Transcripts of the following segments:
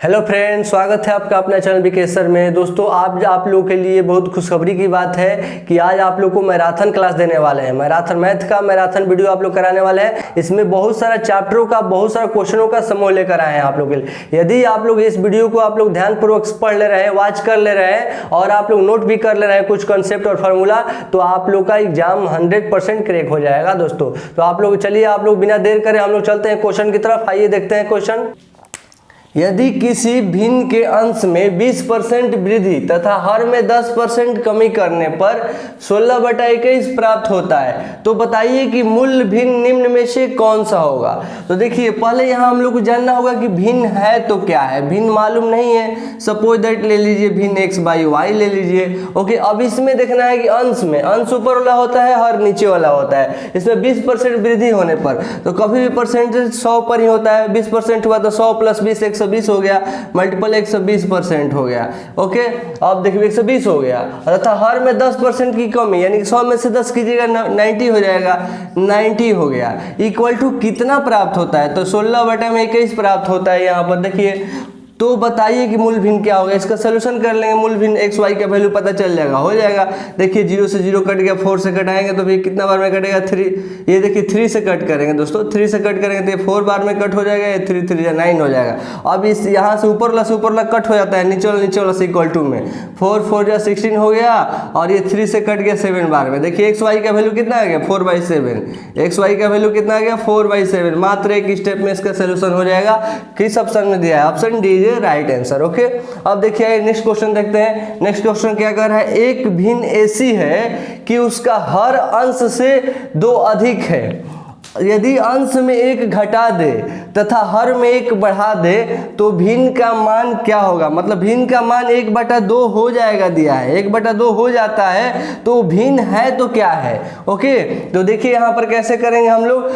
Hello friends, स्वागत है आपका अपना चैनल विकेसर में। दोस्तों आप लोगों के लिए बहुत खुशखबरी की बात है कि आज आप लोग को मैराथन क्लास देने वाले हैं। मैराथन मैथ का मैराथन वीडियो आप लोग कराने वाले हैं। इसमें बहुत सारा चैप्टरों का, बहुत सारा क्वेश्चनों का समूह लेकर आए हैं आप लोग के लिए। यदि आप लोग इस वीडियो को आप लोग ध्यानपूर्वक पढ़ ले रहे हैं, वॉच कर ले रहे हैं और आप लोग नोट भी कर ले रहे हैं कुछ कॉन्सेप्ट और फार्मूला, तो आप लोग का एग्जाम 100% क्रैक हो जाएगा दोस्तों। तो आप लोग चलिए, आप लोग बिना देर करे हम लोग चलते हैं क्वेश्चन की तरफ। आइए देखते हैं क्वेश्चन। यदि किसी भिन्न के अंश में 20% वृद्धि तथा हर में 10% कमी करने पर 16/21 प्राप्त होता है, तो बताइए कि मूल भिन्न निम्न में से कौन सा होगा। तो देखिए, पहले यहाँ हम लोग को जानना होगा कि भिन्न है तो क्या है। भिन्न मालूम नहीं है, सपोज दैट ले लीजिए भिन्न x/y ले लीजिए। ओके, अब इसमें देखना है कि अंश में, अंश ऊपर वाला होता है, हर नीचे वाला होता है। इसमें 20% वृद्धि होने पर तो कभी भी परसेंटेज 100 पर ही होता है। 20% हुआ तो 100 + 20 120 हो गया, मल्टीपल 120% हो गया। ओके, अब देखिए 120 हो गया तथा हर में 10% की कमी, यानी 100 में से 10 कीजिएगा 90 हो जाएगा। 90 हो गया इक्वल टू कितना प्राप्त होता है, तो 16/21 प्राप्त होता है यहाँ पर। देखिए, तो बताइए कि मूल भिन्न क्या होगा। इसका सलूशन कर लेंगे, मूल भिन्न x y का वैल्यू पता चल जाएगा, हो जाएगा। देखिए 0 से 0 कट गया, 4 से कटाएंगे तो फिर कितना बार में कटेगा, 3। ये देखिए 3 से कट करेंगे दोस्तों, 3 से कट करेंगे तो ये 4 बार में कट हो जाएगा, ये 3 3 9 हो जाएगा। अब इस यहाँ से ऊपर वाला कट हो जाता है, नीचे वाला से इक्वल टू में 4 4 जा 16 हो गया और ये 3 से कट गया 7 बार में। देखिए x y का वैल्यू कितना आ गया, 4/7। x y का वैल्यू कितना आ गया, 4/7। मात्र एक स्टेप में इसका सोल्यूशन हो जाएगा। किस ऑप्शन में दिया है, option D is right answer. Okay, अब देखिए नेक्स्ट क्वेश्चन देखते हैं। नेक्स्ट क्वेश्चन क्या कर रहा है, एक भिन्न ऐसी है कि उसका हर अंश से 2 अधिक है। यदि अंश में 1 घटा दे तथा हर में 1 बढ़ा दे तो भिन्न का मान क्या होगा। मतलब भिन्न का मान 1/2 हो जाएगा, दिया है 1/2 हो जाता है, तो भिन्न है तो क्या है। ओके, तो देखिए यहाँ पर कैसे करेंगे हम लोग।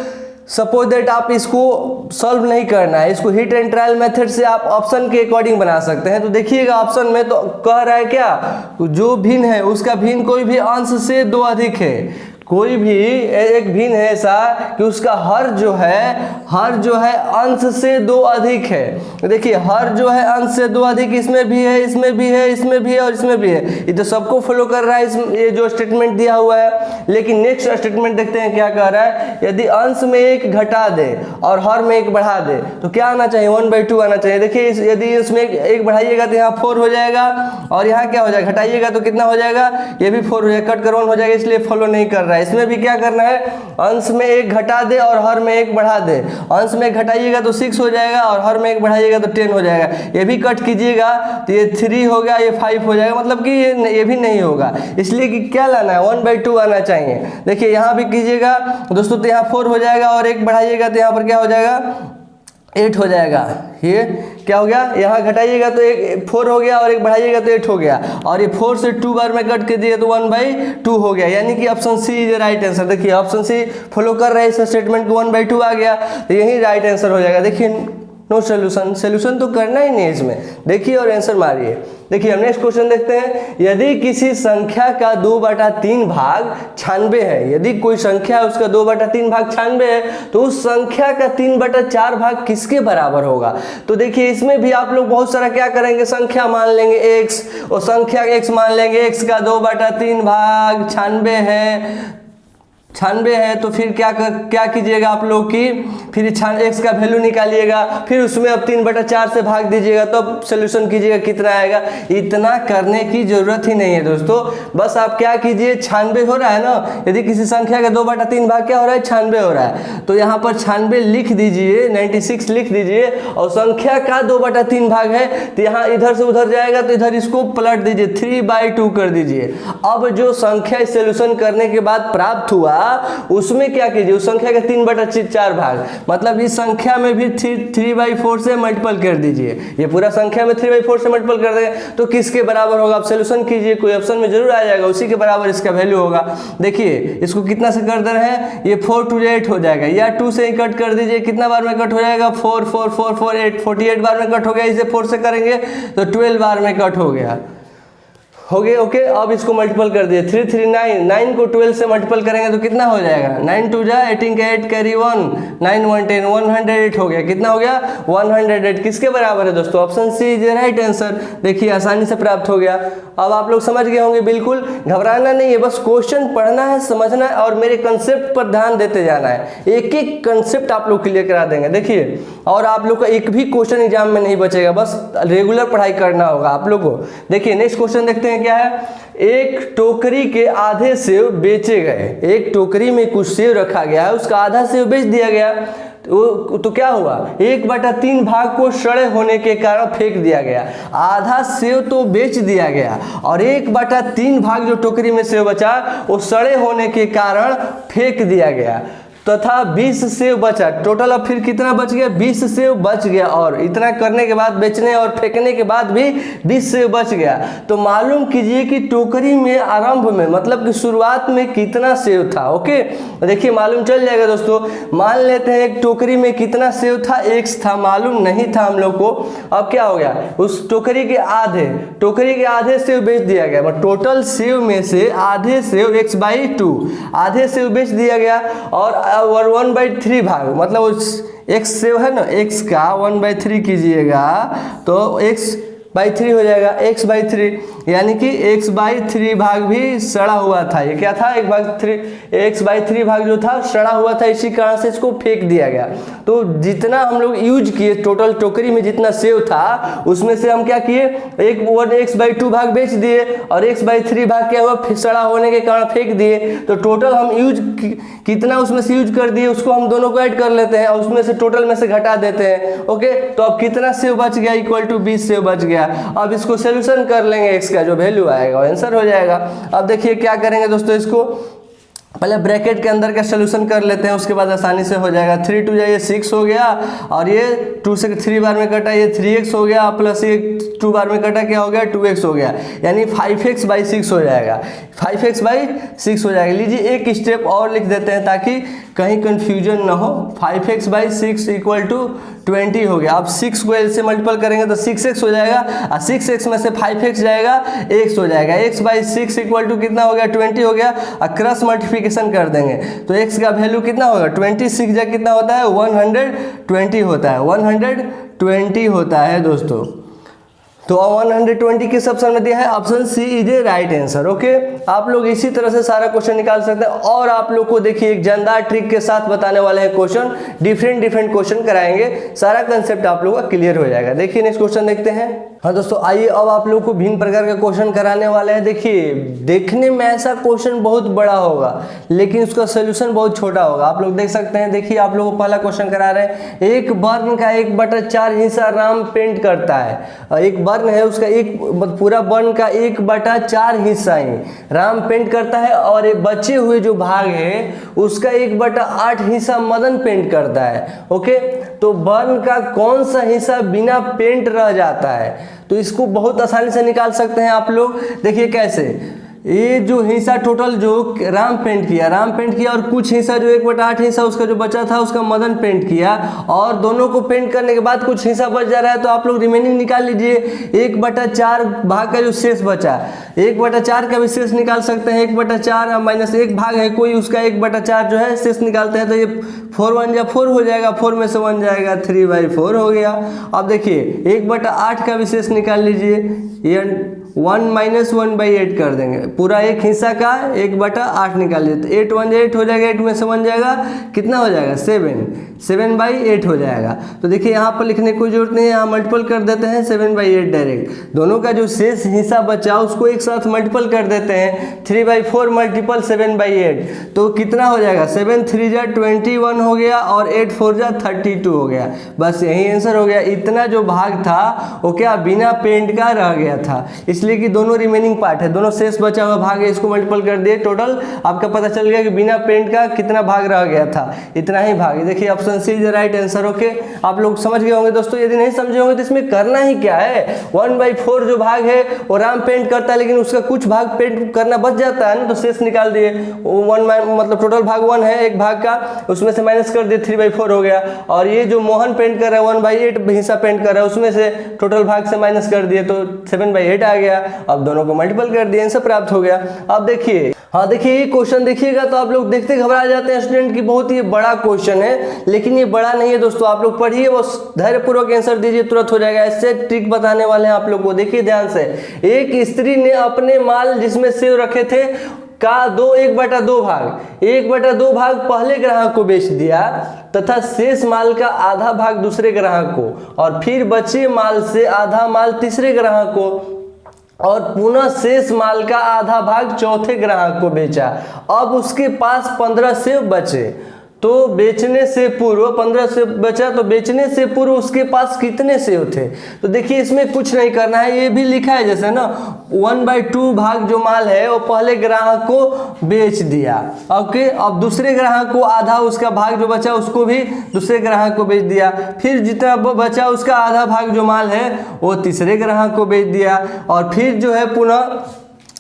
सपोज दैट आप इसको सॉल्व नहीं करना है, इसको हिट एंड ट्रायल मेथड से आप ऑप्शन के अकॉर्डिंग बना सकते हैं। तो देखिएगा ऑप्शन में तो कह रहा है क्या, जो भिन्न है उसका भिन्न कोई भी अंश से 2 अधिक है। कोई भी एक भिन्न है ऐसा कि उसका हर जो है अंश से 2 अधिक है। देखिए हर जो है अंश से 2 अधिक, इसमें भी है, इसमें भी है, इसमें भी है और इसमें भी है। ये तो सबको फॉलो कर रहा है ये जो स्टेटमेंट दिया हुआ है। लेकिन नेक्स्ट स्टेटमेंट देखते हैं क्या कह रहा है। यदि अंश में 1 घटा दे और हर में 1 बढ़ा दे तो क्या आना चाहिए, 1/2 आना चाहिए। देखिए यदि इसमें 1 बढ़ाइएगा तो यहाँ 4 हो जाएगा और यहाँ क्या हो जाएगा, घटाइएगा तो कितना हो जाएगा, ये भी 4 हो जाएगा, कट कर 1 हो जाएगा, इसलिए फॉलो नहीं कर रहा है। इसमें भी क्या करना है, अंश में 1 घटा दे और हर में 1 बढ़ा दे। अंश में घटाइएगा तो 6 हो जाएगा और हर में 1 बढ़ाइएगा तो 10 हो जाएगा। ये भी कट कीजिएगा तो ये 3 हो गया, ये 5 हो जाएगा। मतलब कि ये भी नहीं होगा, इसलिए कि क्या लाना है, 1/2 आना चाहिए। देखिए यहाँ भी कीजिएगा दोस्तों, तो यहाँ 4 हो जाएगा और 1 बढ़ाइएगा तो यहाँ पर क्या हो जाएगा, 8 हो जाएगा। ये क्या हो गया, यहाँ घटाइएगा तो 4 हो गया और 1 बढ़ाइएगा तो 8 हो गया और ये 4 से 2 बार में कट के दिए तो 1/2 हो गया। यानी कि option C is right answer. देखिए ऑप्शन सी फॉलो कर रहे हैं इस स्टेटमेंट को, 1/2 आ गया तो यही राइट आंसर हो जाएगा। देखिए नो सोल्यूशन तो करना ही नहीं इसमें। देखिए और आंसर मारिए। देखिए हम नेक्स्ट क्वेश्चन देखते हैं। यदि किसी संख्या का 2/3 भाग 96 है, यदि कोई संख्या है उसका 2/3 भाग 96 है, तो उस संख्या का 3/4 भाग किसके बराबर होगा। तो देखिए इसमें भी आप लोग बहुत सारा क्या करेंगे, संख्या मान लेंगे x और संख्या x मान लेंगे। x का 2/3 भाग 96 है तो फिर क्या कीजिएगा आप लोग की, फिर x का वैल्यू निकालिएगा, फिर उसमें अब 3/4 से भाग दीजिएगा, तब सोल्यूशन कीजिएगा कितना आएगा। इतना करने की जरूरत ही नहीं है दोस्तों। बस आप क्या कीजिए, 96 हो रहा है ना, यदि किसी संख्या का 2/3 भाग क्या हो रहा है, 96 हो रहा है, तो यहाँ पर 96 लिख दीजिए, 96 लिख दीजिए और संख्या का 2/3 भाग है तो यहाँ इधर से उधर जाएगा तो इधर इसको पलट दीजिए, 3/2 कर ददीजिए। अब जो संख्या सोल्यूशन करने के बाद प्राप्त हुआ उसमें क्या कीजिए, उस संख्या का 3/4 भाग, मतलब इस संख्या में भी 3/4 से मल्टीपल कर दीजिए। ये पूरा संख्या में 3/4 से मल्टीपल कर देंगे तो किसके बराबर होगा, आप सोल्यूशन कीजिए, कोई ऑप्शन में जरूर आ जाएगा, उसी के बराबर इसका वैल्यू होगा। देखिए इसको कितना से कर दे रहे हैं, ये 4 2 8 हो जाएगा, या 2 से ही कट कर दीजिए, कितना बार में कट हो जाएगा, 4 4 4 4 8 48 बार में कट हो गया। इसे 4 से करेंगे तो 12 बार में कट हो गया। हो गए। ओके, अब इसको मल्टीपल कर दिए 339, 9 को 12 से मल्टीपल करेंगे तो कितना हो जाएगा, 9 2 जा 18 का 8 कैरी 1, 9 1 10, 108 हो गया। कितना हो गया, 108। किसके बराबर है दोस्तों, option C is right answer. देखिए आसानी से प्राप्त हो गया। अब आप लोग समझ गए होंगे, बिल्कुल घबराना नहीं है, बस क्वेश्चन पढ़ना है, समझना है और मेरे कंसेप्ट पर ध्यान देते जाना है। एक एक कंसेप्ट आप लोग क्लियर करा देंगे। देखिए, और आप लोग का एक भी क्वेश्चन एग्जाम में नहीं बचेगा, बस रेगुलर पढ़ाई करना होगा आप लोग को। देखिए नेक्स्ट क्वेश्चन देखते हैं क्या है। एक टोकरी के आधे सेव बेचे गए, एक टोकरी में कुछ सेव रखा गया है, उसका आधा सेव बेच दिया गया। तो क्या हुआ, 1/3 भाग को सड़े होने के कारण फेंक दिया गया। आधा सेव तो बेच दिया गया और 1/3 भाग जो टोकरी में सेव बचा वो सड़े होने के कारण फेंक दिया गया तथा 20 सेव बचा। टोटल अब फिर कितना बच गया, 20 सेव बच गया। और इतना करने के बाद, बेचने और फेंकने के बाद भी 20 सेव बच गया। तो मालूम कीजिए कि टोकरी में आरंभ में, मतलब कि शुरुआत में कितना सेव था। ओके, देखिए मालूम चल जाएगा दोस्तों। मान लेते हैं एक टोकरी में कितना सेव था, x था, मालूम नहीं था हम लोग को। अब क्या हो गया, उस टोकरी के आधे सेव बेच दिया गया। मतलब टोटल सेव में से आधे सेव x/2 आधे सेव बेच दिया गया और 1/3 भाग, मतलब उस x सेव है ना, x का 1/3 कीजिएगा तो x/3 हो जाएगा। x/3 यानी कि x/3 भाग भी सड़ा हुआ था। ये क्या था, x/3 भाग जो था सड़ा हुआ था, इसी कारण से इसको फेंक दिया गया। तो जितना हम लोग यूज किए, टोटल टोकरी में जितना सेव था उसमें से हम क्या किए, x/2 भाग बेच दिए और x/3 भाग क्या हुआ, सड़ा होने के कारण फेंक दिए। तो टोटल हम यूज कितना उसमें से यूज कर दिए, उसको हम दोनों को ऐड कर लेते हैं और उसमें से टोटल में से घटा देते हैं। ओके, तो अब कितना सेव बच गया, इक्वल टू 20 सेव बच गया। अब इसको सोल्यूशन कर लेंगे, x का जो वैल्यू आएगा वो आंसर हो जाएगा। अब देखिए क्या करेंगे दोस्तों, इसको पहले ब्रैकेट के अंदर का सोल्यूशन कर लेते हैं, उसके बाद आसानी से हो जाएगा। 3 2 ये 6 हो गया और ये 2 से 3 बार में कटा, ये 3x हो गया, प्लस ये 2 बार में कटा क्या हो गया, 2x हो गया, यानी 5x/6 हो जाएगा। 5x/6 हो जाएगा। लीजिए एक स्टेप और लिख देते हैं ताकि कहीं कंफ्यूजन ना हो। 5x/6 इक्वल टू 20 हो गया। अब 6 को l से मल्टीपल करेंगे तो 6x हो जाएगा और 6x में से 5x जाएगा, x हो जाएगा। x/6 इक्वल टू कितना हो गया, 20 हो गया। और क्रॉस मल्टीप्लिकेशन कर देंगे तो x का वैल्यू कितना होगा, 26 जा कितना होता है, 120 होता है, 120 होता है दोस्तों। तो 120 किस ऑप्शन में दिया है, option C is a right answer. Okay, आप लोग इसी तरह से सारा क्वेश्चन निकाल सकते हैं। और आप लोग को देखिए एक जानदार ट्रिक के साथ बताने वाले हैं क्वेश्चन, डिफरेंट क्वेश्चन कराएंगे, सारा कंसेप्ट आप लोगों का क्लियर हो जाएगा। देखिए नेक्स्ट क्वेश्चन देखते हैं। हाँ दोस्तों, आइए अब आप लोग को भिन्न प्रकार का क्वेश्चन कराने वाले हैं। देखिए देखने में ऐसा क्वेश्चन बहुत बड़ा होगा लेकिन उसका सोल्यूशन बहुत छोटा होगा। आप लोग देख सकते हैं। देखिए आप लोगों को पहला क्वेश्चन करा रहे हैं, एक बर्न का 1/4 हिस्सा राम पेंट करता है। एक बर्न है, उसका एक पूरा बर्न का 1/4 हिस्सा ही राम पेंट करता है और ये बचे हुए जो भाग है उसका 1/8 हिस्सा मदन पेंट करता है। ओके, तो बर्न का कौन सा हिस्सा बिना पेंट रह जाता है, तो इसको बहुत आसानी से निकाल सकते हैं आप लोग। देखिए कैसे, ये जो हिस्सा टोटल जो राम पेंट किया और कुछ हिस्सा जो 1/8 हिस्सा उसका जो बचा था उसका मदन पेंट किया और दोनों को पेंट करने के बाद कुछ हिस्सा बच जा रहा है। तो आप लोग रिमेनिंग निकाल लीजिए। 1/4 भाग का जो शेष बचा, 1/4 का भी शेष निकाल सकते हैं। 1/4 माइनस 1 भाग है कोई, उसका 1/4 जो है शेष निकालते हैं तो ये 4 1 जा 4 हो जाएगा, 4 में से 1 जाएगा, 3/4 हो गया। अब देखिए 1/8 का भी शेष निकाल लीजिए, ये 1 - 1/8 कर देंगे, पूरा एक हिस्सा का 1/8 निकाल लीजिए तो 8 1 8 हो जाएगा, 8 में से 1 जाएगा, कितना हो जाएगा 7/8 हो जाएगा। तो देखिए यहाँ पर लिखने की कोई जरूरत नहीं है, यहाँ मल्टीपल कर देते हैं 7/8 डायरेक्ट। दोनों का जो शेष हिस्सा बचा उसको एक साथ मल्टीपल कर देते हैं, 3/4 मल्टीपल 7/8 तो कितना हो जाएगा, 7 3 जा 21 हो गया और 8 4 जा 32 हो गया। बस यही आंसर हो गया। इतना जो भाग था वो क्या बिना पेंट का रह गया था, इसलिए कि दोनों रिमेनिंग पार्ट है, दोनों शेष बचा हुआ भाग है, इसको मल्टीपल कर दिए, टोटल आपका पता चल गया कि बिना पेंट का कितना भाग रह गया था, इतना ही भाग। देखिए option C is right answer. Okay, आप लोग समझ गए होंगे दोस्तों। यदि नहीं समझे होंगे तो इसमें करना ही क्या है, 1/4 जो भाग है वो राम पेंट करता है लेकिन उसका कुछ भाग पेंट करना बच जाता है ना, तो शेष निकाल दिए। 1 मतलब टोटल भाग 1 है एक भाग का, उसमें से माइनस कर दिए, 3/4 हो गया। और ये जो मोहन पेंट कर रहा है 1/8 हिस्सा पेंट कर रहा है, उसमें से टोटल भाग से माइनस कर दिए तो 7/8 आ गया। जाएगा। अब दोनों को मल्टीपल कर दिए, आंसर प्राप्त हो गया। अब देखिए, हाँ देखिए ये क्वेश्चन देखिएगा तो आप लोग देखते घबरा जाते हैं स्टूडेंट की बहुत ही बड़ा क्वेश्चन है, लेकिन ये बड़ा नहीं है दोस्तों। आप लोग पढ़िए, बस धैर्यपूर्वक आंसर दीजिए, तुरंत हो जाएगा। ऐसे ट्रिक बताने वाले हैं आप लोग को, देखिए ध्यान से। एक स्त्री ने अपने माल जिसमें सेव रखे थे का 1/2 भाग 1/2 भाग पहले ग्राहक को बेच दिया तथा शेष माल का आधा भाग दूसरे ग्राहक को, और फिर बचे माल से आधा माल तीसरे ग्राहक को, और पुनः शेष माल का आधा भाग चौथे ग्राहक को बेचा। अब उसके पास 15 सेव बचे, तो बेचने से पूर्व 15 सेव बचा, तो बेचने से पूर्व उसके पास कितने सेव थे। तो देखिए इसमें कुछ नहीं करना है, ये भी लिखा है जैसे ना 1/2 भाग जो माल है वो पहले ग्राहक को बेच दिया। ओके, अब दूसरे ग्राहक को आधा उसका भाग जो बचा उसको भी दूसरे ग्राहक को बेच दिया। फिर जितना बचा उसका आधा भाग जो माल है वो तीसरे ग्राहक को बेच दिया, और फिर जो है पुनः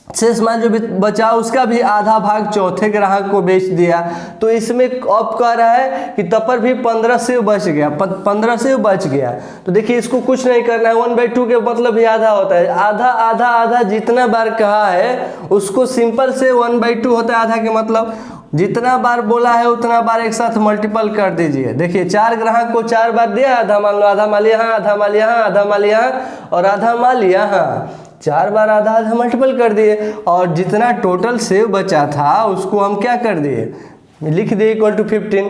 शेष माल जो बचा उसका भी आधा भाग चौथे ग्राहक को बेच दिया। तो इसमें अब कह रहा है कि तब पर भी 15 सेव बच गया, 15 सेव बच गया। तो देखिए इसको कुछ नहीं करना है, 1/2 के मतलब भी आधा होता है। आधा आधा आधा जितना बार कहा है उसको सिंपल से 1/2 होता है आधा के मतलब। जितना बार बोला है उतना बार एक साथ मल्टीपल कर दीजिए। देखिए 4 ग्राहक को 4 बार दिया, आधा मान लो, आधा माल यहाँ, आधा माल यहाँ, आधा माल यहाँ और आधा माल यहाँ, 4 बार आधा आधा मल्टीपल कर दिए, और जितना टोटल सेव बचा था उसको हम क्या कर दिए, लिख दिए = 15।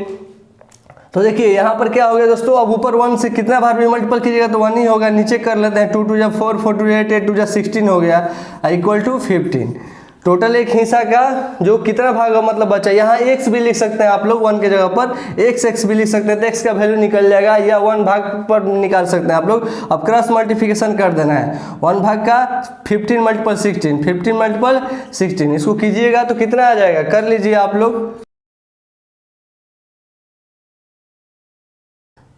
तो देखिए यहाँ पर क्या हो गया दोस्तों, अब ऊपर 1 से कितना बार भी मल्टीपल कीजिएगा तो 1 ही होगा। नीचे कर लेते हैं, 2 2 जा 4, 4 2 8, 8 2 जा 16 हो गया, = 15। टोटल एक हिस्सा का जो कितना भाग मतलब बचा, यहाँ x भी लिख सकते हैं आप लोग 1 के जगह पर, x भी लिख सकते हैं, तो x का वैल्यू निकल जाएगा, या 1 भाग पर निकाल सकते हैं आप लोग। अब क्रॉस मल्टीप्लिकेशन कर देना है, 1 भाग का 15 × 16, 15 × 16, इसको कीजिएगा तो कितना आ जाएगा, कर लीजिए आप लोग,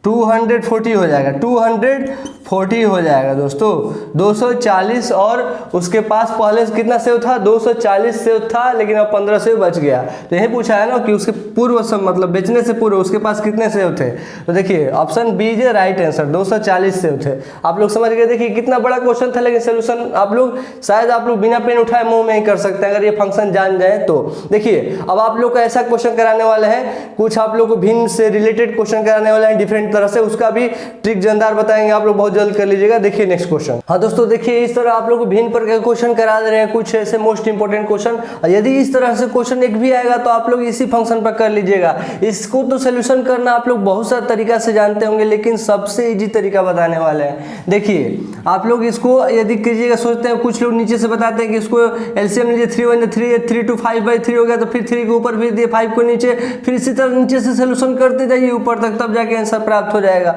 240 हो जाएगा, 240 हो जाएगा दोस्तों। 240, और उसके पास पहले से कितना सेव था, 240 सेव था, लेकिन अब 15 सेव बच गया। तो यही पूछा है ना कि उसके पूर्व मतलब बेचने से पूर्व उसके पास कितने सेव थे। तो देखिए option B is right answer, 240 सेव थे। आप लोग समझ गए। देखिए कितना बड़ा क्वेश्चन था, लेकिन सोल्यूशन आप लोग शायद आप लोग बिना पेन उठाए मुंह में ही कर सकते हैं अगर ये फंक्शन जान जाए तो। देखिए अब आप लोग को ऐसा क्वेश्चन कराने वाले हैं, कुछ आप लोग को भिन्न से रिलेटेड क्वेश्चन कराने वाले हैं डिफरेंट तरह से, उसका भी ट्रिक जानदार बताएंगे, आप लोग बहुत जल्द कर लीजिएगा। देखिए नेक्स्ट क्वेश्चन। हाँ दोस्तों देखिए इस तरह आप लोग भिन्न प्रकार के क्वेश्चन करा दे रहे हैं, कुछ ऐसे मोस्ट इंपोर्टेंट क्वेश्चन। यदि इस तरह से क्वेश्चन एक भी आएगा तो आप लोग इसी फंक्शन पर कर लीजिएगा। इसको तो सोल्यूशन करना आप लोग बहुत सारा तरीका से जानते होंगे, लेकिन सबसे इजी तरीका बताने वाले हैं। देखिए आप लोग इसको यदि कीजिएगा, सोचते हैं कुछ लोग नीचे से बताते हैं कि इसको एलसीएम लीजिए, 3 1 3 3 2 5/3 हो गया, तो फिर 3 को ऊपर भेज दिए, 5 को नीचे, फिर इसी तरह नीचे से सोल्यूशन करते जाइए ऊपर तक, तब जाके आंसर प्राप्त हो जाएगा।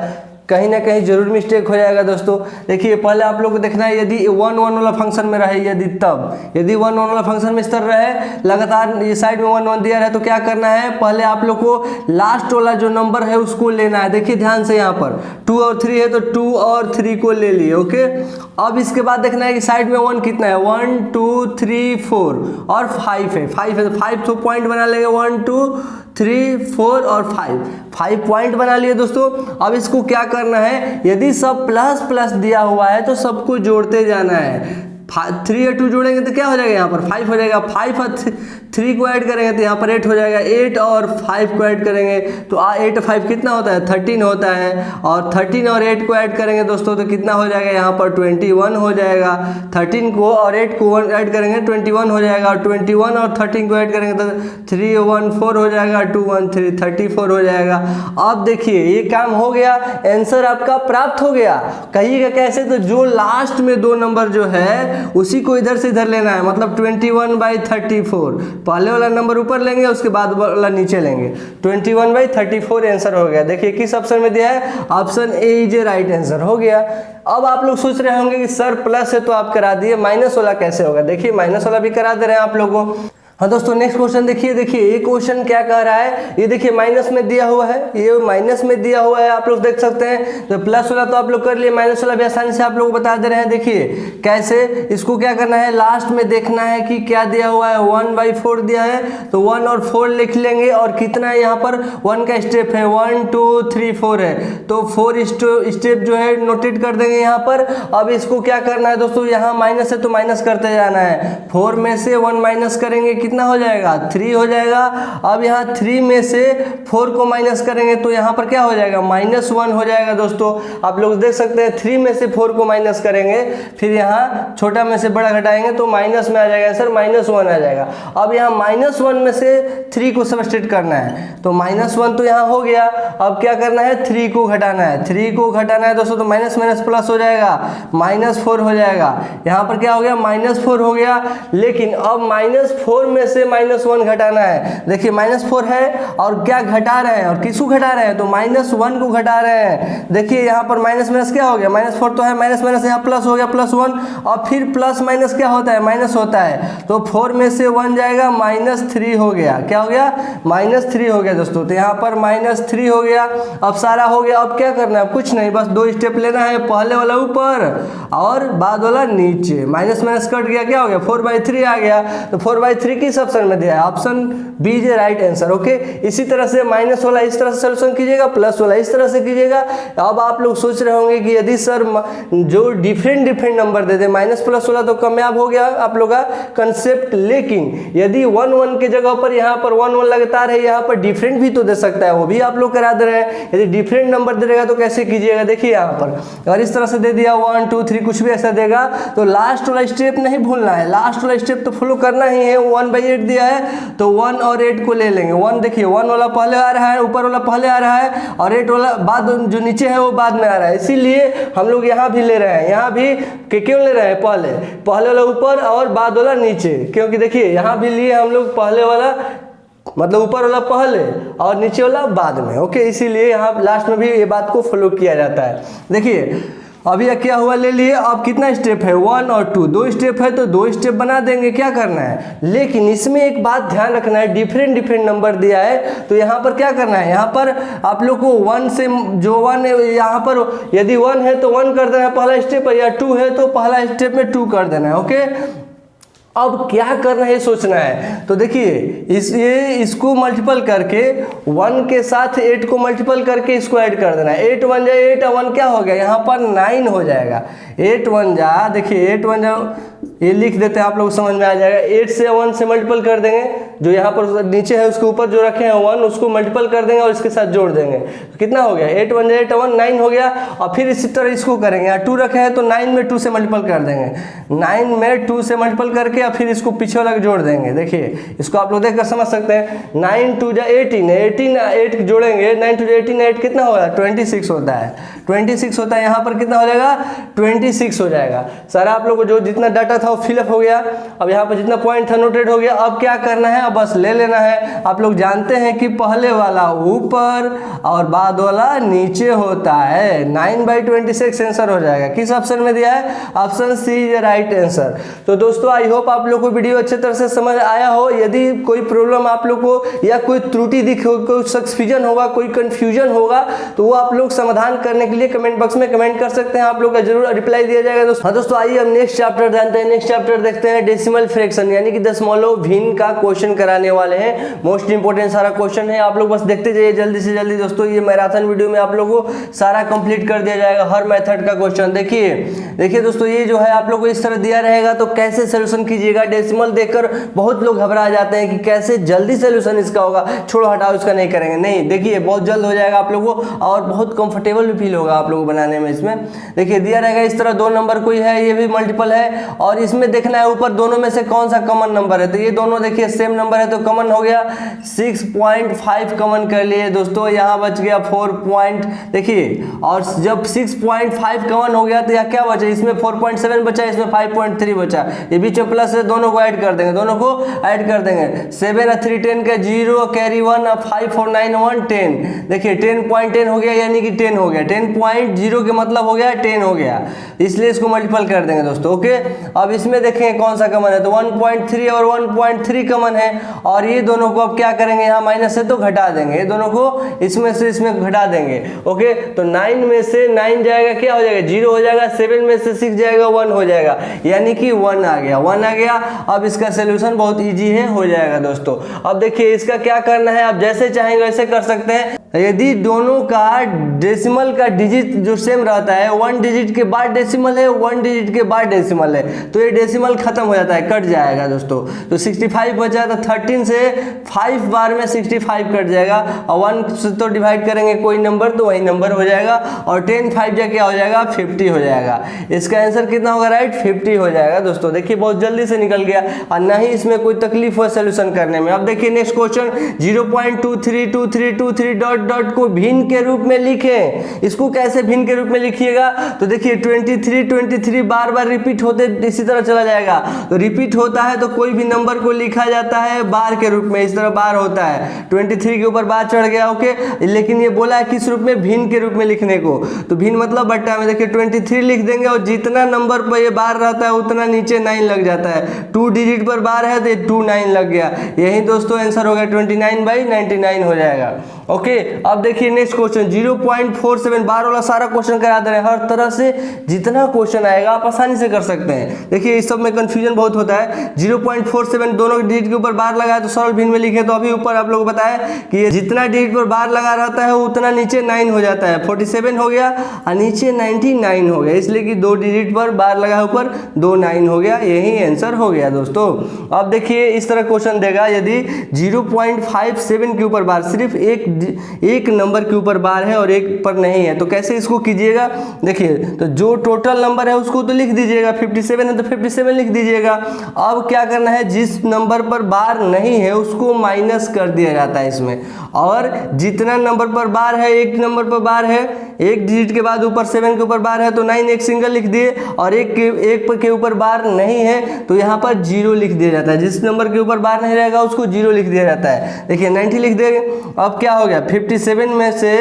कहीं ना कहीं जरूर मिस्टेक हो जाएगा दोस्तों। देखिए पहले आप लोग को देखना है, यदि 1 1 वाला फंक्शन में रहे, यदि 1 1 वाला फंक्शन में इस तरह रहे, लगातार ये साइड में 1 1 दिया रहे, तो क्या करना है, पहले आप लोग को लास्ट वाला जो नंबर है उसको लेना है। देखिए ध्यान से, यहाँ पर 2 और 3 है तो 2 और 3 को ले लिए। ओके, अब इसके बाद देखना है कि साइड में 1 कितना है, 1 2 3 4 और 5 है, 5 है तो 5 तो पॉइंट बना लेंगे, 1 2 3 4 और 5 पॉइंट बना लिए दोस्तों। अब इसको क्या करना है, यदि सब प्लस प्लस दिया हुआ है तो सबको जोड़ते जाना है। 3 और 2 जोड़ेंगे तो क्या हो जाएगा, यहाँ पर 5 हो जाएगा, 5 और 3 को ऐड करेंगे तो यहाँ पर 8 हो जाएगा, 8 और 5 को ऐड करेंगे तो 8 और 5 कितना होता है, 13 होता है, और 13 और 8 को ऐड करेंगे दोस्तों तो कितना हो जाएगा, यहाँ पर 21 हो जाएगा। 13 को और 8 को ऐड करेंगे 21 हो जाएगा, और 21 और 13 को ऐड करेंगे तो 3 1 4 हो जाएगा, 2 1 3 34 हो जाएगा। अब देखिए ये काम हो गया, आंसर आपका प्राप्त हो गया। कहिएगा कैसे, तो जो लास्ट में 2 नंबर जो है उसी को इधर से इधर लेना है, मतलब 21/34, पहले वाला नंबर ऊपर लेंगे उसके बाद वाला नीचे लेंगे, 21/34 आंसर हो गया। देखिए किस ऑप्शन में दिया है, option A is right answer हो गया। अब आप लोग सोच रहे होंगे कि सर प्लस है तो आप करा दिए, माइनस वाला कैसे होगा। देखिए माइनस वाला भी करा दे रहे हैं आप लोगों को। हाँ दोस्तों नेक्स्ट क्वेश्चन देखिए ये क्वेश्चन क्या कह रहा है, ये देखिए माइनस में दिया हुआ है, ये माइनस में दिया हुआ है, आप लोग देख सकते हैं। तो प्लस वाला तो आप लोग कर लिए, माइनस वाला भी आसानी से आप लोग बता दे रहे हैं। देखिए कैसे, इसको क्या करना है, लास्ट में देखना है कि क्या दिया हुआ है, 1/4 दिया है तो 1 और 4 लिख लेंगे, और कितना है यहाँ पर 1 का स्टेप है, 1 2 3 4 है, तो 4 स्टेप जो है नोटेट कर देंगे यहाँ पर। अब इसको क्या करना है दोस्तों, यहाँ माइनस है तो माइनस करते जाना है, 4 में से 1 माइनस करेंगे, कितना हो जाएगा 3 हो जाएगा। अब यहाँ 3 में से 4 को माइनस करेंगे तो यहाँ पर क्या हो जाएगा, -1 हो जाएगा। दोस्तों आप लोग देख सकते हैं 3 में से 4 को माइनस करेंगे, फिर यहाँ छोटा में से बड़ा घटाएंगे तो माइनस में आ जाएगा आंसर, -1 आ जाएगा। अब यहाँ -1 में से 3 को सब्स्टिट्यूट करना है, तो -1 तो यहाँ हो गया। अब क्या करना है, 3 को घटाना है, 3 को घटाना है दोस्तों, तो माइनस माइनस प्लस हो जाएगा, -4 हो जाएगा। यहाँ पर क्या हो गया, -4 हो गया। लेकिन अब -4 में से -1 घटाना है। देखिए -4 है और क्या घटा रहे हैं, और किसको घटा रहे हैं, तो -1 को घटा रहे हैं। देखिए यहाँ पर माइनस माइनस क्या हो गया, -4 तो है, माइनस माइनस यहाँ प्लस हो गया, +1, और फिर प्लस माइनस क्या होता है, माइनस होता है, तो 4 में से 1 जाएगा, -3 हो गया। क्या हो गया, -3 हो गया दोस्तों। तो यहाँ पर -3 हो गया। अब सारा हो गया। अब क्या करना है, कुछ नहीं, बस 2 स्टेप लेना है, पहले वाला ऊपर और बाद वाला नीचे, माइनस माइनस कट गया, क्या हो गया 4/3 आ गया। तो 4/3 किस ऑप्शन में दिया है, option B is right answer. Okay, इसी तरह से माइनस वाला इस तरह से सोल्यूशन कीजिएगा, प्लस वाला इस तरह से कीजिएगा। अब आप लोग सोच रहे होंगे कि यदि सर जो डिफरेंट नंबर दे दे, माइनस प्लस वाला तो कामयाब हो गया आप लोग का कंसेप्ट, लेकिन यदि 1 1 के जगह पर यहाँ पर 1 1 लगातार है, यहाँ पर डिफरेंट भी तो दे सकता है, वो भी आप लोग करा दे रहे हैं। यदि डिफरेंट नंबर दे देगा तो कैसे कीजिएगा, देखिए यहाँ पर अगर इस तरह से दे दिया 1 2 3 कुछ भी ऐसा देगा, तो लास्ट वाला स्टेप नहीं भूलना है, लास्ट वाला स्टेप तो फॉलो करना ही है। 1/8 दिया है तो 1 और 8 को ले लेंगे। 1 देखिए 1 वाला पहले आ रहा है, ऊपर वाला पहले आ रहा है, और 8 वाला बाद जो नीचे है वो बाद में आ रहा है, इसीलिए हम लोग यहाँ भी ले रहे हैं। यहाँ भी क्यों ले रहे हैं, पहले वाला ऊपर और बाद वाला नीचे, क्योंकि देखिए यहाँ भी लिए हम लोग पहले वाला मतलब ऊपर वाला पहले और नीचे वाला बाद में। ओके, इसीलिए यहाँ लास्ट में भी ये बात को फॉलो किया जाता है। देखिए अभी क्या हुआ, ले लिए। अब कितना स्टेप है, 1 और 2, 2 स्टेप है तो 2 स्टेप बना देंगे, क्या करना है। लेकिन इसमें एक बात ध्यान रखना है, डिफरेंट नंबर दिया है तो यहाँ पर क्या करना है, यहाँ पर आप लोग को 1 से जो 1 है, यहाँ पर यदि 1 है तो 1 कर देना है पहला स्टेप, या 2 है तो पहला स्टेप में 2 कर देना है। ओके, अब क्या करना है सोचना है। तो देखिए इसको मल्टीपल करके 1 के साथ 8 को मल्टीपल करके इसको ऐड कर देना है। 8 1 जा 8 और 1 क्या हो गया, यहाँ पर 9 हो जाएगा। 8 1 जा, देखिए 8 1 जा, ये लिख देते हैं, आप लोग समझ में आ जाएगा। 8 से 1 से मल्टीपल कर देंगे, जो यहाँ पर नीचे है उसके ऊपर जो रखे हैं 1 उसको मल्टीपल कर देंगे और इसके साथ जोड़ देंगे, तो कितना हो गया 8 1 8 1 9 हो गया। और फिर इसी तरह इसको करेंगे, यहाँ 2 रखे हैं तो 9 में 2 से मल्टीपल कर देंगे, 9 में 2 से मल्टीपल करके और फिर इसको पीछे वाला जोड़ देंगे। देखिए इसको आप लोग देखकर समझ सकते हैं। 9 2 जा 18, 18 8 जोड़ेंगे, 9 2 जा 18 8 कितना होगा 26 होता है, 26 होता है। यहाँ पर कितना हो जाएगा 26 हो जाएगा। सारा आप लोग को जो जितना डाटा था वो फिलअप हो गया। अब यहाँ पर जितना पॉइंट था नोटेड हो गया। अब क्या करना है, अब बस ले लेना है। आप लोग जानते हैं कि पहले वाला ऊपर और बाद वाला नीचे होता है। 9/26 आंसर हो जाएगा। किस ऑप्शन में दिया है, option C is right answer. तो दोस्तों आई होप आप लोग को वीडियो अच्छे तरह से समझ आया हो। यदि कोई प्रॉब्लम आप लोग को या कोई त्रुटि दिख हो, कोई कंफ्यूजन होगा, कोई कंफ्यूजन होगा, तो वो आप लोग समाधान करने के लिए कमेंट बॉक्स में कमेंट कर सकते हैं। आप लोग का जरूर रिप्लाई दिया जाएगा दोस्तों। हाँ दोस्तों आइए हम नेक्स्ट चैप्टर जानते हैं। नेक्स्ट चैप्टर देखते हैं डेसिमल फ्रैक्शन यानी कि दशमलव भिन्न का क्वेश्चन कराने वाले हैं। मोस्ट इंपोर्टेंट सारा क्वेश्चन है, आप लोग बस देखते जाइए जल्दी से जल्दी दोस्तों। ये मैराथन वीडियो में आप लोगों को सारा कंप्लीट कर दिया जाएगा, हर मेथड का क्वेश्चन। देखिए दोस्तों ये जो है आप लोग को इस तरह दिया रहेगा, तो कैसे सोल्यूशन कीजिएगा। डेसिमल देखकर बहुत लोग घबरा जाते हैं कि कैसे जल्दी सोल्यूशन इसका होगा, छोड़ो हटाओ इसका नहीं करेंगे। नहीं, देखिए बहुत जल्द हो जाएगा आप लोगों को और बहुत कंफर्टेबल भी फील होगा आप लोगों को बनाने में। इसमें देखिए दिया रहेगा इस तरह 2 नंबर कोई है, ये भी मल्टीपल है और इसमें देखना है ऊपर दोनों में से कौन सा कॉमन नंबर है। तो ये दोनों देखिए सेम नंबर है तो कॉमन हो गया 6.5 कॉमन कर लिए दोस्तों। यहाँ बच गया 4 पॉइंट, देखिए और जब 6.5 कॉमन हो गया तो यहाँ क्या बचा, इसमें 4.7 बचा, इसमें 5.3 बचा। ये बीच में प्लस है, दोनों को ऐड कर देंगे, दोनों को ऐड कर देंगे। 7 और 3 10 का 0 कैरी 1 और 5 4 9 1 10। देखिए 10.10 हो गया यानी कि 10 हो गया। 10.0 के मतलब हो गया 10 हो गया। इसलिए इसको मल्टीपल कर देंगे दोस्तों। ओके, अब इसमें देखें कौन सा कॉमन है, तो 1.3 और 1.3 कॉमन है, और ये दोनों को अब क्या करेंगे, यहाँ माइनस है तो घटा देंगे, ये दोनों को इसमें से इसमें घटा देंगे। ओके, तो 9 में से 9 जाएगा, क्या हो जाएगा 0 हो जाएगा, 7 में से 6 जाएगा 1 हो जाएगा, यानी कि 1 आ गया, 1 आ गया। अब इसका सोल्यूशन बहुत ईजी है, हो जाएगा दोस्तों। अब देखिए इसका क्या करना है, आप जैसे चाहेंगे वैसे कर सकते हैं। यदि दोनों का डेसिमल का डिजिट जो सेम रहता है, 1 डिजिट के बाद डेसिमल है, 1 डिजिट के बाद डेसिमल है, तो ये डेसिमल खत्म हो जाता है, कट जाएगा दोस्तों। तो 65 बचा, तो 13 से 5 बार में 65 कट जाएगा, और 1 से तो डिवाइड करेंगे कोई नंबर तो वही नंबर हो जाएगा, और 10 5 जा क्या हो जाएगा 50 हो जाएगा। इसका आंसर कितना होगा, राइट 50 हो जाएगा दोस्तों। देखिए बहुत जल्दी से निकल गया, और ना ही इसमें कोई तकलीफ हो सोल्यूशन करने में। अब देखिए नेक्स्ट क्वेश्चन, 0.232323 डॉट डॉट को भिन्न के रूप में लिखें। इसको कैसे भिन्न के रूप में लिखिएगा, तो देखिए 23 बार बार रिपीट होते इसी तरह चला जाएगा, तो रिपीट होता है तो कोई भी नंबर को लिखा जाता है बार के रूप में, इस तरह बार होता है, 23 के ऊपर बार चढ़ गया। ओके, लेकिन ये बोला है किस रूप में, भिन्न के रूप में लिखने को, तो भिन्न मतलब बट्टा में। देखिए 23 लिख देंगे, और जितना नंबर पर ये बार रहता है उतना नीचे 9 लग जाता है, 2 डिजिट पर बार है तो 2 9 लग गया, यही दोस्तों आंसर हो गया 29/99 हो जाएगा। ओके, अब देखिए नेक्स्ट क्वेश्चन 0.47 बार वाला सारा क्वेश्चन करा दे रहे हैं, हर तरह से जितना क्वेश्चन आएगा आप आसानी से कर सकते हैं। देखिए इस सब में कंफ्यूजन बहुत होता है। 0.47 दोनों डिजिट के ऊपर बार लगा है तो सरल भिन्न में लिखे, तो अभी ऊपर आप लोगों को बताया कि ये जितना डिजिट पर बार लगा रहता है उतना नीचे 9 हो जाता है, 47 हो गया और नीचे 99 हो गया, इसलिए कि 2 डिजिट पर बार लगा है ऊपर 2 9 हो गया, यही आंसर हो गया दोस्तों। अब देखिए इस तरह क्वेश्चन देगा, यदि 0.57 के ऊपर बार सिर्फ एक नंबर के ऊपर बार है और एक पर नहीं है, तो कैसे इसको कीजिएगा। देखिए तो जो टोटल नंबर है उसको तो लिख दीजिएगा, 57 है तो 57 लिख दीजिएगा। अब क्या करना है, जिस नंबर पर बार नहीं है उसको माइनस कर दिया जाता है इसमें, और जितना नंबर पर बार है, एक नंबर पर बार है, एक डिजिट के बाद ऊपर 7 के ऊपर बार है तो 9 एक सिंगल लिख दिए, और एक के ऊपर बार नहीं है तो यहाँ पर 0 लिख दिया जाता है, जिस नंबर के ऊपर बार नहीं रहेगा उसको 0 लिख दिया जाता है। देखिए 90 लिख देंगे। अब क्या हो गया, 57 में से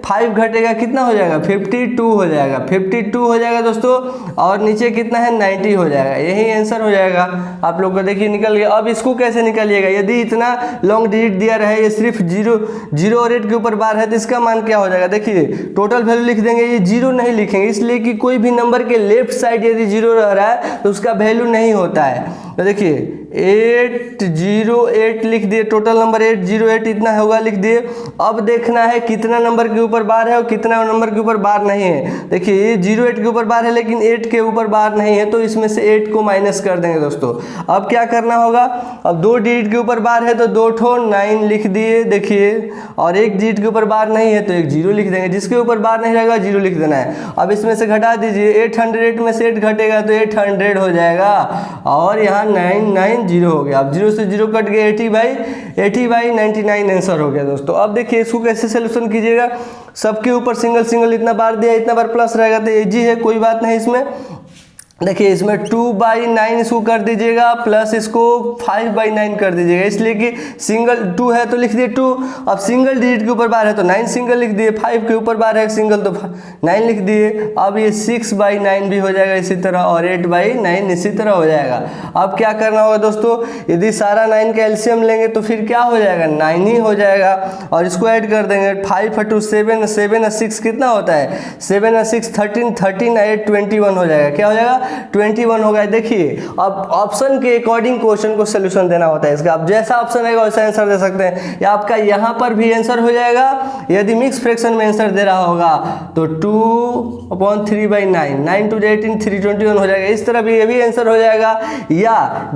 5 घटेगा, कितना हो जाएगा 52 हो जाएगा, 52 हो जाएगा दोस्तों, और नीचे कितना है 90 हो जाएगा, यही आंसर हो जाएगा आप लोग को। देखिए निकल गया। अब इसको कैसे निकालिएगा, यदि इतना लॉन्ग डिजिट दिया रहे, ये सिर्फ 0 और 8 के ऊपर बार है तो इसका मान क्या हो जाएगा। देखिए टोटल वैल्यू लिख देंगे, ये 0 नहीं लिखेंगे, इसलिए कि कोई भी नंबर के लेफ्ट साइड यदि 0 रह रहा है तो उसका वैल्यू नहीं होता है। तो देखिए 808 लिख दिए, टोटल नंबर 808 इतना होगा, लिख दिए। अब देखना है कितना नंबर के ऊपर बार है और कितना नंबर के ऊपर बार नहीं है। देखिए ये 08 के ऊपर बार है लेकिन 8 के ऊपर बार नहीं है, तो इसमें से 8 को माइनस कर देंगे दोस्तों। अब क्या करना होगा, अब 2 डिजिट के ऊपर बार है तो 2 ठो 9 लिख दिए, देखिए, और एक डिजिट के ऊपर बार नहीं है तो एक 0 लिख देंगे, जिसके ऊपर बार नहीं रहेगा 0 लिख देना है। अब इसमें से घटा दीजिए, 808 में से 8 घटेगा तो 800 हो जाएगा, और यहाँ 990 हो गया। अब 0 से 0 कट गया, 80/99 आंसर हो गया दोस्तों। अब देखिए इसको कैसे सोल्यूशन कीजिएगा, सबके ऊपर सिंगल सिंगल इतना बार दिया, इतना बार प्लस रहेगा तो इजी है, कोई बात नहीं इसमें। देखिए इसमें 2/9 इसको कर दीजिएगा, प्लस इसको 5/9 कर दीजिएगा, इसलिए कि सिंगल 2 है तो लिख दिए 2, अब सिंगल डिजिट के ऊपर बार है तो 9 सिंगल लिख दिए, 5 के ऊपर बार है सिंगल तो 9 लिख दिए। अब ये 6/9 भी हो जाएगा इसी तरह, और 8/9 इसी तरह हो जाएगा। अब क्या करना होगा दोस्तों, यदि सारा 9 का एलसीएम लेंगे तो फिर क्या हो जाएगा, 9 ही हो जाएगा, और इसको ऐड कर देंगे। 5 × 2 7, 7 और 6 कितना होता है, 7 और 6 13, 13 और 8 21 हो जाएगा, क्या हो जाएगा 21 हो गया। देखिए अब ऑप्शन के अकॉर्डिंग क्वेश्चन को सोल्यूशन देना होता है इसका, आप जैसा ऑप्शन आएगा वैसा आंसर दे सकते हैं, या आपका यहाँ पर भी आंसर हो जाएगा। यदि मिक्स फ्रैक्शन में आंसर दे रहा होगा तो 2/3/9, 9 × 18 321 हो जाएगा, इस तरह भी ये भी आंसर हो जाएगा। या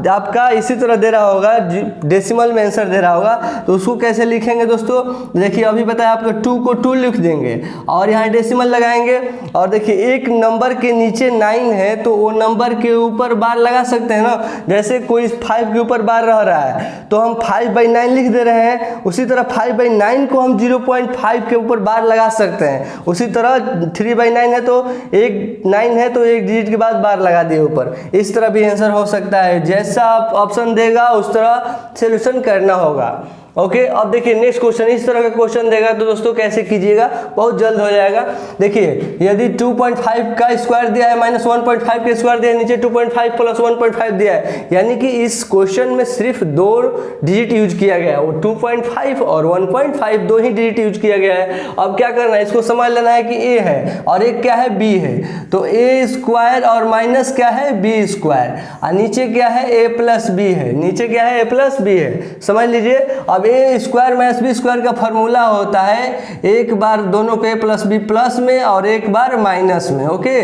आपका इसी तरह दे रहा होगा, डेसिमल में आंसर दे रहा होगा तो उसको कैसे लिखेंगे दोस्तों। देखिए अभी बताया आपको 2 को 2 लिख देंगे और यहाँ डेसिमल लगाएंगे, और देखिए एक नंबर के नीचे 9 है तो वो नंबर के ऊपर बार लगा सकते हैं ना, जैसे कोई 5 के ऊपर बार रह रहा है तो हम 5/9 लिख दे रहे हैं, उसी तरह 5/9 को हम 0.5 के ऊपर बार लगा सकते हैं। उसी तरह 3/9 है तो एक 9 है तो एक डिजिट के बाद बार लगा दिए ऊपर, इस तरह भी आंसर हो सकता है। जैसा आप ऑप्शन देगा उस तरह सोल्यूशन करना होगा। ओके, अब देखिए नेक्स्ट क्वेश्चन, इस तरह का क्वेश्चन देगा तो दोस्तों कैसे कीजिएगा, बहुत जल्द हो जाएगा। देखिए यदि 2.5 का स्क्वायर दिया है माइनस 1.5 का स्क्वायर दिया है, नीचे 2.5 प्लस 1.5 दिया है, यानी कि इस क्वेश्चन में सिर्फ 2 डिजिट यूज किया गया है, वो 2.5 और 1.5 दो ही डिजिट यूज किया गया है। अब क्या करना है, इसको समझ लेना है कि a है और एक क्या है b है, तो a स्क्वायर और माइनस क्या है b स्क्वायर, और नीचे क्या है a प्लस b है, नीचे क्या है a प्लस b है, समझ लीजिए। अब ए स्क्वायर माइनस बी स्क्वायर का फॉर्मूला होता है एक बार दोनों को ए प्लस बी प्लस में और एक बार माइनस में। ओके,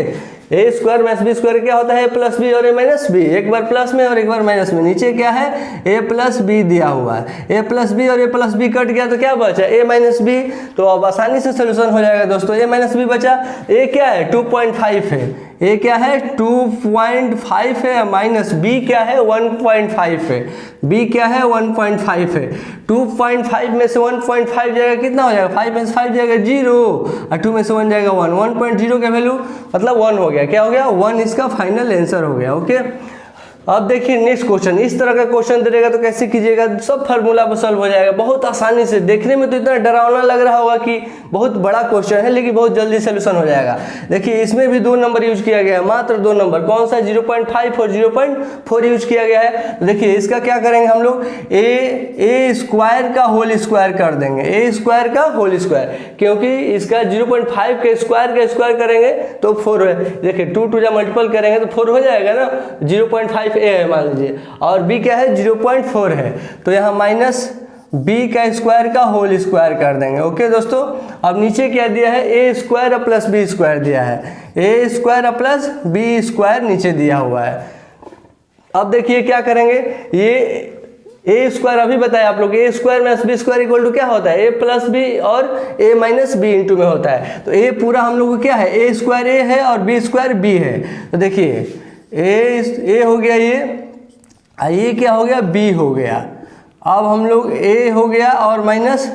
ए स्क्वायर माइनस बी स्क्वायर क्या होता है, ए प्लस बी और ए माइनस बी, एक बार प्लस में और एक बार माइनस में। नीचे क्या है, ए प्लस बी दिया हुआ है, ए प्लस बी और ए प्लस बी कट गया तो क्या बचा, ए माइनस बी। तो अब आसानी से सोल्यूशन हो जाएगा दोस्तों। ए माइनस बी बचा, ए क्या है 2.5 है, ए क्या है 2.5 है, माइनस बी क्या है 1.5 है, बी क्या है 1.5 है। 2.5 में से 1.5 जाएगा कितना हो जाएगा, 5 में से 5 जाएगा 0 और 2 में से 1 जाएगा 1, 1.0 का वैल्यू मतलब 1 हो गया, क्या हो गया 1, इसका फाइनल आंसर हो गया। ओके, अब देखिए नेक्स्ट क्वेश्चन, इस तरह का क्वेश्चन देगा तो कैसे कीजिएगा, सब फार्मूला पर सॉल्व हो जाएगा बहुत आसानी से। देखने में तो इतना डरावना लग रहा होगा कि बहुत बड़ा क्वेश्चन है, लेकिन बहुत जल्दी सोल्यूशन हो जाएगा। देखिए इसमें भी 2 नंबर यूज किया गया है, मात्र 2 नंबर, कौन सा 0.5 और 0.4 यूज किया गया है। तो देखिए इसका क्या करेंगे हम लोग, ए स्क्वायर का होल स्क्वायर कर देंगे, ए स्क्वायर का होल स्क्वायर, क्योंकि इसका 0.5 के स्क्वायर का स्क्वायर करेंगे तो 4 है। देखिए 2 टू जा मल्टीपल करेंगे तो 4 हो जाएगा ना, 0.5 ए है मान लीजिए और बी क्या है 0.4 है, तो यहाँ माइनस बी का स्क्वायर का होल स्क्वायर कर देंगे। ओके दोस्तों, अब नीचे क्या दिया है, ए स्क्वायर प्लस बी स्क्वायर दिया है, ए स्क्वायर प्लस बी स्क्वायर नीचे दिया हुआ है। अब देखिए क्या करेंगे, ये ए स्क्वायर अभी बताया आप लोग, a square minus B square equal to क्या होता है, ए प्लस बी और ए माइनस बी इंटू में होता है। तो ए पूरा हम लोग को क्या है, ए स्क्वायर ए है और बी स्क्वायर बी है। तो देखिए ए हो गया ये क्या हो गया, बी हो गया। अब हम लोग ए हो गया और माइनस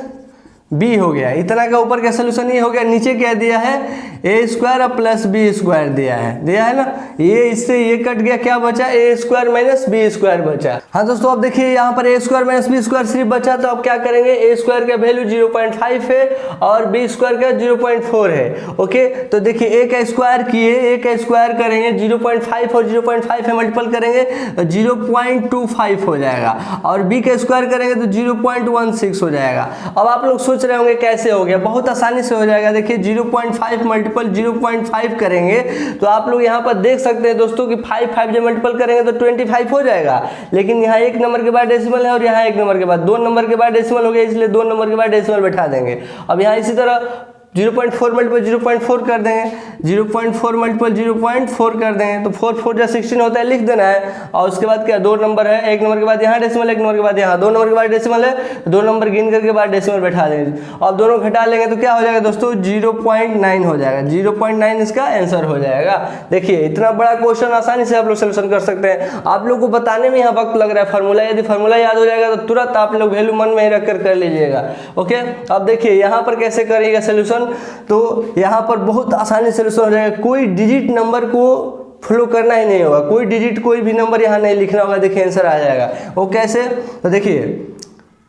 बी हो गया, इतना का ऊपर का सोल्यूशन ये हो गया। नीचे क्या दिया है, ए स्क्वायर प्लस बी स्क्वायर दिया है ना, ये इससे ये कट गया, क्या बचा, ए स्क्वायर माइनस बी स्क्वायर बचा। हाँ दोस्तों, अब देखिए यहाँ पर ए स्क्वायर माइनस बी स्क्वायर सिर्फ बचा, तो अब क्या करेंगे, ए स्क्वायर का वैल्यू 0.5 है और बी स्क्वायर का 0.4 है। ओके, तो देखिए ए का स्क्वायर किए, ए का स्क्वायर करेंगे 0.5 और 0.5 है मल्टीपल करेंगे तो 0.25 हो जाएगा, और बी का स्क्वायर करेंगे तो 0.16 हो जाएगा। अब आप लोग सोच रहे होंगे कैसे हो गया, बहुत आसानी से हो जाएगा। देखिए 0.5 मल्टीपल 0.5 करेंगे तो आप लोग यहाँ पर देख सकते हैं दोस्तों कि 5 जब मल्टीपल करेंगे तो 25 हो जाएगा, लेकिन यहाँ 1 नंबर के बाद डेसिमल है और यहाँ 1 नंबर के बाद 2 नंबर के बाद डेसिमल हो गया, इसलिए 2 नंबर के बाद डेसिमल बैठा देंगे। अब यहाँ इसी तरह 0.4 मल्टीपल 0.4 कर देंगे, 0.4 मल्टीपल 0.4 कर देंगे तो 4 4 16 होता है, लिख देना है। और उसके बाद क्या, 2 नंबर है, 1 नंबर के बाद यहाँ डेसिमल, 1 नंबर के बाद यहाँ 2 नंबर के बाद डेसिमल है, 2 नंबर गिन करके बाद डेसिमल बैठा देंगे। अब दोनों घटा लेंगे तो क्या हो जाएगा दोस्तों, 0.9 हो जाएगा, 0.9 इसका आंसर हो जाएगा। देखिए इतना बड़ा क्वेश्चन आसानी से आप लोग सोल्यूशन कर सकते हैं। आप लोग को बताने में यहाँ वक्त लग रहा है फार्मूला, यदि फार्मूला याद हो जाएगा तो तुरंत आप लोग वैल्यू मन में ही रख कर लीजिएगा। ओके, अब देखिए यहाँ पर कैसे करिएगा सोल्यूशन, तो यहाँ पर बहुत आसानी से सोल्यूशन हो जाएगा। कोई डिजिट नंबर को फ्लो करना ही नहीं होगा, कोई डिजिट कोई भी नंबर यहाँ नहीं लिखना होगा, देखिए आंसर आ जाएगा। वो कैसे, तो देखिए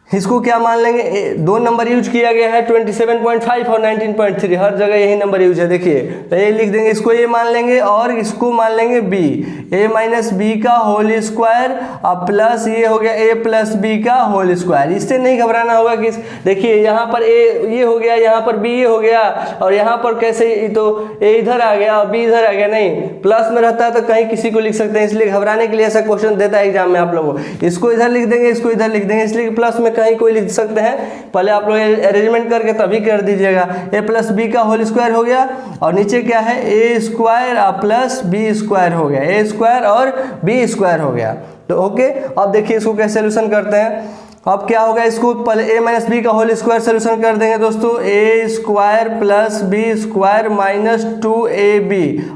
इसको क्या मान लेंगे, 2 नंबर यूज किया गया है 27.5 और 19.3, हर जगह यही नंबर यूज है। देखिए तो ये लिख देंगे, इसको ये मान लेंगे और इसको मान लेंगे बी, ए माइनस बी का होल स्क्वायर और प्लस ये हो गया ए प्लस बी का होल स्क्वायर। इससे नहीं घबराना होगा कि देखिए यहाँ पर ए ये हो गया, यहाँ पर बी ये हो गया और यहाँ पर कैसे, तो ए इधर आ गया और बी इधर आ गया, नहीं प्लस में रहता है तो कहीं किसी को लिख सकते हैं, इसलिए घबराने के लिए ऐसा क्वेश्चन देता है एग्जाम में आप लोगों को। इसको इधर लिख देंगे, इसको इधर लिख देंगे, इसलिए प्लस में कहीं कोई लिख सकते हैं, पहले आप लोग अरेंजमेंट करके तभी कर दीजिएगा। ए प्लस बी का होल स्क्वायर हो गया और नीचे क्या है, ए स्क्वायर प्लस बी स्क्वायर हो गया, ए स्क्वायर और बी स्क्वायर हो गया। तो ओके, अब देखिए इसको कैसे सोल्यूशन करते हैं। अब क्या होगा, इसको पहले ए माइनस बी का होल स्क्वायर सोल्यूशन कर देंगे दोस्तों, a square plus B square minus 2ab,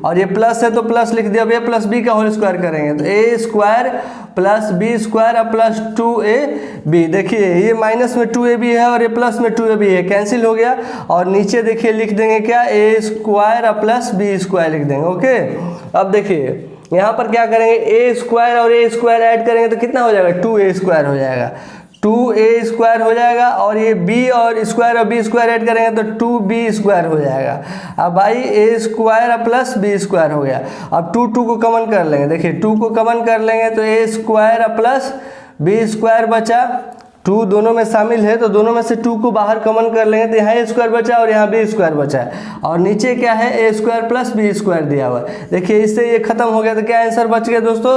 और ये प्लस है तो प्लस लिख दिया। अब ए प्लस बी का होल स्क्वायर करेंगे तो a square plus B square plus 2ab। देखिए ये माइनस में 2ab है और ये प्लस में 2ab है, कैंसिल हो गया। और नीचे देखिए लिख देंगे क्या, ए स्क्वायर प्लस बी स्क्वायर लिख देंगे। ओके, अब देखिए यहाँ पर क्या करेंगे, ए स्क्वायर और ए स्क्वायर ऐड करेंगे तो कितना हो जाएगा, 2a स्क्वायर हो जाएगा। 2a स्क्वायर हो जाएगा, और ये b और स्क्वायर और b स्क्वायर ऐड करेंगे तो 2b स्क्वायर हो जाएगा। अब भाई a square plus b square हो गया। अब 2 को कॉमन कर लेंगे, देखिए 2 को कॉमन कर लेंगे तो a square plus b square बचा। 2 दोनों में शामिल है तो दोनों में से 2 को बाहर कॉमन कर लेंगे तो यहाँ a स्क्वायर बचा और यहाँ b स्क्वायर बचा है, और नीचे क्या है a square plus b square दिया हुआ है। देखिए इससे ये खत्म हो गया तो क्या आंसर बच गया दोस्तों,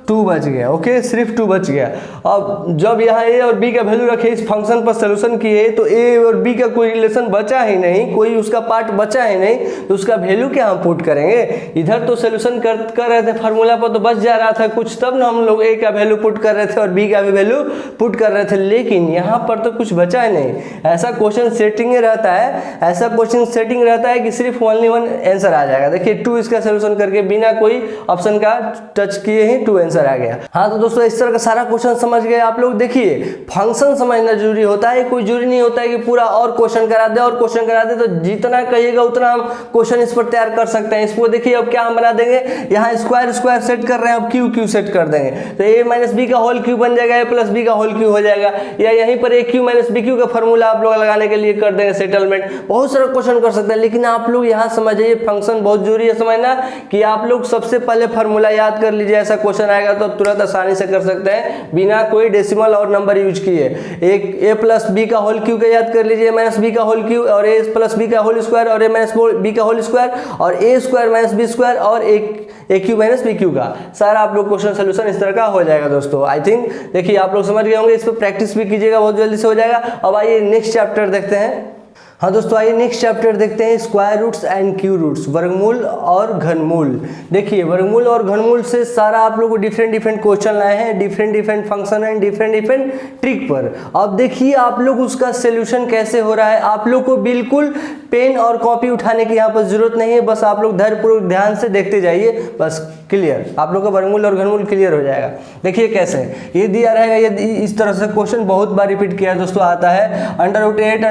2 बच गया। ओके, सिर्फ 2 बच गया। अब जब यहाँ a और b का वैल्यू रखे इस फंक्शन पर सोल्यूशन किए तो a और b का कोई रिलेशन बचा ही नहीं, कोई उसका पार्ट बचा ही नहीं, तो उसका वैल्यू क्या हम पुट करेंगे। इधर तो सोल्यूशन कर रहे थे फार्मूला पर तो बच जा रहा था कुछ, तब ना हम लोग a का वैल्यू पुट कर रहे थे और b का भी वैल्यू पुट कर रहे थे, लेकिन यहाँ पर तो कुछ बचा ही नहीं। ऐसा क्वेश्चन सेटिंग रहता है, ऐसा क्वेश्चन सेटिंग रहता है कि सिर्फ ओनली वन आंसर आ जाएगा। देखिए 2 इसका सोल्यूशन करके बिना कोई ऑप्शन का टच किए ही 2 आंसर आ गया। हाँ तो दोस्तों इस तरह का सारा क्वेश्चन समझ गए आप लोग। देखिए फंक्शन समझना जरूरी होता है, कोई जरूरी नहीं होता है कि पूरा और क्वेश्चन करा दे और क्वेश्चन करा दे, तो जितना कहिएगा उतना हम क्वेश्चन इस पर तैयार कर सकते हैं। इसको देखिए अब क्या हम बना देंगे, यहाँ स्क्वायर स्क्वायर सेट कर रहे हैं, अब क्यू सेट कर देंगे तो a माइनस बी का होल क्यू बन जाएगा, a प्लस बी का होल क्यू हो जाएगा, या यहीं पर ए क्यू माइनस बी क्यू का फॉर्मूला आप लोग लगाने के लिए कर देंगे सेटलमेंट। बहुत सारा क्वेश्चन कर सकते हैं, लेकिन आप लोग यहाँ समझिए फंक्शन बहुत जरूरी है समझना, कि आप लोग सबसे पहले फॉर्मूला याद कर लीजिए। ऐसा क्वेश्चन आएगा तो तुरंत आसानी से कर सकते हैं बिना कोई डेसिमल और नंबर यूज किए। एक a प्लस बी का होल क्यू का याद कर लीजिए, माइनस बी का होल क्यू, और a प्लस बी का होल स्क्वायर और a माइनस बी का होल स्क्वायर, और a square minus B square और A cube minus B cube का सारा आप लोग क्वेश्चन सोल्यूशन इस तरह का हो जाएगा दोस्तों। आई थिंक देखिए आप लोग समझ गए होंगे, इस पर प्रैक्टिस भी कीजिएगा, बहुत जल्दी से हो जाएगा। अब आइए नेक्स्ट चैप्टर देखते हैं। हाँ दोस्तों आइए नेक्स्ट चैप्टर देखते हैं, square roots and cube roots, वर्गमूल और घनमूल। देखिए वर्गमूल और घनमूल से सारा आप लोग को डिफरेंट क्वेश्चन लाए हैं, different function and different trick पर। अब देखिए आप लोग उसका सोल्यूशन कैसे हो रहा है। आप लोग को बिल्कुल पेन और कॉपी उठाने की यहाँ पर जरूरत नहीं है, बस आप लोग धैर्यपूर्वक ध्यान से देखते जाइए, बस क्लियर आप लोग का वर्गमूल और घनमूल क्लियर हो जाएगा। देखिए कैसे ये दिया रहेगा, ये इस तरह से क्वेश्चन बहुत बार रिपीट किया दोस्तों आता है, √8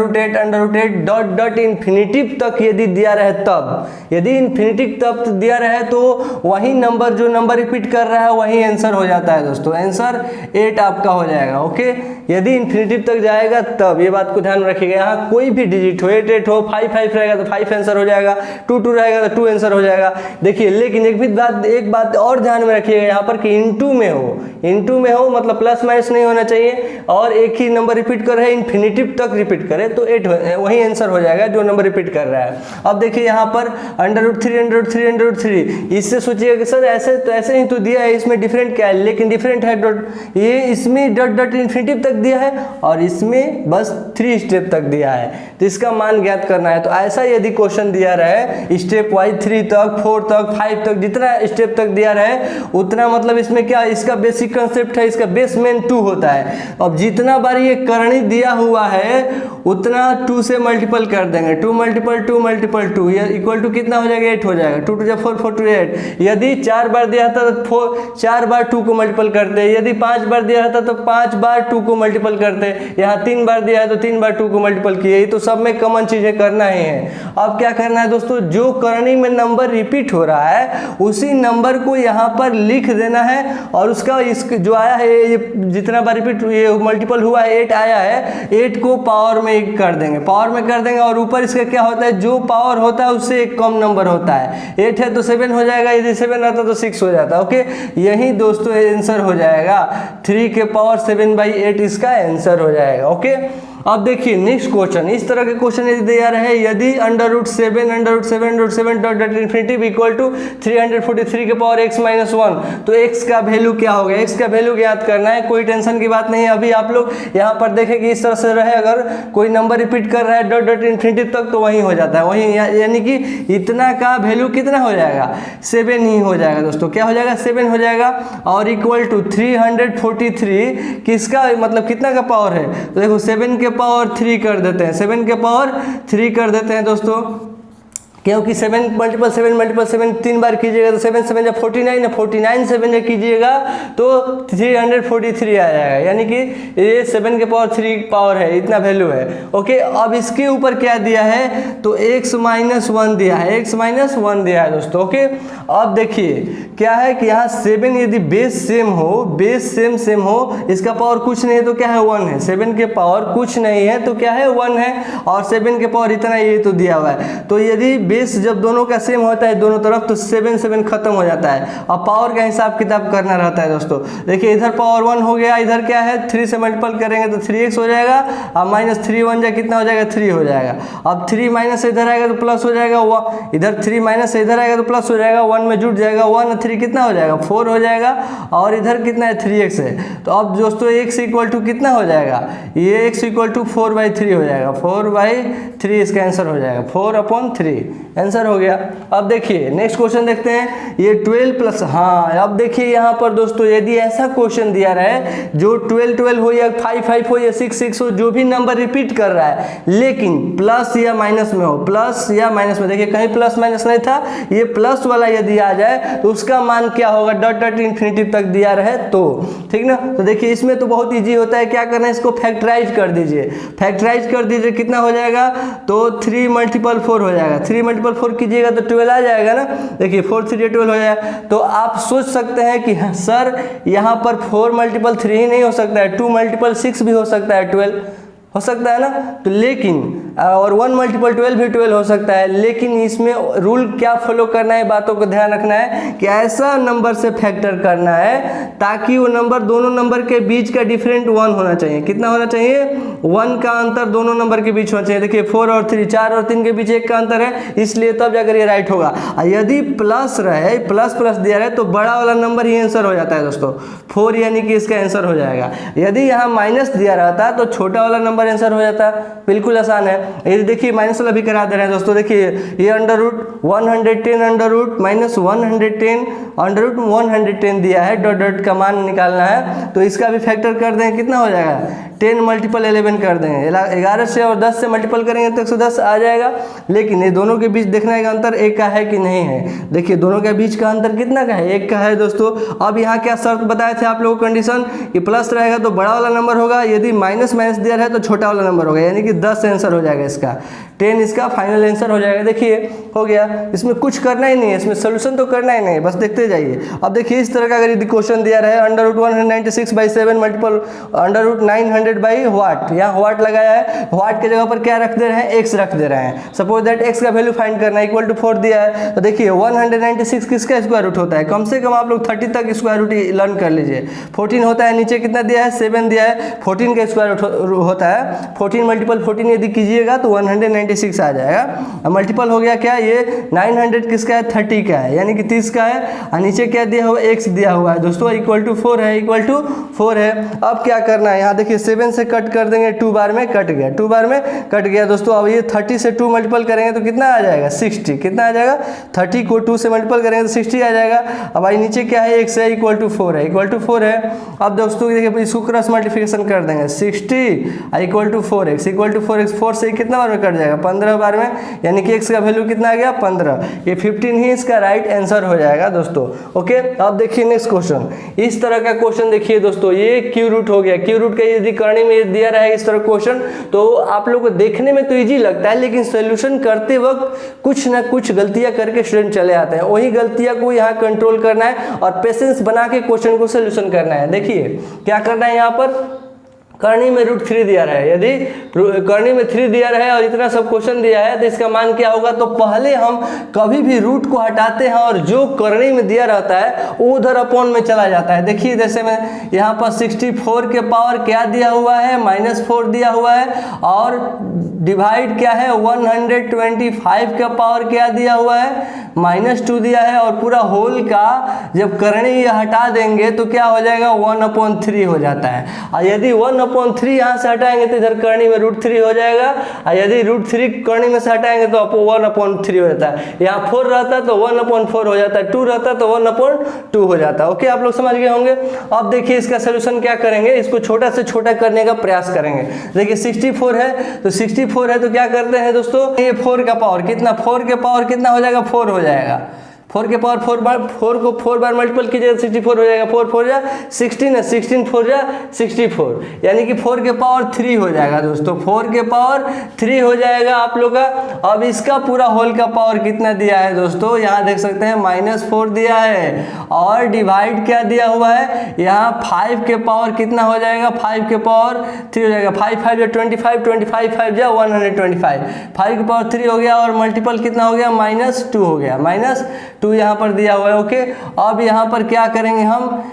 √8 डॉट डॉट इन्फिनिटिव तक यदि दिया रहे तब, यदि इन्फिनिटिव तक दिया रहे तो वही नंबर जो नंबर रिपीट कर रहा है वही आंसर हो जाता है दोस्तों, आंसर 8 आपका हो जाएगा। ओके, यदि इन्फिनिटिव तक जाएगा तब, ये बात को ध्यान रखिएगा। यहाँ कोई भी डिजिट हो, 8 हो, 5 रहेगा तो 5 आंसर हो जाएगा, 2 रहेगा तो 2 आंसर हो जाएगा। देखिए लेकिन एक बात और ध्यान में रखिएगा यहाँ पर कि इनटू में हो मतलब प्लस माइनस नहीं होना चाहिए, और एक ही नंबर रिपीट कर रहे हैं इन्फिनिटिव तक रिपीट करे तो 8 वही आंसर हो जाएगा जो नंबर रिपीट कर रहा है। अब देखिए यहाँ पर √3 इससे सोचिएगा कि सर ऐसे ही तो दिया है, इसमें डिफरेंट क्या है, लेकिन डिफरेंट है ये इसमें डॉट इन्फिनिटिव तक दिया है और इसमें बस 3 स्टेप तक दिया है, तो इसका मान ज्ञात करना है। तो ऐसा यदि क्वेश्चन दिया रहे स्टेप वाइज 3 तक 4 तक 5 तक जितना स्टेप तक दिया रहे उतना, मतलब इसमें क्या इसका बेसिक कंसेप्ट है, इसका बेस मेन 2 होता है। अब जितना बार ये करणी दिया हुआ है उतना 2 से मल्टीपल कर देंगे, 2 × 2 ये इक्वल टू कितना हो जाएगा, 8 हो जाएगा। 2 × 4 4 × 8। यदि 4 बार दिया था तो 4 बार 2 को मल्टीपल करते, यदि 5 बार दिया था तो 5 बार 2 को मल्टीपल करते, यहाँ 3 बार दिया है तो 3 बार 2 को मल्टीपल किए, तो सब में कॉमन चीजें करना ही है। अब क्या करना है दोस्तों, जो करनी में नंबर रिपीट हो रहा है उसी नंबर को यहाँ पर लिख देना है, और उसका जो आया है ये जितना बार रिपीट ये मल्टीपल हुआ है 8 आया है, 8 को पावर में कर देंगे, और ऊपर इसका क्या होता है, जो पावर होता है उससे एक कम नंबर होता है। 8 है तो 7 हो जाएगा, यदि 7 रहता तो 6 हो जाता। ओके, यही दोस्तों आंसर हो जाएगा, 3 के पावर 7/8 इसका आंसर हो जाएगा। ओके, अब देखिए नेक्स्ट क्वेश्चन, इस तरह के क्वेश्चन यदि दिया रहे, यदि √7 डॉट इन्फिनिटिव इक्वल टू 343 के पावर x-1, तो x का वैल्यू क्या होगा, x का वैल्यू याद करना है, कोई टेंशन की बात नहीं है। अभी आप लोग यहाँ पर देखें कि इस तरह से रहे, अगर कोई नंबर रिपीट कर रहा है डॉट इन्फिनिटिव तक तो वही हो जाता है, वही यानी कि इतना का वैल्यू कितना हो जाएगा, 7 ही हो जाएगा दोस्तों। क्या हो जाएगा, 7 हो जाएगा, और इक्वल टू 343 किसका मतलब कितना का पावर है, तो देखो 7 के पावर 3 कर देते हैं, 7 के पावर 3 कर देते हैं दोस्तों, क्योंकि 7 मल्टीपल 7 मल्टीपल 7 3 बार कीजिएगा तो 7 7 जब 49 है, 49 7 जब कीजिएगा तो 343 आ जाएगा, यानी कि ये 7 के पावर 3 पावर है, इतना वैल्यू है। ओके, अब इसके ऊपर क्या दिया है तो x माइनस 1 दिया है, x माइनस 1 दिया है दोस्तों। ओके, अब देखिए क्या है कि यहाँ 7 यदि बेस सेम हो, बेस सेम हो, इसका पावर कुछ नहीं है तो क्या है 1 है, 7 के पावर कुछ नहीं है तो क्या है 1 है, और 7 के पावर इतना ये तो दिया हुआ है। तो यदि बेस जब दोनों का सेम होता है दोनों तरफ तो 7 7 खत्म हो जाता है। अब पावर का हिसाब किताब करना रहता है दोस्तों। देखिए इधर पावर 1 हो गया, इधर क्या है 3 से मल्टीपल करेंगे तो 3x हो जाएगा, अब माइनस 3 1 जा कितना हो जाएगा 3 हो जाएगा। अब 3 माइनस से इधर आएगा तो प्लस हो जाएगा, इधर 3 माइनस से इधर आएगा तो प्लस हो जाएगा, 1 में जुट जाएगा, 1 और 3 कितना हो जाएगा 4 हो जाएगा, और इधर कितना है 3x है। तो अब दोस्तों x इक्वल टू कितना हो जाएगा, ये x इक्वल टू 4/3 हो जाएगा, 4/3 इसका आंसर हो जाएगा, 4/3 आंसर हो गया। अब देखिए नेक्स्ट क्वेश्चन देखते हैं, ये 12 प्लस, हाँ अब देखिए यहाँ पर दोस्तों यदि ऐसा क्वेश्चन दिया रहे जो 12 12 हो या 5 5 हो या 6 6 हो, जो भी नंबर रिपीट कर रहा है लेकिन प्लस या माइनस में हो, प्लस या माइनस में, देखिए कहीं प्लस माइनस नहीं था, ये प्लस वाला यदि आ जाए तो उसका मान क्या होगा, डॉट डॉट इन्फिनिटिव तक दिया रहे तो, ठीक ना। तो देखिए इसमें तो बहुत ईजी होता है, क्या करना है इसको फैक्टराइज कर दीजिए, फैक्टराइज कर दीजिए, कितना हो जाएगा तो 3 मल्टीपल 4 हो जाएगा, 3 मल्टीपल 4 कीजिएगा तो 12 आ जाएगा ना। देखिए 4 3 12 हो जाएगा। तो आप सोच सकते हैं कि सर यहाँ पर 4 मल्टीपल 3 ही नहीं हो सकता है, 2 मल्टीपल 6 भी हो सकता है, 12 हो सकता है ना। तो लेकिन और 1 मल्टीपल 12 भी 12 हो सकता है, लेकिन इसमें रूल क्या फॉलो करना है, बातों को ध्यान रखना है कि ऐसा नंबर से फैक्टर करना है ताकि वो नंबर, दोनों नंबर के बीच का डिफरेंट 1 होना चाहिए। कितना होना चाहिए, 1 का अंतर दोनों नंबर के बीच होना चाहिए। देखिए 4 और 3, 4 और 3 के बीच 1 का अंतर है, इसलिए तब जाकर ये राइट होगा। यदि प्लस रहे, प्लस प्लस दिया रहे तो बड़ा वाला नंबर ही आंसर हो जाता है दोस्तों, 4 यानी कि इसका आंसर हो जाएगा। यदि यहाँ माइनस दिया रहता तो छोटा वाला नंबर आंसर हो जाता, बिल्कुल आसान है। ये देखिए माइनस वाला भी करा दे रहे हैं दोस्तों। देखिए ये under root 110 under root minus 110 under root 110 दिया है, डॉट डॉट का मान निकालना है, तो इसका भी फैक्टर कर दें, कितना हो जाएगा 10 मल्टीपल 11 कर देंगे, 11 से और 10 से मल्टीपल करेंगे तो 110 आ जाएगा। लेकिन ये दोनों के बीच देखना है कि अंतर 1 का है कि नहीं है। देखिए दोनों के बीच का अंतर कितना का है, 1 का है दोस्तों। अब यहाँ क्या शर्त बताए थे आप लोगों को, कंडीशन कि प्लस रहेगा तो बड़ा वाला नंबर होगा, यदि माइनस माइनस दिया है तो छोटा वाला नंबर होगा, यानी कि 10 आंसर हो जाएगा इसका, 10 इसका फाइनल आंसर हो जाएगा। देखिए हो गया, इसमें कुछ करना ही नहीं है, इसमें सोल्यूशन तो करना ही नहीं है, बस देखते जाइए। अब देखिए इस तरह का अगर यदि क्वेश्चन दिया रहे under root 196/7 multiple under root 900 by what, यहाँ व्हाट लगाया है, व्हाट के जगह पर क्या रख दे रहे हैं, एक्स रख दे रहे हैं। सपोज दैट एक्स का वैल्यू फाइंड करना है, इक्वल टू 4 दिया है, तो देखिए 196 किसका स्क्वायर रूट होता है, कम से कम आप लोग 30 तक स्क्वायर रूट लर्न कर लीजिए। 14 होता है, नीचे कितना दिया है 7 दिया है, 14 का स्क्वायर रूट होता है, 14 मल्टीपल 14 यदि कीजिएगा तो 196 आ जाएगा। मल्टीपल हो गया क्या, ये 900 किसका है 30 का है, यानी कि 30 का है, और नीचे क्या दिया हुआ एक्स दिया हुआ है दोस्तों, इक्वल टू 4 है, इक्वल टू 4 है। अब क्या करना है, यहाँ देखिए 7 से कट कर देंगे, 2 बार में कट गया, 2 बार में कट गया दोस्तों। अब ये 30 से 2 मल्टीपल करेंगे तो कितना आ जाएगा 60, कितना आ जाएगा 30 को 2 से मल्टीपल करेंगे तो 60 आ जाएगा। अब भाई नीचे क्या है एक्स है, इक्वल टू 4 है, इक्वल टू 4 है। अब दोस्तों देखिए इसको क्रॉस मल्टीप्लिकेशन कर देंगे, 60 equal to 4x, equal to 4x, 4 से कितना बार में कट जाएगा 15 बार में, यानी कि x का वैल्यू कितना आ गया 15, ये 15 ही इसका राइट आंसर हो जाएगा दोस्तों। ओके, अब देखिए नेक्स्ट क्वेश्चन, इस तरह का क्वेश्चन देखिए दोस्तों, ये क्यू रूट हो गया, क्यू रूट का यदि करने में दिया रहा है इस तरह क्वेश्चन तो आप लोग को देखने में तो इजी लगता है, लेकिन सोल्यूशन करते वक्त कुछ ना कुछ गलतियां करके स्टूडेंट चले आते हैं, वही गलतियां को यहाँ कंट्रोल करना है और पेशेंस बना के क्वेश्चन को सोल्यूशन करना है। देखिए क्या करना है, यहाँ पर करनी में रूट 3 दिया रहा है, यदि करनी में 3 दिया रहा है और इतना सब क्वेश्चन दिया है तो इसका मान क्या होगा, तो पहले हम कभी भी रूट को हटाते हैं और जो करनी में दिया रहता है वो उधर अपॉन में चला जाता है। देखिए जैसे मैं यहाँ पर 64 के पावर क्या दिया हुआ है -4 दिया हुआ है, और डिवाइड क्या है 125 का पावर क्या दिया हुआ है -2 दिया है और पूरा होल का जब करनी ये हटा देंगे तो क्या हो जाएगा 1/3 हो जाता है। और यदि 1/3 यहाँ से हटाएंगे तो इधर करनी में √3 हो जाएगा, और यदि √3 करनी में से हटाएंगे तो 1/3 हो जाता है। यहाँ 4 रहता है तो 1/4 हो जाता है, 2 रहता है तो 1/2 हो जाता है। ओके, आप लोग समझ गए होंगे। अब देखिए इसका सोल्यूशन क्या करेंगे, इसको छोटा से छोटा करने का प्रयास करेंगे। देखिए 64 है तो 64 है तो क्या करते हैं दोस्तों, ये 4 का पावर कितना, 4 के पावर कितना हो जाएगा, 4 हो जाएगा। 4 के पावर 4 को 4 बार मल्टीपल कीजिएगा 64 हो जाएगा। 4 4 जा 16 है, 16 4 जा 64, यानी कि 4 के पावर 3 हो जाएगा दोस्तों, 4 के पावर 3 हो जाएगा आप लोग का। अब इसका पूरा होल का पावर कितना दिया है दोस्तों, यहाँ देख सकते हैं -4 दिया है, और डिवाइड क्या दिया हुआ है, यहाँ 5 के पावर कितना हो जाएगा, 5 के पावर 3 हो जाएगा। 5 5 जा 25, 25 5 जा 125, 5 के पावर 3 हो गया, और मल्टीपल कितना हो गया, -2 हो गया, -2 यहाँ पर दिया हुआ है। ओके, अब यहाँ पर क्या करेंगे, हम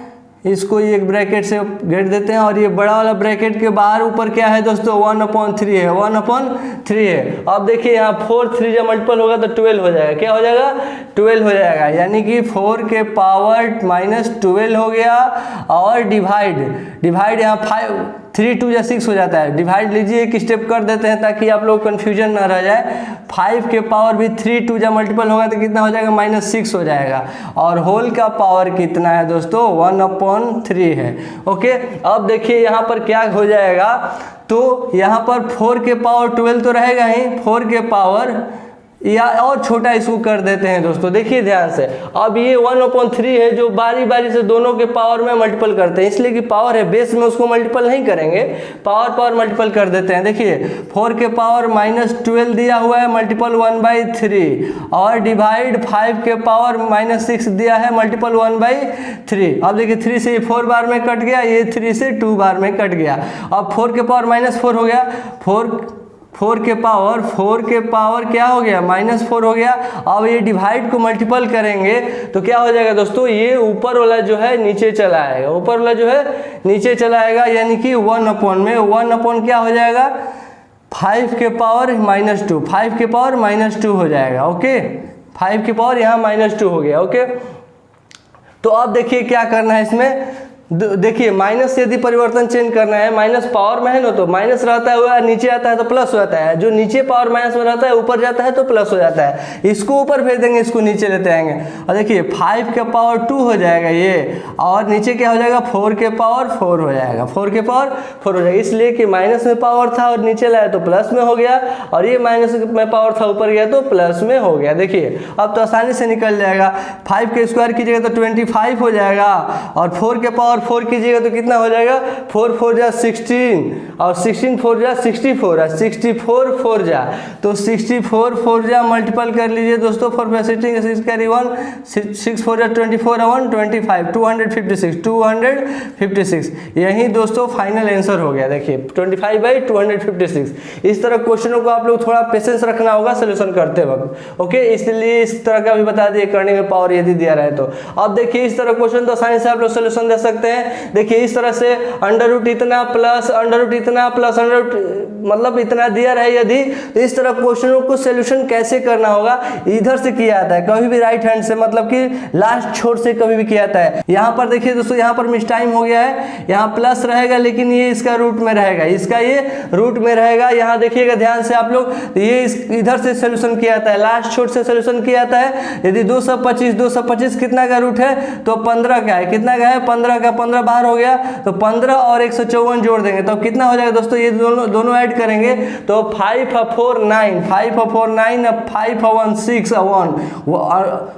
इसको एक ब्रैकेट से घेर देते हैं, और ये बड़ा वाला ब्रैकेट के बाहर ऊपर क्या है दोस्तों, 1/3 है, 1/3 है। अब देखिए यहाँ 4 3 जब मल्टीपल होगा तो 12 हो जाएगा, क्या हो जाएगा, 12 हो जाएगा, यानी कि 4 के पावर -12 हो गया, और डिवाइड यहाँ 3 2 या 6 हो जाता है। डिवाइड लीजिए, एक स्टेप कर देते हैं ताकि आप लोग कन्फ्यूजन ना रह जाए। 5 के पावर भी 3 2 जब मल्टीपल होगा तो कितना हो जाएगा, -6 हो जाएगा, और होल का पावर कितना है दोस्तों, 1/3 है। ओके, अब देखिए यहाँ पर क्या हो जाएगा, तो यहाँ पर 4 के पावर 12 तो रहेगा ही, 4 के पावर या और छोटा इसको कर देते हैं दोस्तों, देखिए ध्यान से। अब ये 1/3 है जो बारी बारी से दोनों के पावर में मल्टीपल करते हैं, इसलिए कि पावर है बेस में उसको मल्टीपल नहीं करेंगे, पावर मल्टीपल कर देते हैं। देखिए 4 के पावर -12 दिया हुआ है, मल्टीपल 1/3, और डिवाइड 5 के पावर -6 दिया है, मल्टीपल 1/3। अब देखिए 3 से 4 बार में कट गया, ये 3 से 2 बार में कट गया। अब 4 के पावर -4 हो गया, 4 के पावर क्या हो गया, -4 हो गया। अब ये डिवाइड को मल्टीपल करेंगे तो क्या हो जाएगा दोस्तों, ये ऊपर वाला जो है नीचे चला आएगा, ऊपर वाला जो है नीचे चला आएगा, यानी कि 1/1 क्या हो जाएगा, 5 के पावर -2, 5 के पावर -2 हो जाएगा। ओके, 5 के पावर यहाँ -2 हो गया। ओके, तो अब देखिए क्या करना है इसमें, देखिए माइनस यदि परिवर्तन चेंज करना है, माइनस पावर में है ना, तो माइनस रहता है नीचे आता है तो प्लस हो जाता है, जो नीचे पावर माइनस में रहता है ऊपर जाता है तो प्लस हो जाता है। इसको ऊपर भेज देंगे, इसको नीचे लेते आएंगे, और देखिए 5 के पावर 2 हो जाएगा ये, और नीचे क्या हो जाएगा, 4 के पावर 4 हो जाएगा, 4 के पावर 4 हो जाएगा, इसलिए कि माइनस में पावर था और नीचे लाया तो प्लस में हो गया, और ये माइनस में पावर था ऊपर गया तो प्लस में हो गया। देखिए अब तो आसानी से निकल जाएगा, 5 के स्क्वायर कीजिएगा तो 25 हो जाएगा, और 4 के पावर 4 कीजिएगा तो कितना हो जाएगा, 4 4 जा 16, और 16 4 जा 64, और 64 4 जा तो 64 4 जा मल्टीपल कर लीजिए दोस्तों, 4 4 16 6 कैरी 1, 6 4 जा 24 1 25, 256, यही दोस्तों फाइनल आंसर हो गया। देखिए 25/256। इस तरह क्वेश्चनों को आप लोग थोड़ा पेशेंस रखना होगा सोल्यूशन करते वक्त। ओके, इसलिए इस तरह का भी बता दिए करने में पावर यदि दिया रहे तो। अब देखिए इस तरह क्वेश्चन तो आसानी से आप लोग सोल्यूशन दे सकते हैं। देखिए इस तरह से √ इतना प्लस √ इतना प्लस मतलब इतना दिया रहे यदि, तो इस तरह क्वेश्चनों को सोल्यूशन कैसे करना होगा, इधर से किया जाता है, कभी भी राइट हैंड से, मतलब कि लास्ट छोर से कभी भी किया जाता है। यहाँ पर देखिए दोस्तों, यहाँ पर मिस टाइम हो गया है, यहाँ प्लस रहेगा लेकिन ये इसका रूट में रहेगा, इसका ये रूट में रहेगा। यहाँ देखिएगा ध्यान से आप लोग, ये इधर से सोल्यूशन किया जाता है, लास्ट छोर से सोल्यूशन किया जाता है। यदि 225 कितना का रूट है तो 15 का है, कितना का है 15 का, 15 बाहर हो गया तो 15 और 154 जोड़ देंगे तो कितना हो जाएगा दोस्तों, ये दोनों ऐड करेंगे तो 5 4 9, 5 4 9, 5 1 6 1,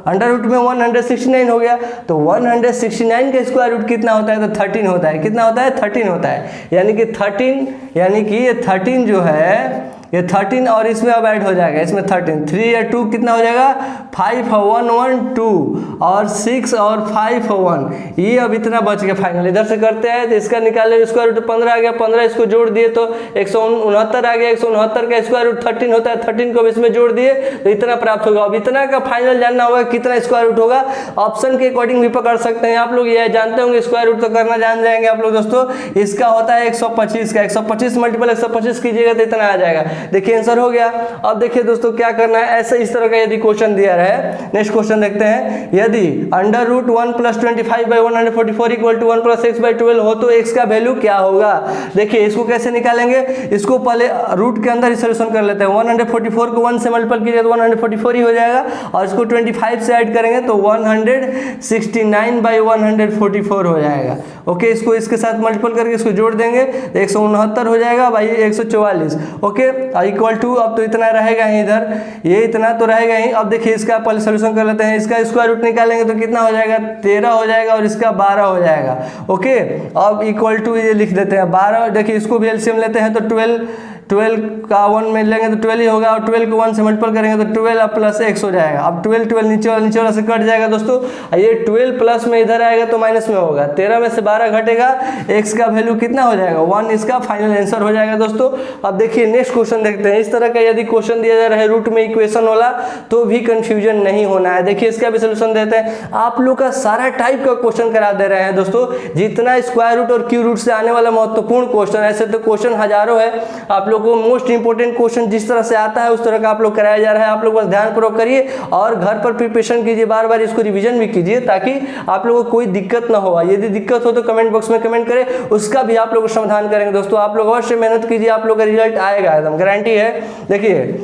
अंडर रूट में 169 हो गया, तो 169 का स्क्वायर रूट कितना होता है, तो 13 होता है। कितना होता है, 13 होता है, यानी कि 13, यानी कि ये 13 जो है, ये 13 और इसमें अब ऐड हो जाएगा, इसमें 13, 3 या 2 कितना हो जाएगा, 5 1 1 2 और 6 और 5 1, ये अब इतना बच गया फाइनल। इधर से करते हैं तो इसका निकाले, स्क्वायर रूट 15 आ गया, 15 इसको जोड़ दिए तो 169 आ गया, 169 का स्क्वायर रूट 13 होता है, 13 को इसमें जोड़ दिए तो इतना प्राप्त होगा। अब इतना का फाइनल जानना होगा कितना स्क्वायर रूट होगा, ऑप्शन के अकॉर्डिंग भी पकड़ सकते हैं आप लोग, ये जानते होंगे स्क्वायर रूट तो करना जान जाएंगे आप लोग दोस्तों। इसका होता है 125 का, 125 मल्टीपल 125 कीजिएगा तो इतना आ जाएगा, देखिए आंसर हो गया। अब देखिए दोस्तों क्या करना है, ऐसे इस तरह का यदि क्वेश्चन दिया है, नेक्स्ट क्वेश्चन देखते हैं। यदि under root 1 + 25/144 equal to 1 + x/12 हो तो x का वैल्यू क्या होगा। देखिए इसको कैसे निकालेंगे, इसको पहले रूट के अंदर ही सोल्यूशन कर लेते हैं। 144 को 1 से मल्टीपल कीजिए तो 144 ही हो जाएगा, और इसको 25 से ऐड करेंगे तो 169/144 हो जाएगा। ओके, इसको इसके साथ मल्टीपल करके इसको जोड़ देंगे तो 169 हो जाएगा बाई 144। ओके, इक्वल टू, अब तो इतना रहेगा ही इधर, ये इतना तो रहेगा ही। अब देखिए इसका पहले सोल्यूशन कर लेते हैं। इसका स्क्वायर रूट निकालेंगे तो कितना हो जाएगा, 13 हो जाएगा, और इसका 12 हो जाएगा। ओके, अब इक्वल टू ये लिख देते हैं 12। देखिए इसको भी एलसीएम लेते हैं तो 12 का 1 में लेंगे तो 12 ही होगा, और 12 को 1 से मल्टीपल करेंगे तो 12 + x हो जाएगा। अब 12 नीचे वाला से कट जाएगा दोस्तों, ये 12 प्लस में इधर आएगा तो माइनस में होगा। 13 में से 12 घटेगा, x का वैल्यू कितना हो जाएगा, 1 इसका फाइनल आंसर हो जाएगा दोस्तों। अब देखिए नेक्स्ट क्वेश्चन देखते हैं। इस तरह का यदि क्वेश्चन दिया जा रहा है रूट में इक्वेशन वाला तो भी कंफ्यूजन नहीं होना है। देखिए इसका भी सोल्यूशन देते हैं। आप लोग का सारा टाइप का क्वेश्चन करा दे रहे हैं दोस्तों, जितना स्क्वायर रूट और क्यू रूट से आने वाला महत्वपूर्ण क्वेश्चन, ऐसे तो क्वेश्चन हजारों है। आप लोग को मोस्ट इंपोर्टेंट क्वेश्चन जिस तरह से आता है उस तरह का आप लोग कराया जा रहा है। आप लोग बस ध्यानपूर्वक करिए और घर पर प्रिपरेशन कीजिए, बार बार इसको रिवीजन भी कीजिए ताकि आप लोगों को कोई दिक्कत ना हो। यदि दिक्कत हो तो कमेंट बॉक्स में कमेंट करें, उसका भी आप लोग समाधान करेंगे दोस्तों। आप लोग अवश्य मेहनत कीजिए, आप लोग का रिजल्ट आएगा, एकदम गारंटी है। देखिए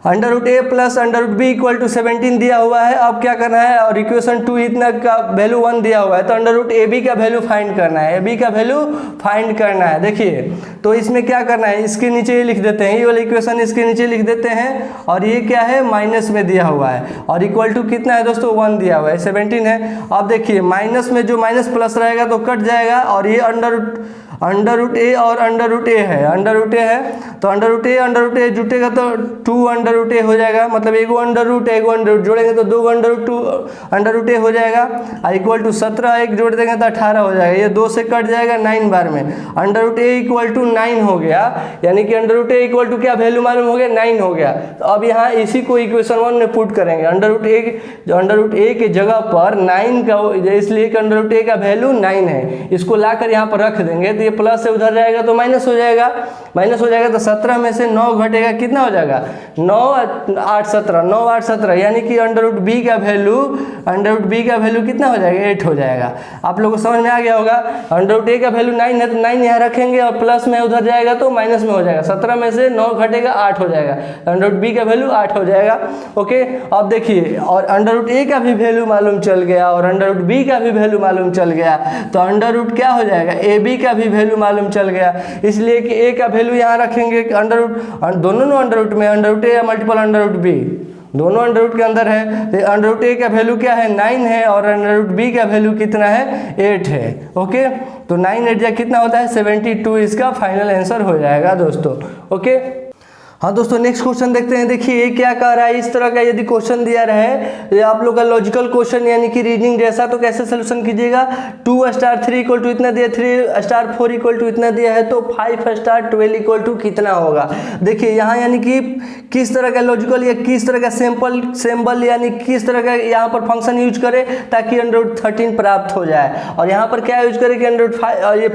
under root A plus under root B equal to 17 दिया हुआ है। अब क्या करना है, और इक्वेशन 2 इतना का वैल्यू 1 दिया हुआ है, तो अंडर रूट ए बी का वैल्यू फाइंड करना है, ए बी का वैल्यू फाइंड करना है। देखिए तो इसमें क्या करना है, इसके नीचे ये लिख देते हैं, ये वाला इक्वेशन इसके नीचे लिख देते हैं, और ये क्या है माइनस में दिया हुआ है, और इक्वल टू कितना है दोस्तों 1 दिया हुआ है, 17 है। अब देखिए माइनस में जो माइनस प्लस रहेगा तो कट जाएगा, और ये अंडर रूट ए और अंडर रूट ए है, अंडर रूट ए है तो अंडर रूट ए जुटेगा तो 2 अंडर रूट ए हो जाएगा, मतलब एगो अंडर रूट जोड़ेंगे तो 2 अंडर रूट ए हो जाएगा, और इक्वल टू 17 एक जोड़ देंगे तो 18 हो जाएगा। ये 2 से कट जाएगा 9 बार में, under root A equal to 9 हो गया, यानी कि under root A equal to क्या वैल्यू मालूम हो गया 9 हो गया। तो अब यहाँ इसी को इक्वेशन 1 में पुट करेंगे, अंडर रूट ए के जगह पर 9 का, इसलिए अंडर रूट ए का वैल्यू 9 है, इसको लाकर यहाँ पर रख देंगे तो ये प्लस से उधर जाएगा तो माइनस हो जाएगा, तो 17 में से 9 घटेगा, कितना हो जाएगा 9 8 17, यानी कि अंडर रूट बी का वैल्यू कितना हो जाएगा 8 हो जाएगा। आप लोगों को समझ में आ गया होगा। अंडर रूट ए का वैल्यू 9 है तो 9 यहाँ रखेंगे और प्लस में उधर जाएगा तो माइनस में हो जाएगा, 17 में से 9 घटेगा 8 हो जाएगा, अंडर रूट बी का वैल्यू 8 हो जाएगा। ओके, अब देखिए और अंडर रूट ए का भी वैल्यू मालूम चल गया और अंडर रूट बी का भी वैल्यू मालूम चल गया, तो अंडर रूट क्या हो जाएगा ए बी का भी वैल्यू मालूम चल गया, इसलिए कि ए का वैल्यू यहाँ रखेंगे, अंडर रूट दोनों अंडर रूट में, अंडर रूट ए या मल्टीपल अंडर रूट बी दोनों अंडर रूट के अंदर है, तो अंडर रूट ए का वैल्यू क्या है 9 है और अंडर रूट बी का वैल्यू कितना है 8 है। ओके, तो 9 8 जा कितना होता है 72, इसका फाइनल आंसर हो जाएगा दोस्तों। ओके, हाँ दोस्तों नेक्स्ट क्वेश्चन देखते हैं। देखिए ये क्या कह रहा है, इस तरह का यदि क्वेश्चन दिया रहे, ये आप लोग का लॉजिकल क्वेश्चन यानी कि रीजनिंग जैसा, तो कैसे सोल्यूशन कीजिएगा। 2 स्टार 3 इक्वल टू इतना दिया, 3 स्टार 4 इक्वल टू इतना दिया है, तो 5 स्टार 12 इक्वल टू कितना होगा। देखिए यहाँ यानी कि किस तरह का लॉजिकल या किस तरह का सिंबल यानी किस तरह का यहाँ पर फंक्शन यूज करे ताकि अंडर रूट 13 प्राप्त हो जाए, और यहाँ पर क्या यूज करें कि अंडर रूट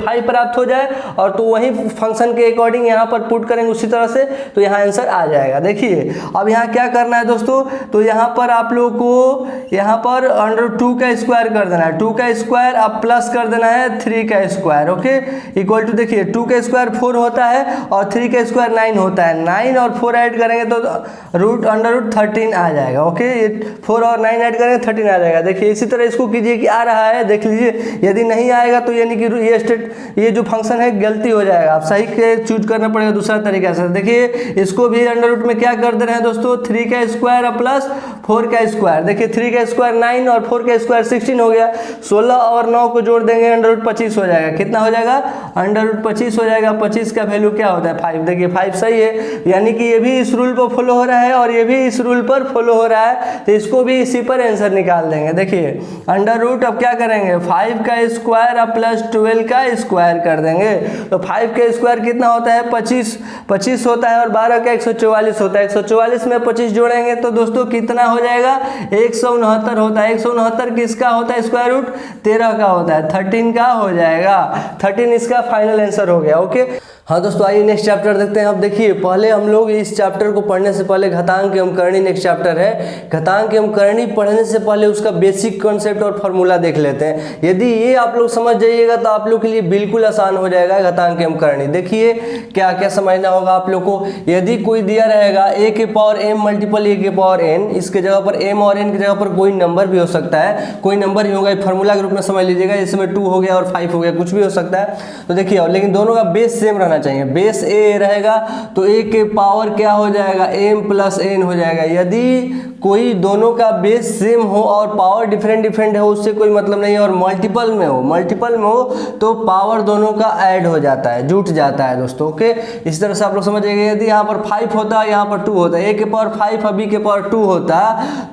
5 प्राप्त हो जाए, और तो वही फंक्शन के अकॉर्डिंग यहाँ पर पुट करेंगे उसी तरह से, तो यहाँ आंसर आ जाएगा। देखिए अब यहाँ क्या करना है दोस्तों, तो यहाँ पर आप लोगों को यहाँ पर अंडर 2 का स्क्वायर कर देना है, 2 का स्क्वायर अब प्लस कर देना है 3 का स्क्वायर। ओके, इक्वल टू देखिए 2 का स्क्वायर 4 होता है और 3 का स्क्वायर 9 होता है, 9 और 4 ऐड करेंगे तो रूट अंडर रूट 13 आ जाएगा। ओके, ये 4 और 9 ऐड करेंगे 13 आ जाएगा। देखिए इसी तरह इसको कीजिए कि आ रहा है, देख लीजिए, यदि नहीं आएगा तो यानी कि ये जो फंक्शन है गलती हो जाएगा, आप सही के चूज करना पड़ेगा दूसरा तरीका से। देखिए इसको भी अंडर रूट में क्या कर दे रहे हैं दोस्तों 3 का स्क्वायर प्लस 4 का स्क्वायर। देखिए 3 का स्क्वायर 9 और 4 का स्क्वायर 16 हो गया, 16 और 9 को जोड़ देंगे अंडर रूट 25 हो जाएगा। कितना हो जाएगा अंडर रूट 25 हो जाएगा। 25 का वैल्यू क्या होता है 5। देखिए 5 सही है, यानी कि ये भी इस रूल पर फॉलो हो रहा है और ये भी इस रूल पर फॉलो हो रहा है, तो इसको भी इसी पर आंसर निकाल देंगे। देखिए अंडर रूट अब क्या करेंगे 5 का स्क्वायर प्लस 12 का स्क्वायर कर देंगे, तो 5 का स्क्वायर कितना होता है 25 होता है और 12 का 144 होता है, 144 में 25 जोड़ेंगे तो दोस्तों कितना हो जाएगा 169 होता है। 169 किसका होता है स्क्वायर रूट 13 का होता है, 13 का हो जाएगा, 13 इसका फाइनल आंसर हो गया। ओके, हाँ दोस्तों, आइए नेक्स्ट चैप्टर देखते हैं। अब देखिए, पहले हम लोग इस चैप्टर को पढ़ने से पहले घातांक एवं करणी नेक्स्ट चैप्टर है, घातांक एवं करणी पढ़ने से पहले उसका बेसिक कॉन्सेप्ट और फार्मूला देख लेते हैं। यदि ये आप लोग समझ जाइएगा तो आप लोग के लिए बिल्कुल आसान हो जाएगा घातांक एवं करणी। देखिए क्या क्या समझना होगा आप लोग को। यदि कोई दिया रहेगा a के पावर m मल्टीपल a के पावर n, इसके जगह पर m और n की जगह पर कोई नंबर भी हो सकता है, कोई नंबर ही होगा, फार्मूला के रूप में समझ लीजिएगा। इसमें 2 हो गया और 5 हो गया, कुछ भी हो सकता है। तो देखिए, लेकिन दोनों का बेस सेम रहना चाहिए। बेस a रहेगा तो a के पावर क्या हो जाएगा, m प्लस n हो जाएगा। यदि कोई दोनों का बेस सेम हो और पावर डिफरेंट हो, उससे कोई मतलब नहीं है। और मल्टीपल में हो तो पावर दोनों का ऐड हो जाता है, जुट जाता है दोस्तों। ओके, इस तरह से आप लोग समझिएगा। यदि यहाँ पर 5 होता है, यहाँ पर 2 होता है, a के पावर 5 और b के पावर 2 होता,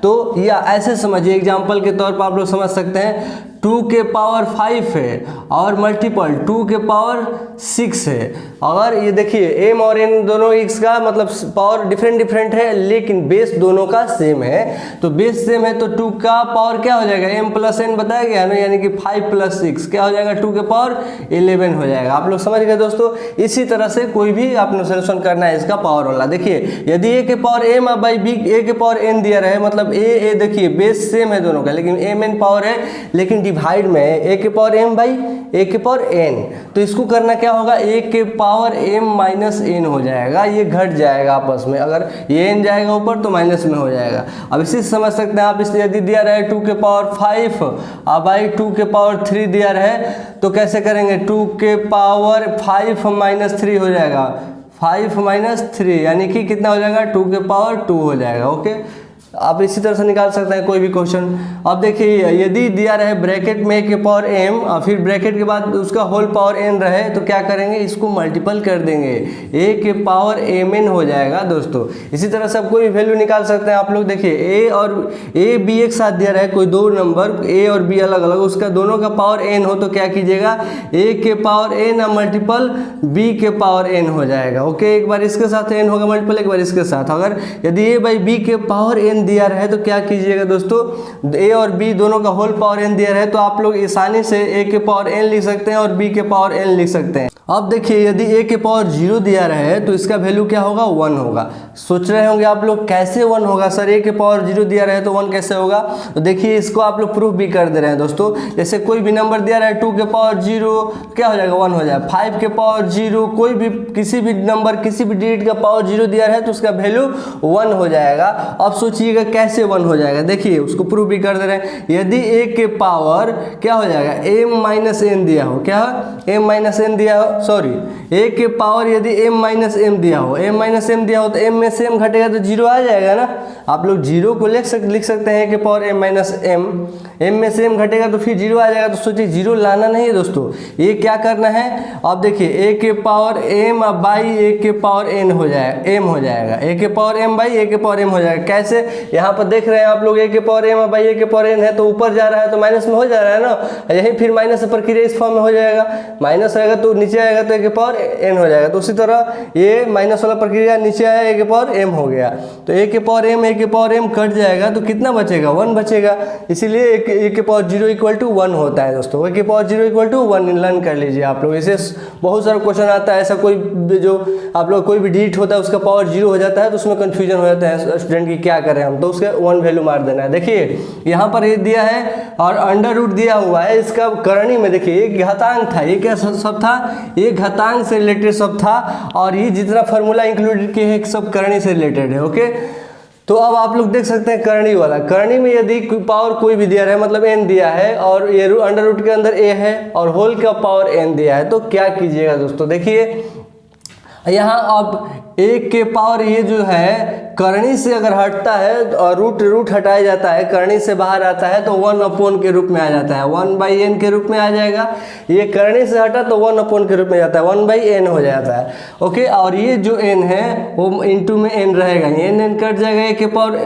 तो या ऐसे समझिए, एग्जाम्पल के तौर पर आप लोग समझ सकते हैं 2 के पावर 5 है और मल्टीपल 2 के पावर 6 है। अगर ये देखिए m और n दोनों x का मतलब पावर डिफरेंट है, लेकिन बेस दोनों का सेम है। तो बेस सेम है तो 2 का पावर क्या हो जाएगा, m प्लस n बताया गया ना, यानी कि 5 प्लस 6 क्या हो जाएगा, 2 के पावर 11 हो जाएगा। आप लोग समझ गए दोस्तों। इसी तरह से कोई भी आपने सोल्यूशन करना है इसका पावर वाला। देखिए, यदि a के power m by b a के पावर n दिया रहे, मतलब a देखिए बेस सेम है दोनों का, लेकिन m n पावर है, लेकिन डिवाइड में है a के पावर m बाई a के पावर n। तो इसको करना क्या होगा, a के पावर m माइनस n हो जाएगा। ये घट जाएगा आपस में, अगर ये n जाएगा ऊपर तो माइनस में हो जाएगा। अब इसी से समझ सकते हैं आप। इसलिए यदि दिया रहे 2 के पावर 5 और बाई 2 के पावर 3 दिया रहे, तो कैसे करेंगे, 2 के पावर 5 माइनस 3 हो जाएगा, 5 माइनस 3 यानी कि कितना हो जाएगा, 2 के पावर 2 हो जाएगा। ओके, आप इसी तरह से निकाल सकते हैं कोई भी क्वेश्चन। अब देखिए, यदि दिया रहे ब्रैकेट में a के पावर m और फिर ब्रैकेट के बाद उसका होल पावर n रहे, तो क्या करेंगे, इसको मल्टीपल कर देंगे, a के पावर mn हो जाएगा दोस्तों। इसी तरह से आप कोई भी वैल्यू निकाल सकते हैं आप लोग। देखिए, a और a b एक साथ दिया रहे, कोई दो नंबर a और b अलग अलग, उसका दोनों का पावर n हो, तो क्या कीजिएगा, a के पावर n और मल्टीपल b के पावर n हो जाएगा। ओके, एक बार इसके साथ n होगा मल्टीपल, एक बार इसके साथ। अगर यदि a बाई b के पावर n दिया रहे तो क्या कीजिएगा दोस्तों, a और b दोनों का होल पावर n दिया रहे, तो आप लोग आसानी से a के पावर n लिख सकते हैं और b के पावर n लिख सकते हैं। अब देखिए, यदि a के पावर 0 दिया रहे तो इसका वैल्यू क्या होगा, 1 होगा। सोच रहे होंगे आप लोग कैसे 1 होगा सर, a के पावर 0 दिया रहे तो 1 कैसे होगा। तो देखिए, इसको आप लोग प्रूफ भी कर दे रहे हैं दोस्तों। जैसे कोई भी नंबर दिया रहे 2 के पावर 0 क्या हो जाएगा, 1 हो जाएगा। 5 के पावर 0, कोई भी किसी भी नंबर किसी भी डिजिट का पावर 0 दिया रहे तो उसका वैल्यू 1 हो जाएगा। अब सोचिएगा कैसे 1 हो जाएगा, देखिए उसको प्रूफ भी कर दे रहे हैं। यदि a के पावर क्या हो जाएगा, m माइनस n दिया हो, क्या m माइनस n दिया हो, सॉरी a के पावर यदि m माइनस m दिया हो, m माइनस m दिया हो, तो m में से m घटेगा तो 0 आ जाएगा ना। आप लोग 0 को लिख सकते हैं a के power m minus m, m में से m घटेगा तो फिर 0 आ जाएगा। तो सोचिए 0 लाना नहीं है दोस्तों, ये क्या करना है। अब देखिए, a के पावर m बाई a के पावर n हो जाएगा, m हो जाएगा, a के पावर m बाई a के पावर m हो जाएगा। कैसे, यहाँ पर देख रहे हैं आप लोग, a के पावर m बाई a के पावर n है तो ऊपर जा रहा है तो माइनस में हो जा रहा है ना, यही फिर माइनस प्रक्रिया इस फॉर्म में हो जाएगा। माइनस रहेगा तो नीचे आएगा तो a के पावर n हो जाएगा। तो उसी तरह ये माइनस वाला प्रक्रिया नीचे आया, a के पावर m हो गया, तो a के पावर m कट जाएगा तो कितना बचेगा, 1 बचेगा। इसीलिए a के पावर 0 इक्वल टू 1 होता है दोस्तों। a के पावर 0 इक्वल टू 1 लर्न कर लीजिए आप लोग। इसे बहुत सारा क्वेश्चन आता है ऐसा, कोई जो आप लोग कोई भी डिजिट होता है उसका पावर 0 हो जाता है तो उसमें कन्फ्यूजन हो जाता है स्टूडेंट की, क्या करें हम, तो उसका 1 वैल्यू मार देना है। देखिए यहाँ पर ये दिया है और अंडर रूट दिया हुआ है, इसका करणी में देखिए एक घातांक था, ये क्या सब था, ये घातांक से रिलेटेड सब था, और ये जितना फार्मूला इंक्लूडेड किए हैं सब करणी से रिलेटेड है। ओके, तो अब आप लोग देख सकते हैं करणी वाला। करणी में यदि पावर कोई भी दिया है, मतलब n दिया है और ये अंडर रूट के अंदर a है और होल का पावर n दिया है, तो क्या कीजिएगा दोस्तों। देखिए यहाँ अब एक के पावर ये जो है करणी से अगर हटता है और रूट हटाया जाता है, करणी से बाहर आता है तो 1 अपॉन के रूप में आ जाता है, 1 बाई n के रूप में आ जाएगा। ये करणी से हटा तो 1 अपॉन के रूप में जाता है, 1 बाई n हो जाता है। ओके, और ये जो n है वो इंटू में n रहेगा, n कट जाएगा, a के पावर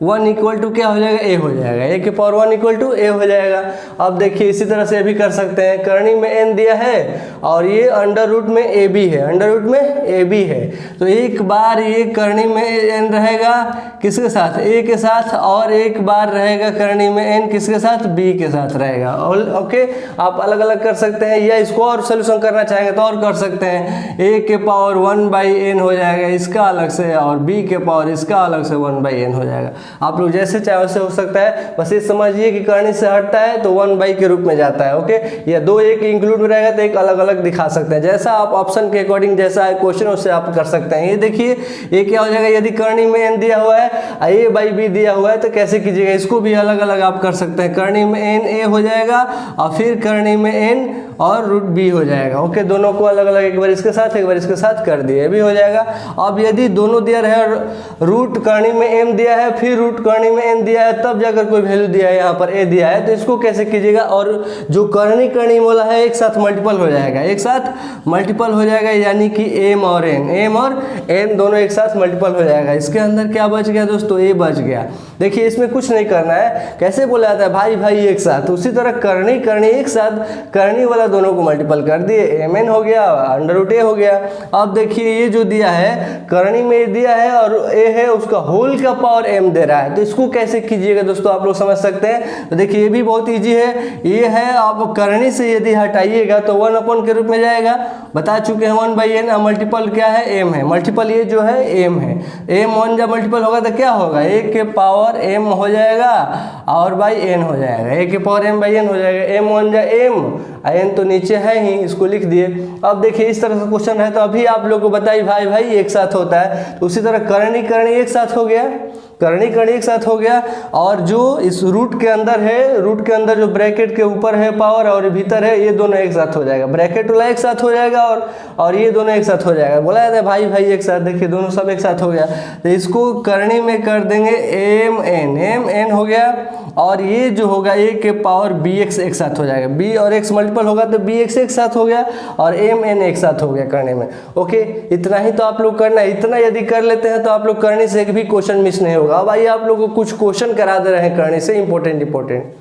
1 इक्वल टू क्या हो जाएगा, a हो जाएगा, a के पावर 1 इक्वल टू a हो जाएगा। अब देखिए इसी तरह से भी कर सकते हैं, करणी में n दिया है और ये अंडर रूट में ab है, अंडर रूट में ab है, तो a एक बार ये करनी में n रहेगा किसके साथ, a के साथ, और एक बार रहेगा करनी में n किसके साथ, b के साथ रहेगा। ओके, आप अलग अलग कर सकते हैं, या इसको और सोल्यूशन करना चाहेंगे तो और कर सकते हैं। a के पावर 1/n हो जाएगा इसका अलग से, और b के पावर इसका अलग से 1/n हो जाएगा। आप लोग जैसे चाहे वैसे हो सकता है, बस ये समझिए कि करनी से हटता है तो 1/, के रूप में जाता है। ओके, या दो एक इंक्लूड में रहेगा तो एक अलग अलग दिखा सकते हैं, जैसा आप ऑप्शन के अकॉर्डिंग जैसा है क्वेश्चन उससे आप कर सकते हैं। ये देखिए ये क्या हो जाएगा, यदि करनी में n दिया हुआ है, a/b दिया हुआ है, तो कैसे कीजिएगा, इसको भी अलग अलग आप कर सकते हैं। करनी में n a हो जाएगा और फिर करनी में n और रूट b हो जाएगा। ओके, दोनों को अलग अलग एक बार इसके साथ एक बार इसके साथ कर दिए, भी हो जाएगा। अब यदि दोनों दिया रहे, रूट करनी में m दिया है फिर रूट करनी में n दिया है, तब जाकर कोई वैल्यू दिया है, यहाँ पर a दिया है, तो इसको कैसे कीजिएगा, और जो करनी वाला है एक साथ मल्टीपल हो जाएगा, एक साथ मल्टीपल हो जाएगा, यानी कि m और n दोनों एक साथ मल्टीपल हो जाएगा। इसके अंदर क्या बच गया दोस्तों, a बच गया। देखिए इसमें कुछ नहीं करना है, कैसे बोला जाता है भाई भाई एक साथ, उसी तरह करनी एक साथ, करनी वाला दोनों को मल्टीपल कर दिए, mn हो गया, √a हो गया। अब देखिए ये जो दिया है करनी में दिया है और a है, उसका होल का पावर m दे रहा है, तो इसको कैसे कीजिएगा दोस्तों, आप लोग समझ सकते हैं। तो देखिए ये भी बहुत ईजी है, ये है आप करनी से यदि हटाइएगा तो 1 के रूप में जाएगा, बता चुके हैं 1/n, मल्टीपल क्या है, m है, मल्टीपल ये जो है m है, m 1 जब मल्टीपल होगा तो क्या होगा, a के पावर m हो जाएगा और बाई n हो जाएगा, a के पावर m/n हो जाएगा, m 1 जा m, n तो नीचे है ही, इसको लिख दिए। अब देखिए इस तरह का क्वेश्चन है, तो अभी आप लोग को बताइए भाई भाई एक साथ होता है, तो उसी तरह करनी एक साथ हो गया, करनी एक साथ हो गया, और जो इस रूट के अंदर है, रूट के अंदर जो ब्रैकेट के ऊपर है पावर और भीतर है, ये दोनों एक साथ हो जाएगा, ब्रैकेट वाला एक साथ हो जाएगा और ये दोनों एक साथ हो जाएगा। बोला जाता है भाई भाई एक साथ, देखिए दोनों सब एक साथ हो गया, तो इसको करनी में कर देंगे m n हो गया, और ये जो होगा a के पावर bx एक साथ हो जाएगा, b और x मल्टीपल होगा तो bx एक साथ हो गया और mn एक साथ हो गया करने में। ओके, इतना ही तो आप लोग करना है, इतना यदि कर लेते हैं तो आप लोग करने से एक भी क्वेश्चन मिस नहीं होगा। अब आइए आप लोगों को कुछ क्वेश्चन करा दे रहे हैं करने से इंपॉर्टेंट।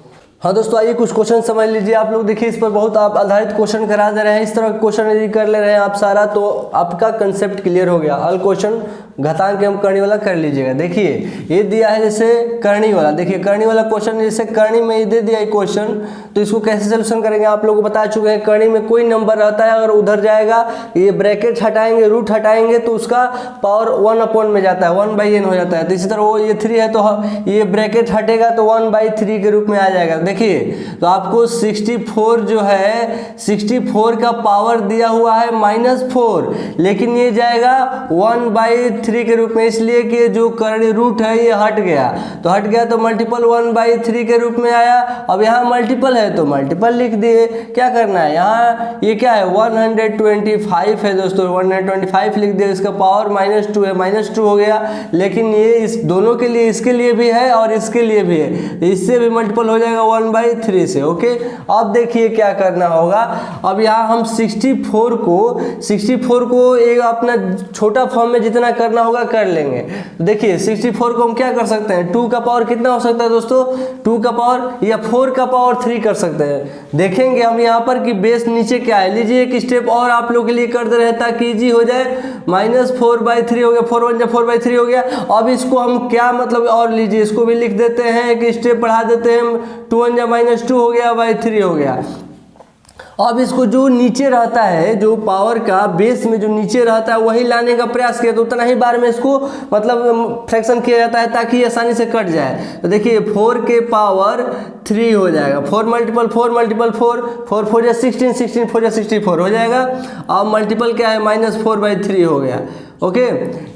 हाँ दोस्तों, आइए कुछ क्वेश्चन समझ लीजिए। आप लोग देखिए इस पर बहुत आप आधारित क्वेश्चन करा दे रहे हैं, इस तरह का क्वेश्चन यदि कर ले रहे हैं आप सारा, तो आपका कंसेप्ट क्लियर हो गया। हल क्वेश्चन घातांक एवं करनी वाला कर लीजिएगा। देखिए ये दिया है जैसे करनी वाला, देखिए करनी वाला क्वेश्चन जैसे करनी में ये दे दिया है क्वेश्चन, तो इसको कैसे सोल्यूशन करेंगे आप लोगों को बता चुके हैं। करनी में कोई नंबर रहता है, अगर उधर जाएगा, ये ब्रैकेट हटाएंगे, रूट हटाएंगे, तो उसका पावर 1 में जाता है, 1/n हो जाता है। तो इसी तरह वो ये 3 है तो ये ब्रैकेट हटेगा तो 1/3 के रूप में आ जाएगा। देखिए तो आपको 64 जो है, 64 का पावर दिया हुआ है -4, लेकिन ये जाएगा 1/3 के रूप में, इसलिए कि जो करनी रूट है ये हट गया, तो हट गया तो मल्टीपल 1/3 के रूप में आया। अब यहाँ मल्टीपल है तो मल्टीपल लिख दिए। क्या करना है, यहाँ ये क्या है 125 है दोस्तों, 125 लिख दिया, इसका पावर -2 है, -2 हो गया। लेकिन ये इस दोनों के लिए, इसके लिए भी है और इसके लिए भी है, इससे भी मल्टीपल हो जाएगा 1/3 से। ओके, अब देखिए क्या करना होगा। अब यहाँ हम 64 को एक अपना छोटा फॉर्म में जितना करना होगा कर लेंगे। तो देखिए 64 को हम क्या कर सकते हैं, 2 का पावर कितना हो सकता है दोस्तों, 2 का पावर या 4 का पावर 3 कर सकते हैं। देखेंगे हम यहाँ पर कि बेस नीचे क्या है। लीजिए एक स्टेप और आप लोग के लिए कर दे रहे हैं ताकि इजी हो जाए। -4/3 हो गया, 4 1 4/3 हो गया। अब इसको हम क्या मतलब और लीजिए, इसको भी लिख देते हैं, एक स्टेप बढ़ा देते हैं, 2 1 -2 हो गया, 3 हो गया। अब इसको जो नीचे रहता है, जो पावर का बेस में जो नीचे रहता है वही लाने का प्रयास किया, तो उतना ही बार में इसको मतलब फ्रैक्शन किया जाता है ताकि आसानी से कट जाए। तो देखिए 4 के पावर 3 हो जाएगा, 4 × 4 × 4, 4 4 16, 16 4 64 हो जाएगा। अब मल्टीपल क्या है, -4/3 हो गया। ओके,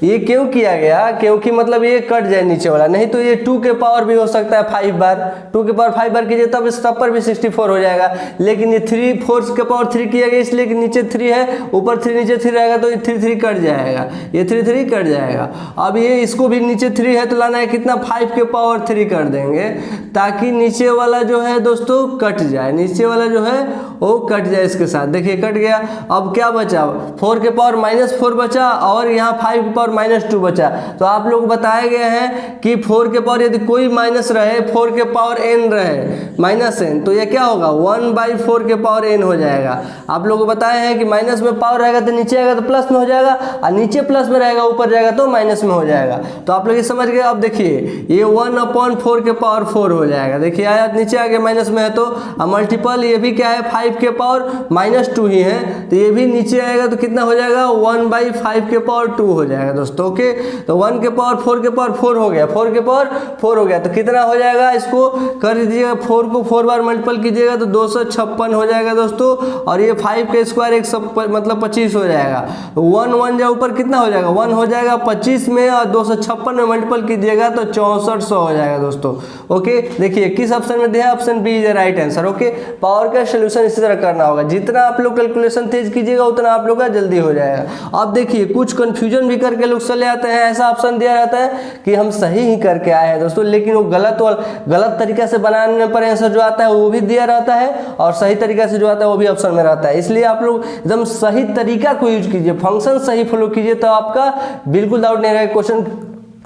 ये क्यों किया गया, क्योंकि मतलब ये कट जाए नीचे वाला, नहीं तो ये 2 के पावर भी हो सकता है 5 बार, 2 के पावर 5 बार कीजिए तब इस तब पर भी 64 हो जाएगा। लेकिन ये 4 के पावर 3 किया गया, इसलिए कि नीचे 3 है, ऊपर 3 नीचे 3 रहेगा, तो ये 3 कट जाएगा, ये 3 कट जाएगा। अब ये इसको भी नीचे 3 है तो लाना है कितना, 5 के पावर 3 कर देंगे ताकि नीचे वाला जो है दोस्तों कट जाए, नीचे वाला जो है वो कट जाए इसके साथ। देखिए कट गया। अब क्या बचा, 4 के पावर -4 बचा और यहाँ 5 की पावर -2 बचा। तो आप लोग बताए गए हैं कि 4 के पावर यदि कोई माइनस रहे, 4 के पावर n रहे -n, तो ये क्या होगा 1/4 के पावर n हो जाएगा। आप लोग को बताए हैं कि माइनस में पावर रहेगा तो नीचे आएगा तो प्लस में हो जाएगा, और नीचे प्लस में रहेगा ऊपर जाएगा तो माइनस में हो जाएगा। तो आप लोग ये समझ गए। अब देखिए ये 1/4 के पावर 4 हो जाएगा। देखिए आया नीचे आ गया माइनस में है तो मल्टीपल ये भी क्या है 5 के पावर -2 ही है, तो ये भी नीचे आएगा तो कितना हो जाएगा 1/5 के पावर 2 हो जाएगा दोस्तों। ओके, तो 1 के पावर 4 के पावर 4 हो गया, 4 के पावर 4 हो गया, तो कितना हो जाएगा, इसको कर दीजिएगा 4 को 4 बार मल्टीपल कीजिएगा तो 256 हो जाएगा दोस्तों। और ये 5 का स्क्वायर मतलब 25 हो जाएगा। 1 जा ऊपर कितना हो जाएगा 1 हो जाएगा 25 में, और 256 में मल्टीपल कीजिएगा तो 6400 हो जाएगा दोस्तों। ओके, देखिए किस ऑप्शन में दिया, option B is the right answer. Okay, power का सोल्यूशन इसी तरह करना होगा, जितना आप लोग कैलकुलेशन तेज कीजिएगा उतना आप लोग का जल्दी हो जाएगा। अब देखिए कुछ कंफ्यूजन भी करके लोग चले आते हैं, ऐसा ऑप्शन दिया रहता है कि हम सही ही करके आए हैं दोस्तों, लेकिन वो गलत तरीके से बनाने पर आंसर जो आता है वो भी दिया रहता है, और सही तरीके से जो आता है वो भी ऑप्शन में रहता है। इसलिए आप लोग एकदम सही तरीका को यूज कीजिए, फंक्शन सही फॉलो कीजिए, तो आपका बिल्कुल डाउट नहीं रहेगा क्वेश्चन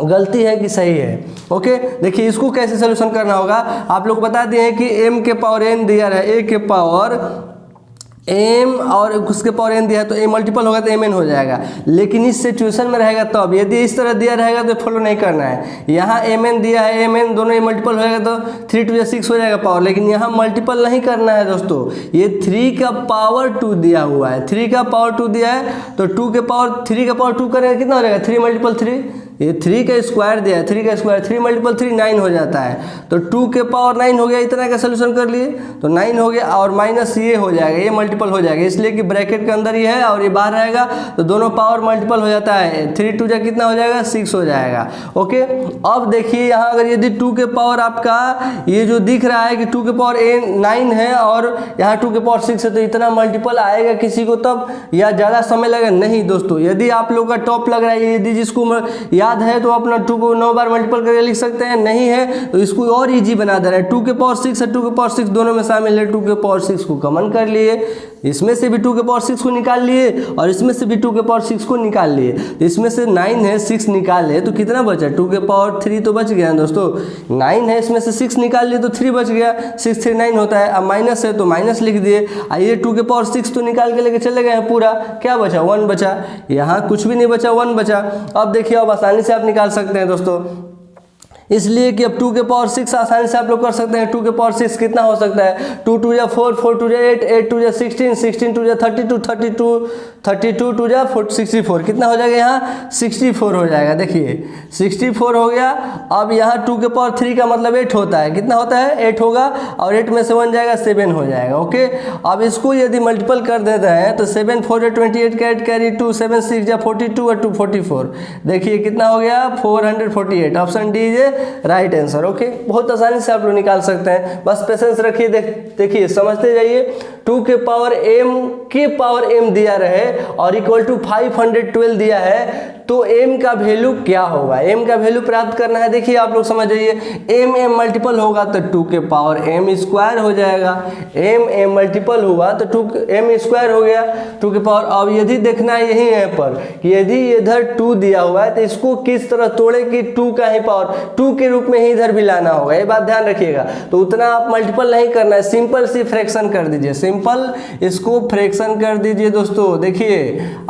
गलती है कि सही है। ओके, देखिए इसको कैसे सोल्यूशन करना होगा। आप लोग बता दिए हैं कि m के पावर n दिया है, a के पावर m और उसके पावर n दिया है, तो a मल्टीपल होगा तो mn हो जाएगा। लेकिन इस सिचुएशन में रहेगा तब, यदि इस तरह दिया रहेगा तो फॉलो नहीं करना है। यहाँ mn दिया है, mn दोनों मल्टीपल होएगा तो 3 2 6 हो जाएगा पावर, लेकिन यहाँ मल्टीपल नहीं करना है दोस्तों। ये 3 का पावर 2 दिया हुआ है, 3 का पावर 2 दिया है, तो 2 के पावर 3 का पावर 2 करेंगे कितना हो जाएगा 3 × 3, ये 3 का स्क्वायर दिया है, 3 का स्क्वायर 3 × 3 9 हो जाता है, तो 2 के पावर 9 हो गया। इतना का सोल्यूशन कर लिए तो 9 हो गया, और माइनस ये हो जाएगा, ये मल्टीपल हो जाएगा, इसलिए कि ब्रैकेट के अंदर ये है और ये बाहर रहेगा, तो दोनों पावर मल्टीपल हो जाता है। 3 2 जा कितना हो जाएगा 6 हो जाएगा। ओके, अब देखिए यहाँ अगर यदि 2 के पावर आपका ये जो दिख रहा है कि 2 के पावर 9 है और यहाँ 2 के पावर 6 है, तो इतना मल्टीपल आएगा किसी को तब, या ज़्यादा समय लगेगा नहीं दोस्तों। यदि आप लोग का टॉप लग रहा है, यदि जिसको याद है तो अपना 2 को 9 बार मल्टीपल करके लिख सकते हैं, नहीं है तो इसको और इजी बना दे रहा है। 2 के पावर 6 है, 2 के पावर 6 दोनों में शामिल है, 2 के पावर 6 को कॉमन कर लिए, इसमें से भी 2 के पावर 6 को निकाल लिए और इसमें से भी 2 के पावर 6 को निकाल लिए, तो इसमें से 9 है 6 निकाल लिए तो कितना बचा 2 के पावर 3 तो बच गया दोस्तों। 9 है इसमें से 6 निकाल लिए तो 3 बच गया, 6 3 9 होता है। अब माइनस है तो माइनस लिख दिए, आइए 2 के पावर 6 तो निकाल के लेके चले गए हैं, पूरा क्या बचा 1 बचा, यहाँ कुछ भी नहीं बचा 1 बचा। अब देखिए अब आसानी से आप निकाल सकते हैं दोस्तों, इसलिए कि अब 2 के पावर 6 आसानी से आप लोग कर सकते हैं। 2 के पावर 6 कितना हो सकता है 2 2 जा 4 4 2 जा 8 8 2 जा 16 16 2 जा 32 32 32 2 जा 64 कितना हो जाएगा यहाँ 64 हो जाएगा। देखिए 64 हो गया। अब यहाँ 2 के पावर 3 का मतलब 8 होता है, कितना होता है 8 होगा और 8 में से 1 जाएगा 7 हो जाएगा। ओके, अब इसको यदि मल्टीपल कर देते हैं तो 7 4 28 का 8 कैरी 2 7 6 जा 42 और 2 44, देखिए कितना हो गया 448। Option D is right answer. Okay, बहुत आसानी से आप लोग निकाल सकते हैं, बस पेशेंस रखिए। देखिए समझते जाइए। 2 के पावर m दिया रहे और इक्वल टू 512 दिया है, तो m का वैल्यू क्या होगा, m का वैल्यू प्राप्त करना है। देखिए आप लोग समझ जाइए, m मल्टीपल होगा तो 2 के पावर m स्क्वायर हो जाएगा, m मल्टीपल हुआ तो 2 m स्क्वायर हो गया 2 के पावर। अब यदि देखना है यही है पर कि यदि इधर 2 दिया हुआ है तो इसको किस तरह तोड़े कि 2 का ही पावर 2 के रूप में ही इधर भी लाना होगा, ये बात ध्यान रखिएगा। तो उतना आप मल्टीपल नहीं करना है, सिंपल सी फ्रैक्शन कर दीजिए, सिंपल इसको फ्रैक्शन कर दीजिए दोस्तों। देखिए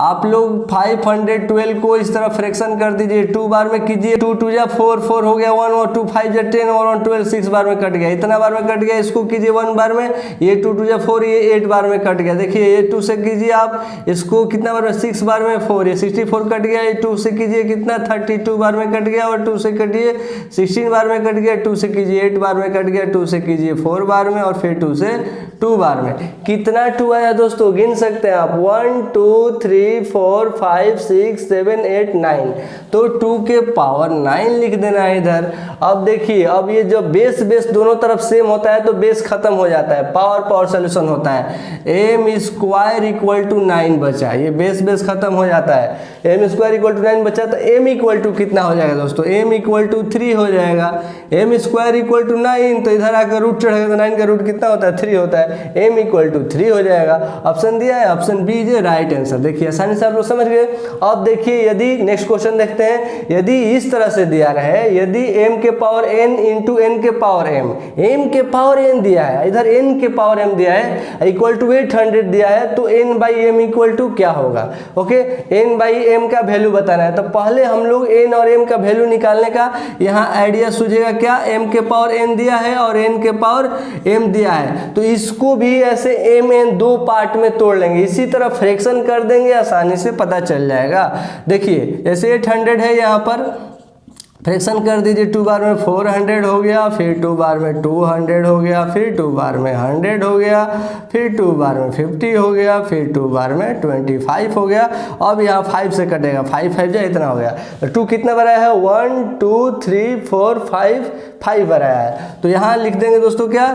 आप लोग 512 को इस तरह फ्रैक्शन कर दीजिए, 2 बार में कीजिए, 2 2 जा 4 4 हो गया 1 और 2 5 जा 10 और 1 12 6 बार में कट गया, इतना बार में कट गया। इसको कीजिए 1 बार में, ये 2 2 जा 4 ये 8 बार में कट गया। देखिए ये 2 से कीजिए आप इसको कितना बार में 6 बार में 4 ये 64 कट गया। ये 2 से कीजिए कितना 32 बार में कट गया और 2 से कटिए 16 बार में कट गया, 2 से कीजिए 8 बार में कट गया, 2 से कीजिए 4 बार में और फिर 2 से 2 बार में। कितना 2 आया दोस्तों गिन सकते हैं आप 1 2 3 4 5 6 7 8 9, तो 2 के पावर 9 लिख देना है इधर। अब देखिए अब ये जब बेस दोनों तरफ सेम होता है तो बेस खत्म हो जाता है, पावर सोल्यूशन होता है। m स्क्वायर इक्वल टू 9 बचा, ये बेस खत्म हो जाता है। m स्क्वायर इक्वल टू 9 बचा तो m इक्वल टू कितना हो जाएगा दोस्तों, m इक्वल टू 3 हो जाएगा। m स्क्वायर इक्वल टू 9 तो इधर आकर रूट चढ़ेगा तो 9 का रूट कितना होता है 3 होता है। m इक्वल इक्वल टू 3 हो जाएगा। ऑप्शन दिया है, option B is right answer. देखिए आसानी से आप लोग समझ गए। अब देखिए यदि नेक्स्ट क्वेश्चन देखते हैं, यदि इस तरह से दिया रहे, यदि m के पावर n इंटू n के पावर m के पावर n दिया है, इधर n के पावर m दिया है, इक्वल टू 800 दिया है, तो n by M equal to क्या होगा? ओके, n बाई एम का वैल्यू बताना है। तो पहले हम लोग n और m का वैल्यू निकालने का यहाँ आइडिया सूझेगा क्या, m के पावर n दिया है और n के पावर m दिया है, तो इसको भी ऐसे m n दो पार्ट में तोड़ लेंगे, इसी तरह फ्रैक्शन कर देंगे, आसानी से पता चल जाएगा। देखिए जैसे 800 है, यहाँ पर फ्रैक्शन कर दीजिए, 2 बार में 400 हो गया, फिर 2 बार में 200 हो गया, फिर 2 बार में 100 हो गया, फिर 2 बार में 50 हो गया, फिर 2 बार में 25 हो गया। अब यहाँ 5 से कटेगा, 5 5 जाए इतना हो गया। तो 2 कितना बनाया है, 1 2 3 4 5 बनाया है। तो यहाँ लिख देंगे दोस्तों क्या,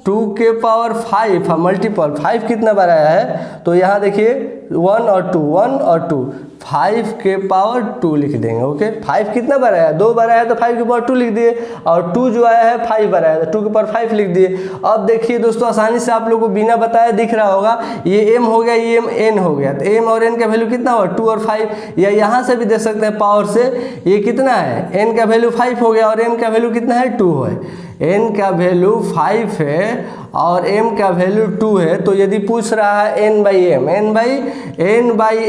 2 के पावर 5 मल्टीपल 5 कितना बनाया है, तो यहाँ देखिए 1 और 2 1 और 2 5 के पावर 2 लिख देंगे। ओके, 5 कितना बड़ा है, 2 बड़ा है, तो 5 के पावर 2 लिख दिए, और 2 जो आया है 5 बड़ा है, तो 2 के पावर 5 लिख दिए। अब देखिए दोस्तों आसानी से आप लोगों को बिना बताए दिख रहा होगा, ये m हो गया, ये n हो गया, तो m और n का वैल्यू कितना होगा, 2 और 5, या यहाँ से भी देख सकते हैं पावर से, ये कितना है, n का वैल्यू 5 हो गया और m का वैल्यू कितना है, 2 है। n का वैल्यू 5 है और m का वैल्यू 2 है, तो यदि पूछ रहा है n बाई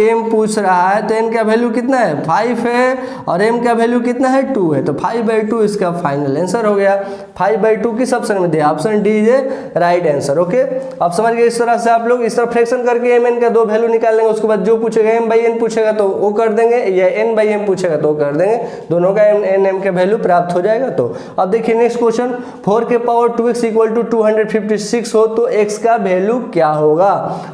m पूछ रहा है, तो n का वैल्यू कितना है, 5 है, और m का वैल्यू कितना है, 2 है, तो 5/2 इसका फाइनल आंसर हो गया। 5/2 किस ऑप्शन में दिया, option D is right answer. Okay, अब समझ गए। इस तरह से आप लोग इस तरह फ्रैक्शन करके m n का दो वैल्यू निकाल लेंगे, उसके बाद जो पूछेगा m बाई n पूछेगा तो वो कर देंगे, या n बाई m पूछेगा तो वो कर देंगे, दोनों का n m का वैल्यू प्राप्त हो जाएगा। तो अब देखिए नेक्स्ट क्वेश्चन, 4 के पावर 2x इक्वल टू 256 हो तो x का वैल्यू क्या होगा?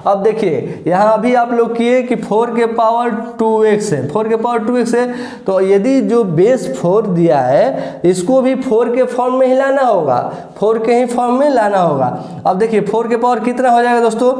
अब देखिए यहाँ भी आप लोग किए कि 4 के पावर 2x है, 4 के पावर 2x है, तो यदि जो बेस 4 दिया है इसको भी 4 के फॉर्म में ही लाना होगा, 4 के ही फॉर्म में लाना होगा। अब देखिए 4 के पावर कितना हो जाएगा दोस्तों,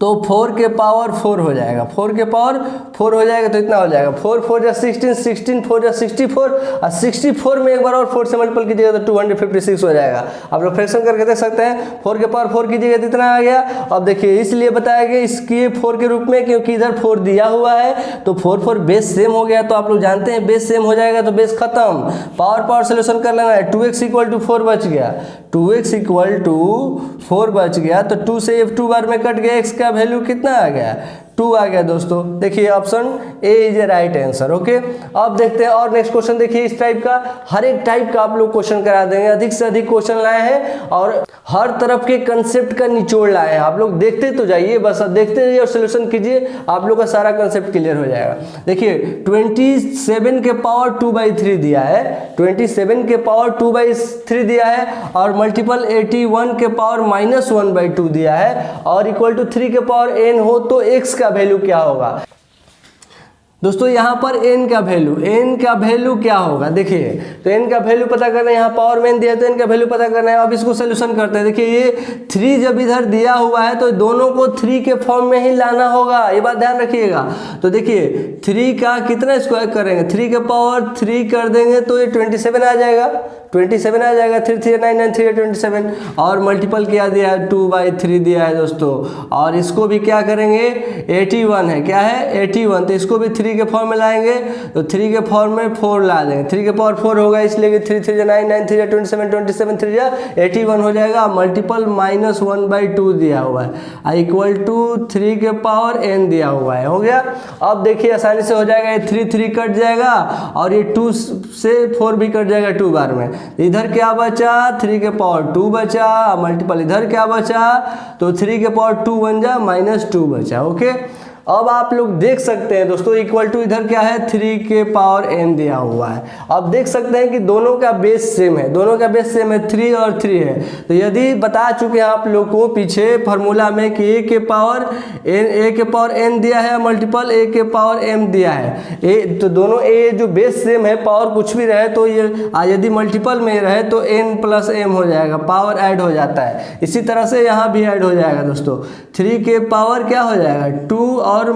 तो 4 के पावर 4 हो जाएगा, 4 के पावर 4 हो जाएगा, तो इतना हो जाएगा 4 4 जा 16, 16 4 जा 64, और 64 में एक बार और 4 से मल्टीपल कीजिएगा तो 256 हो जाएगा। आप लोग फ्रैक्शन करके देख सकते हैं, 4 के पावर 4 कीजिएगा तो इतना आ गया। अब देखिए इसलिए बताया गया इसकी 4 के रूप में, क्योंकि इधर 4 दिया हुआ है, तो 4 4 बेस सेम हो गया, तो आप लोग जानते हैं बेस सेम हो जाएगा तो बेस खत्म, पावर सोल्यूशन कर लेना है। 2x इक्वल टू 4 बच गया, 2x इक्वल टू 4 बच गया, तो 2 से 2 बार में कट गया, x का वैल्यू कितना आ गया, 2 आ गया दोस्तों। देखिए option A is a right answer. Okay, अब देखते हैं और नेक्स्ट क्वेश्चन। देखिए इस टाइप का हर एक टाइप का आप लोग क्वेश्चन करा देंगे, अधिक से अधिक क्वेश्चन लाए हैं और हर तरफ के कंसेप्ट का निचोड़ लाए हैं। आप लोग देखते तो जाइए, बस देखते रहिए और सोल्यूशन कीजिए, आप लोग का सारा कंसेप्ट क्लियर हो जाएगा। देखिए 27 के पावर 2/3 दिया है, 27 के पावर 2/3 दिया है, और मल्टीपल 81 के पावर -1/2 दिया है, और इक्वल टू 3 के पावर n हो तो x का वैल्यू क्या होगा? दोस्तों यहाँ पर n का वैल्यू क्या होगा? देखिए तो n का वैल्यू पता करना है, यहाँ पावर में दिया है तो n का वैल्यू पता करना है। अब इसको सोल्यूशन करते हैं। देखिए ये 3 जब इधर दिया हुआ है तो दोनों को 3 के फॉर्म में ही लाना होगा, ये बात ध्यान रखिएगा। तो देखिए 3 का कितना स्क्वायर करेंगे, 3 के पावर 3 कर देंगे तो ये 27 आ जाएगा, 27 आ जाएगा, 3 3 9 9 3 27, और मल्टीपल क्या दिया है, 2/3 दिया है दोस्तों। और इसको भी क्या करेंगे, 81 है, क्या है 81, तो इसको भी 3 के फॉर्म में लाएंगे, तो 3 के फॉर्म में 4 ला देंगे, 3 के पावर 4 होगा, इसलिए कि 3 3 9 9 3 27 27 3 81 हो जाएगा, मल्टीपल -1/2 दिया हुआ है, इक्वल टू 3 के पावर n दिया हुआ है, हो गया। अब देखिए आसानी से हो जाएगा, ये 3 3 कट जाएगा, और ये 2 से 4 भी कट जाएगा 2 बार में, इधर क्या बचा, 3 के पावर 2 बचा, मल्टीपल इधर क्या बचा, तो 3 के पावर 2 बन जा -2 बचा। ओके, अब आप लोग देख सकते हैं दोस्तों इक्वल टू इधर क्या है, 3 के पावर n दिया हुआ है। अब देख सकते हैं कि दोनों का बेस सेम है, दोनों का बेस सेम है, 3 और 3 है। तो यदि बता चुके हैं आप लोग को पीछे फार्मूला में कि a के पावर n दिया है, मल्टीपल a के पावर m दिया है, तो दोनों a जो बेस सेम है, पावर कुछ भी रहे तो ये यदि मल्टीपल में रहे तो n प्लस m हो जाएगा, पावर ऐड हो जाता है। इसी तरह से यहाँ भी ऐड हो जाएगा दोस्तों, 3 के पावर क्या हो जाएगा, 2 और और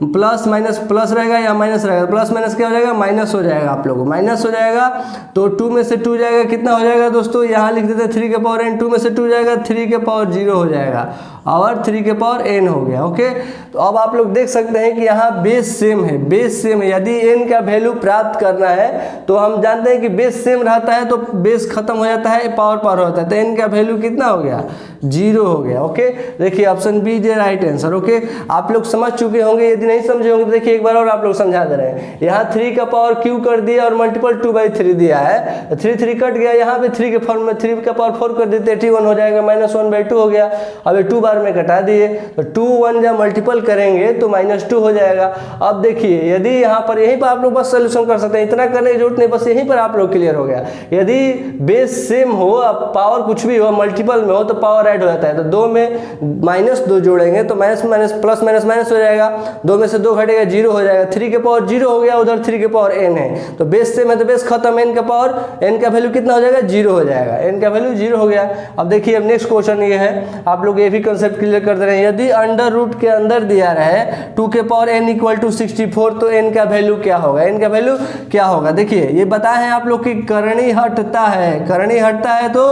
प्लस माइनस प्लस रहेगा या माइनस रहेगा, प्लस माइनस क्या हो जाएगा, माइनस हो जाएगा, आप लोगों को माइनस हो जाएगा। तो 2 में से 2 जाएगा, कितना हो जाएगा दोस्तों, यहाँ लिख देते हैं 3 के पावर n, 2 में से 2 जाएगा 3 के पावर 0 हो जाएगा और 3 के पावर n हो गया। ओके, तो अब आप लोग देख सकते हैं कि यहाँ बेस सेम है, बेस सेम है। यदि n का वैल्यू प्राप्त करना है तो हम जानते हैं कि बेस सेम रहता है तो बेस खत्म हो जाता है, पावर पावर होता है, तो n का वैल्यू कितना हो गया, 0 हो गया। ओके, देखिए option B is right answer. Okay, आप लोग समझ चुके होंगे, यदि नहीं समझे होंगे तो देखिए एक बार और आप लोग समझा दे रहे हैं। यहाँ 3 का पावर क्यू कर दिया और मल्टीपल 2/3 दिया है, 3 कट गया, यहाँ पे 3 के फॉर्म में 3 का पावर 4 कर देते 81 हो जाएगा, -1/2 हो गया। अब ये 2 बार में कटा दिए तो 2 1 जब मल्टीपल करेंगे तो -2 हो जाएगा। अब देखिए यदि यहाँ पर यहीं पर आप लोग बस सोल्यूशन कर सकते हैं, इतना करने की जरूरत नहीं, बस यहीं पर आप लोग क्लियर हो गया। यदि बेस सेम हो, पावर कुछ भी हो, मल्टीपल में हो तो पावर ऐड हो जाता है। तो 2 में -2 जोड़ेंगे तो minus minus plus minus minus हो जाएगा, 2 में से 2 घटेगा 0 हो जाएगा, 3 के पावर 0 हो गया, उधर 3 के पावर n है, तो बेस सेम है तो बेस खत्म, n का पावर n का वैल्यू कितना हो जाएगा, 0 हो जाएगा, n का वैल्यू 0 हो गया। अब देखिए अब नेक्स्ट क्वेश्चन ये है, आप लोग ये भी कंसेप्ट क्लियर कर दे रहे हैं। यदि अंडर रूट के अंदर दिया रहे 2 के पावर n = 64 तो n का वैल्यू क्या होगा, n का वैल्यू क्या होगा। देखिए ये बताए हैं आप लोग की करणी हटता है, करणी हटता है तो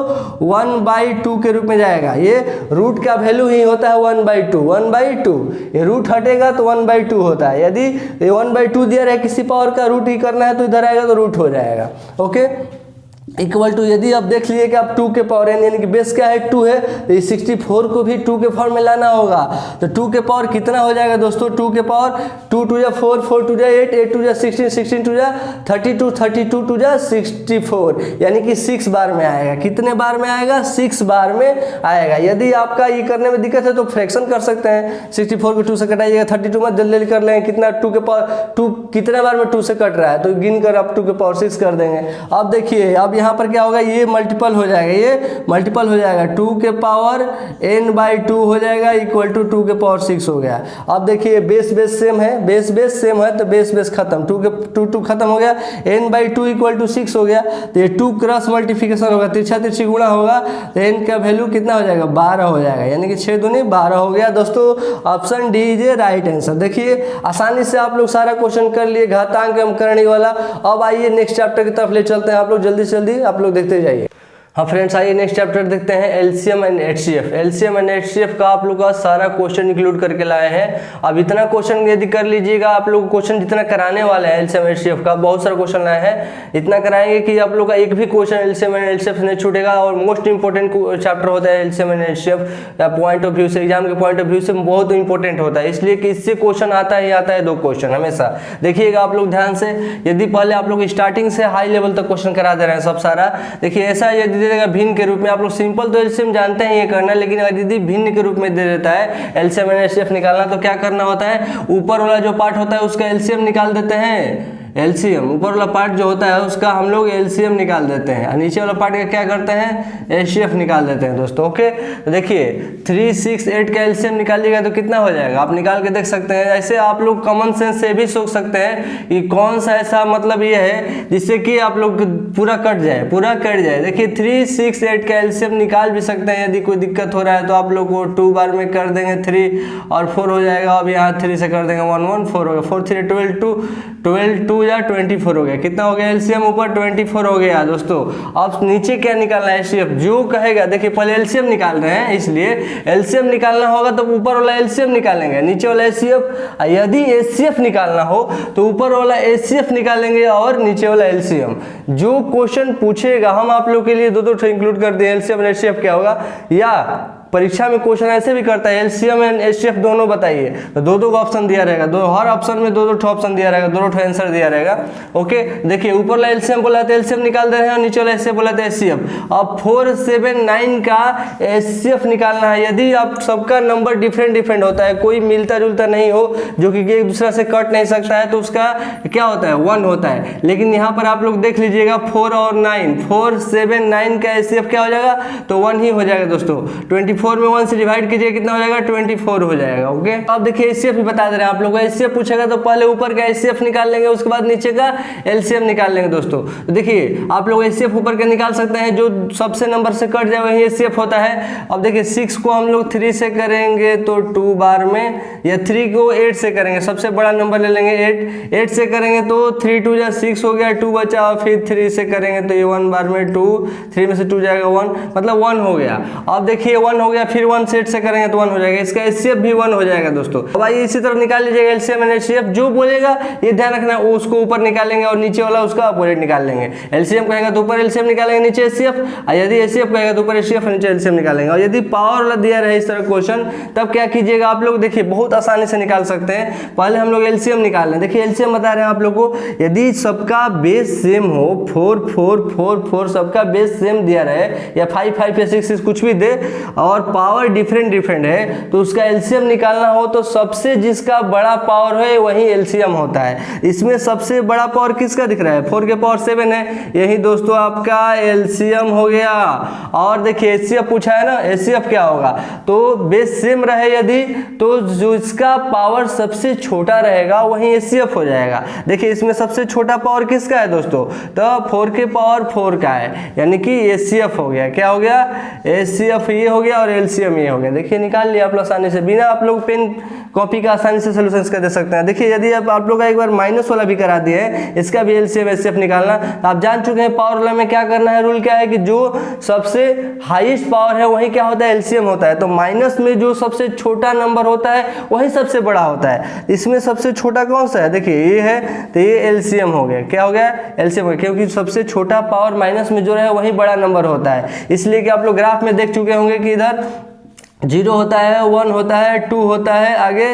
1/2 के रूप में जाएगा। ये रूट का वैल्यू ही होता है 1/2, 1/2 ये रूट हटेगा तो 1/2 होता है। यदि ये 1/2 दिया रहे किसी पावर का रूट ही करना है तो इधर आएगा तो रूट हो जाएगा। ओके, इक्वल टू, यदि आप देख लीजिए कि आप 2 के पावर n यानी कि बेस क्या है 2 है, तो ये 64 को भी 2 के फॉर्म में लाना होगा। तो 2 के पावर कितना हो जाएगा दोस्तों, 2 के पावर 2 2 जा 4, 4 2 जा 8, 8 2 जा 16, 16 2 जा 32, 32 2 जा 64, यानी कि 6 बार में आएगा। कितने बार में आएगा, 6 बार में आएगा। यदि आपका ये करने में दिक्कत है तो फ्रैक्शन कर सकते हैं, 64 को 2 से कटाइएगा, 32 में जल्दी कर लेंगे, कितना 2 के पावर 2 कितने बार में 2 से कट रहा है तो गिन कर आप 2 के पावर 6 कर देंगे। अब देखिए अब यहाँ पर क्या होगा, ये मल्टीपल हो जाएगा, ये मल्टीपल हो जाएगा, 2 के पावर n/2 हो जाएगा इक्वल टू 2 के पावर 6 हो गया। अब देखिए बेस बेस सेम है, बेस बेस सेम है तो बेस बेस खत्म, 2 खत्म हो गया, n/2 = 6 हो गया। तो ये 2 क्रॉस मल्टीप्लिकेशन होगा, तिरछा तिरछी गुणा होगा तो n का वैल्यू कितना हो जाएगा, 12 हो जाएगा, यानी कि 6 दूनी 12 हो गया। दोस्तों option D is right answer. देखिए आसानी से आप लोग सारा क्वेश्चन कर लिए, घातांक एवं करणी वाला। अब आइए नेक्स्ट चैप्टर की तरफ ले चलते हैं, आप लोग जल्दी से जल्दी आप लोग देखते जाइए। हाँ फ्रेंड्स, आइए नेक्स्ट चैप्टर देखते हैं, LCM and HCF. LCM and HCF का आप लोग का सारा क्वेश्चन इंक्लूड करके लाए हैं। अब इतना क्वेश्चन यदि कर लीजिएगा, आप लोग क्वेश्चन जितना कराने वाले हैं एलसीएम एचसीएफ का, बहुत सारा क्वेश्चन लाए हैं, इतना कराएंगे कि आप लोग का एक भी क्वेश्चन एलसीएम एंड एचसीएफ नहीं छूटेगा। और मोस्ट इंपॉर्टेंट चैप्टर होता है LCM and HCF, point of view से, एग्जाम के पॉइंट ऑफ व्यू से बहुत इंपॉर्टेंट होता है, इसलिए कि इससे क्वेश्चन आता ही आता है, 2 क्वेश्चन हमेशा। देखिएगा आप लोग ध्यान से, यदि पहले आप लोग स्टार्टिंग से हाई लेवल तक क्वेश्चन करा दे रहे हैं सब सारा, देखिए ऐसा यदि देगा भिन्न के रूप में, आप लोग सिंपल तो एलसीएम जानते हैं ये करना, लेकिन अगर यदि भिन्न के रूप में दे देता है एलसीएम एंड एचसीएफ निकालना, तो क्या करना होता है, ऊपर वाला जो पार्ट होता है उसका एलसीएम निकाल देते हैं, एलसीएम ऊपर वाला पार्ट जो होता है उसका हम लोग एलसीएम निकाल देते हैं, नीचे वाला पार्ट का क्या करते हैं, एचसीएफ निकाल देते हैं दोस्तों। ओके, तो देखिए 3 6 8 का एलसीएम निकालिएगा तो कितना हो जाएगा, आप निकाल के देख सकते हैं। ऐसे आप लोग कॉमन सेंस से भी सोच सकते हैं कि कौन सा ऐसा मतलब ये है जिससे कि आप लोग पूरा कट जाए, पूरा कट जाए। देखिए 3 6 8 का एलसीएम निकाल भी सकते हैं, यदि कोई दिक्कत हो रहा है तो आप लोग को 2 बार में कर देंगे, 3 और 4 हो जाएगा। अब यहाँ 3 से कर देंगे, 1 1 4 हो गया, 4 3 12 2 या 24 हो गया, कितना हो गया एलसीएम ऊपर 24 हो गया दोस्तों। अब नीचे क्या निकालना है, एचसीएफ जो कहेगा, देखिए पहले एलसीएम निकाल रहे हैं इसलिए एलसीएम निकालना होगा तो ऊपर वाला एलसीएम निकालेंगे, नीचे वाला एचसीएफ। यदि एचसीएफ निकालना हो तो ऊपर वाला एचसीएफ निकालेंगे और नीचे वाला एलसीएम। जो क्वेश्चन पूछेगा हम आप लोग के लिए 2 इंक्लूड कर दें, एलसीएम और एचसीएफ क्या होगा, या परीक्षा में क्वेश्चन ऐसे भी करता है एलसीएम एंड एचसीएफ दोनों बताइए, तो 2 ऑप्शन दिया रहेगा, हर ऑप्शन में 2 ऑप्शन दिया रहेगा, 2 आंसर दिया रहेगा। ओके, देखिए ऊपर वाला एलसीएम बोला तो एलसीएम निकाल दे रहे हैं, नीचे वाला एचसीएफ बोला तो एचसीएफ। अब 4 7 9 का एचसीएफ निकालना है। यदि आप सबका नंबर डिफरेंट होता है, कोई मिलता जुलता नहीं हो, जो कि एक दूसरे से कट नहीं सकता है, तो उसका क्या होता है, 1 होता है। लेकिन यहाँ पर आप लोग देख लीजिएगा 4 और 9, 4 7 9 का एचसीएफ क्या हो जाएगा, तो 1 ही हो जाएगा दोस्तों। 24 24 में 1 से डिवाइड कीजिए, कितना हो जाएगा 24 हो जाएगा। ओके, अब देखिए एचसीएफ भी बता दे रहे हैं आप लोगों को। एचसीएफ पूछेगा तो पहले ऊपर का एचसीएफ निकाल लेंगे, उसके बाद नीचे का एलसीएम निकाल लेंगे दोस्तों। तो देखिए आप लोग एचसीएफ ऊपर का निकाल सकते हैं, जो सबसे नंबर से कट जाए वही एचसीएफ होता है। अब देखिए 6 को हम लोग 3 से करेंगे तो 2 बार में, या 3 को 8 से करेंगे, सबसे बड़ा नंबर ले लेंगे 8 से करेंगे तो 3 2 जा 6 हो गया, 2 बचा, और फिर 3 से करेंगे तो ये 1 बार में 2, 3 में से 2 जाएगा 1, मतलब 1 हो गया। अब देखिए 1 हो गया, फिर 1 से 8 से करेंगे तो 1 हो जाएगा, इसका एचसीएफ भी 1 हो जाएगा दोस्तों। अब आइए इसी तरह निकाल लीजिएगा एलसीएम एंड एचसीएफ। जो बोलेगा ये ध्यान रखना, वो उसको ऊपर निकालेंगे और नीचे वाला उसका अपोजिट निकाल लेंगे। एलसीएम कहेगा तो ऊपर एलसीएम निकालेंगे, नीचे एचसीएफ, और यदि एचसीएफ कहेगा तो ऊपर एचसीएफ, नीचे एलसीएम निकालेंगे। और यदि पावर वाला दिया रहे इस तरह क्वेश्चन, तब क्या कीजिएगा आप लोग, देखिए बहुत आसानी से निकाल सकते हैं। पहले हम लोग एलसीएम निकाल लें। देखिए एलसीएम बता रहे हैं आप लोग को, यदि सबका बेस सेम हो, 4 4 4 4 सबका बेस सेम दिया रहे, या 5 5 या 6 6 कुछ भी दे, और पावर डिफरेंट डिफरेंट है, तो उसका एलसीएम निकालना हो तो सबसे जिसका बड़ा पावर है वही एलसीएम होता है। इसमें सबसे बड़ा पावर किसका दिख रहा है, 4 के पावर 7 है, यही दोस्तों आपका एलसीएम हो गया। और देखिए एचसीएफ पूछा है ना, एचसीएफ क्या होगा, तो बेस सेम रहे यदि, तो जो इसका पावर सबसे छोटा रहेगा वही एचसीएफ हो जाएगा। देखिए इसमें सबसे छोटा पावर किसका है दोस्तों, तो 4 के पावर 4 का है, यानी कि एचसीएफ हो गया। क्या हो गया, एचसीएफ ये हो गया और एलसीएम ये हो गया। देखिए निकाल लिया आप लोग आसानी से, बिना आप लोग पेन कॉपी का आसानी से सोल्यूशन कर दे सकते हैं। देखिए यदि आप लोग एक बार माइनस वाला भी करा दिए है, इसका भी एलसीएम एचसीएफ निकालना, तो आप जान चुके हैं पावर वाला में क्या करना है। रूल क्या है कि जो सबसे हाईएस्ट पावर है वही क्या होता है, एलसीएम होता है। तो माइनस में जो सबसे छोटा नंबर होता है वही सबसे बड़ा होता है। इसमें सबसे छोटा कौन सा है, देखिए ये है, तो ये एलसीएम हो गया। क्या हो गया, एलसीएम हो गया, क्योंकि सबसे छोटा पावर माइनस में जो है वही बड़ा नंबर होता है। इसलिए कि आप लोग ग्राफ में देख चुके होंगे कि इधर 0 होता है, 1 होता है, 2 होता है, आगे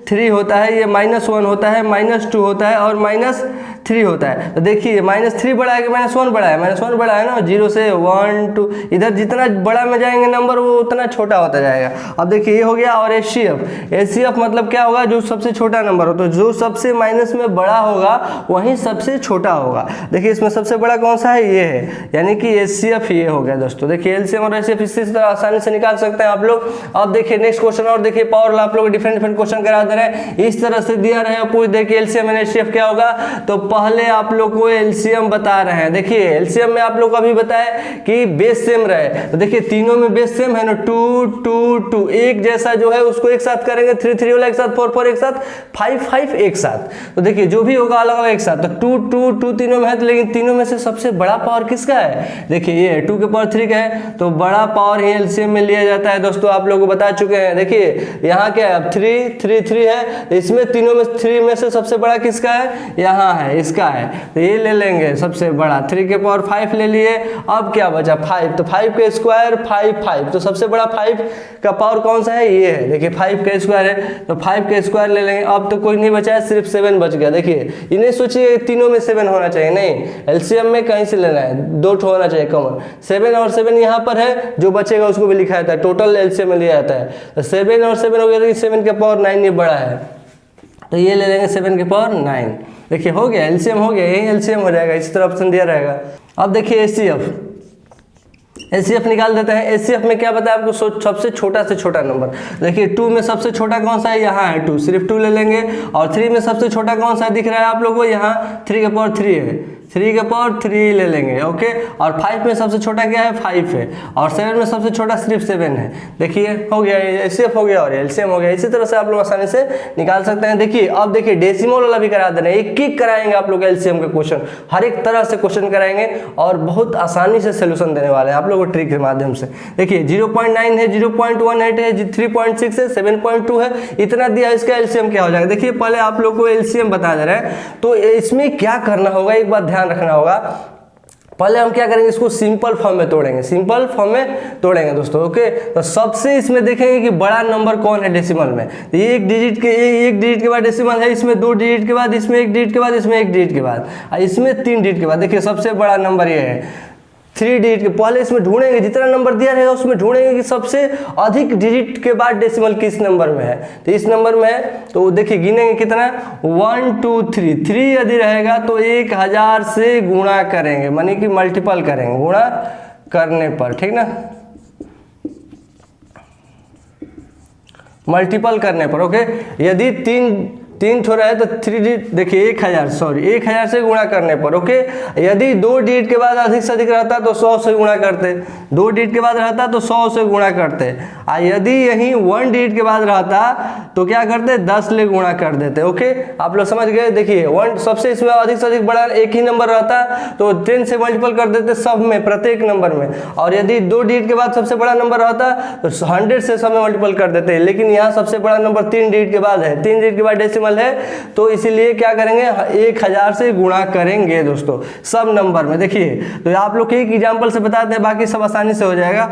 3 होता है, ये -1 होता है, -2 होता है और -3 होता है। तो देखिए -3 बड़ा है कि -1 बड़ा है, -1 बड़ा है ना। 0 से 1 2, इधर जितना बड़ा में जाएंगे नंबर वो उतना छोटा होता जाएगा। अब देखिए ये हो गया। और एचसीएफ मतलब क्या होगा, जो सबसे छोटा नंबर हो, तो जो सबसे माइनस में बड़ा होगा वही सबसे छोटा होगा। देखिए इसमें सबसे बड़ा कौन सा है, ये है, यानी कि एचसीएफ ये हो गया दोस्तों। देखिए एलसीएम और एचसीएफ इसी तरह आसानी से निकाल सकते हैं आप लोग। अब देखिए नेक्स्ट क्वेश्चन, और देखिए पावर आप लोग डिफरेंट डिफरेंट क्वेश्चन करा दे रहे हैं, इस तरह से दिया रहे हैं, पूछ देखिए एलसीएम एंड एचसीएफ क्या होगा। तो पहले आप लोग को एलसीएम बता रहे हैं। देखिए एलसीएम में आप लोग को अभी बताया कि बेस सेम रहे, तो देखिए तीनों में बेस सेम है ना, 2 2 2 एक जैसा जो है उसको एक साथ करेंगे, 3 3 वाला एक साथ, 4 4 एक साथ, 5 5 एक साथ। तो देखिए जो भी होगा अलग अलग एक साथ, तो 2 2 2 तीनों में है, तो लेकिन तीनों में से सबसे बड़ा पावर किसका है, देखिए ये 2 के पावर 3 का है, तो बड़ा पावर ही एलसीएम में लिया जाता है दोस्तों। आप लोग को बता चुके हैं। देखिए यहाँ क्या है, अब 3 3 3 है, तो इसमें तीनों में 3 में से सबसे बड़ा किसका है, यहाँ है, इसका है, तो ये ले लेंगे सबसे बड़ा। 3 के पावर 5 ले लिए, अब क्या बचा 5, तो 5 का स्क्वायर 5 5, तो सबसे बड़ा 5 का पावर कौन सा है, ये है। देखिए 5 का स्क्वायर है, तो 5 का स्क्वायर ले लेंगे। अब तो कोई नहीं बचा है, सिर्फ 7 बच गया। देखिए इन्हें सोचिए तीनों में 7 होना चाहिए, नहीं एलसीएम में कहीं से लेना है, 2 होना चाहिए कॉमन। 7 और 7 यहाँ पर है, जो बचेगा उसको भी लिखा जाता है, टोटल एलसीएम में लिया जाता है। तो 7 और 7 हो गया, 7 के पावर 9 ये बड़ा है, तो ये ले लेंगे 7 के पावर 9। देखिए हो गया, एलसीएम हो गया, यही एलसीएम हो जाएगा, इसी तरह ऑप्शन दिया रहेगा। अब देखिए एचसीएफ निकाल देते हैं। एचसीएफ में क्या बताया आपको, सबसे छोटा से छोटा नंबर। देखिए 2 में सबसे छोटा कौन सा है, यहाँ है 2, सिर्फ 2 ले लेंगे। और 3 में सबसे छोटा कौन सा दिख रहा है आप लोगों को, यहाँ 3 के पावर 3 है, 3 के पावर 3 ले लेंगे। ओके, और 5 में सबसे छोटा क्या है, 5 है, और 7 में सबसे छोटा सिर्फ 7 है। देखिए हो गया, एचसीएफ हो गया और एलसीएम हो गया। इसी तरह से आप लोग आसानी से निकाल सकते हैं। देखिए अब देखिए डेसिमल वाला भी करा दे रहे हैं, एक एक कराएंगे आप लोग एलसीएम के क्वेश्चन, हर एक तरह से क्वेश्चन कराएंगे और बहुत आसानी से सोल्यूशन देने वाले हैं आप लोग को ट्रिक के माध्यम से। देखिए 0.9 है, 0.18 है, 3.6 है, 7.2 है, इतना दिया, इसका एलसीएम क्या हो जाएगा। देखिए पहले आप लोग को एलसीएम बता दे रहे हैं, तो इसमें क्या करना होगा, एक बात ध्यान रखना होगा। पहले हम क्या करेंगे, इसको सिंपल फॉर्म में तोड़ेंगे, सिंपल फॉर्म में तोड़ेंगे दोस्तों। ओके, तो सबसे इसमें देखेंगे कि बड़ा नंबर कौन है डेसिमल में। तो ये एक डिजिट के बाद डेसिमल है, इसमें 2 डिजिट के बाद, इसमें 1 डिजिट के बाद, इसमें 1 डिजिट के बाद, और इसमें 3 डिजिट के बाद। देखिए सबसे बड़ा नंबर ये है 3 डिजिट के। पहले इसमें ढूंढेंगे, जितना नंबर दिया रहेगा उसमें ढूंढेंगे कि सबसे अधिक डिजिट के बाद डेसिमल किस नंबर में है। तो इस नंबर में है, तो देखिए गिनेंगे कितना, 1 2 3, 3 यदि रहेगा तो 1000 से गुणा करेंगे, मानी कि मल्टीपल करेंगे, गुणा करने पर, ठीक ना। मल्टीपल करने पर। ओके, यदि तीन थोड़ा है तो 3 डिजिट, देखिए 1000 से गुणा करने पर। ओके, यदि 2 डिजिट के बाद अधिक से अधिक रहता तो 100 से गुणा करते, 2 डिजिट के बाद रहता तो 100 से गुणा करते, और यदि यही 1 डिजिट के बाद रहता तो क्या करते, 10 ले गुणा कर देते। ओके, आप लोग समझ गए। देखिए 1 सबसे इसमें अधिक से अधिक बड़ा एक ही नंबर रहता तो 10 से मल्टीपल कर देते सब में, प्रत्येक नंबर में, और यदि 2 डिजिट के बाद सबसे बड़ा नंबर रहता तो 100 से सब में मल्टीपल कर देते। लेकिन यहाँ सबसे बड़ा नंबर 3 डिजिट के बाद है, 3 डिजिट के बाद डेसिमल है, तो इसीलिए क्या करेंगे, 1000 से गुणा करेंगे दोस्तों सब नंबर में। देखिए तो आप लोग एक एग्जांपल से बताते हैं, बाकी सब आसानी से हो जाएगा।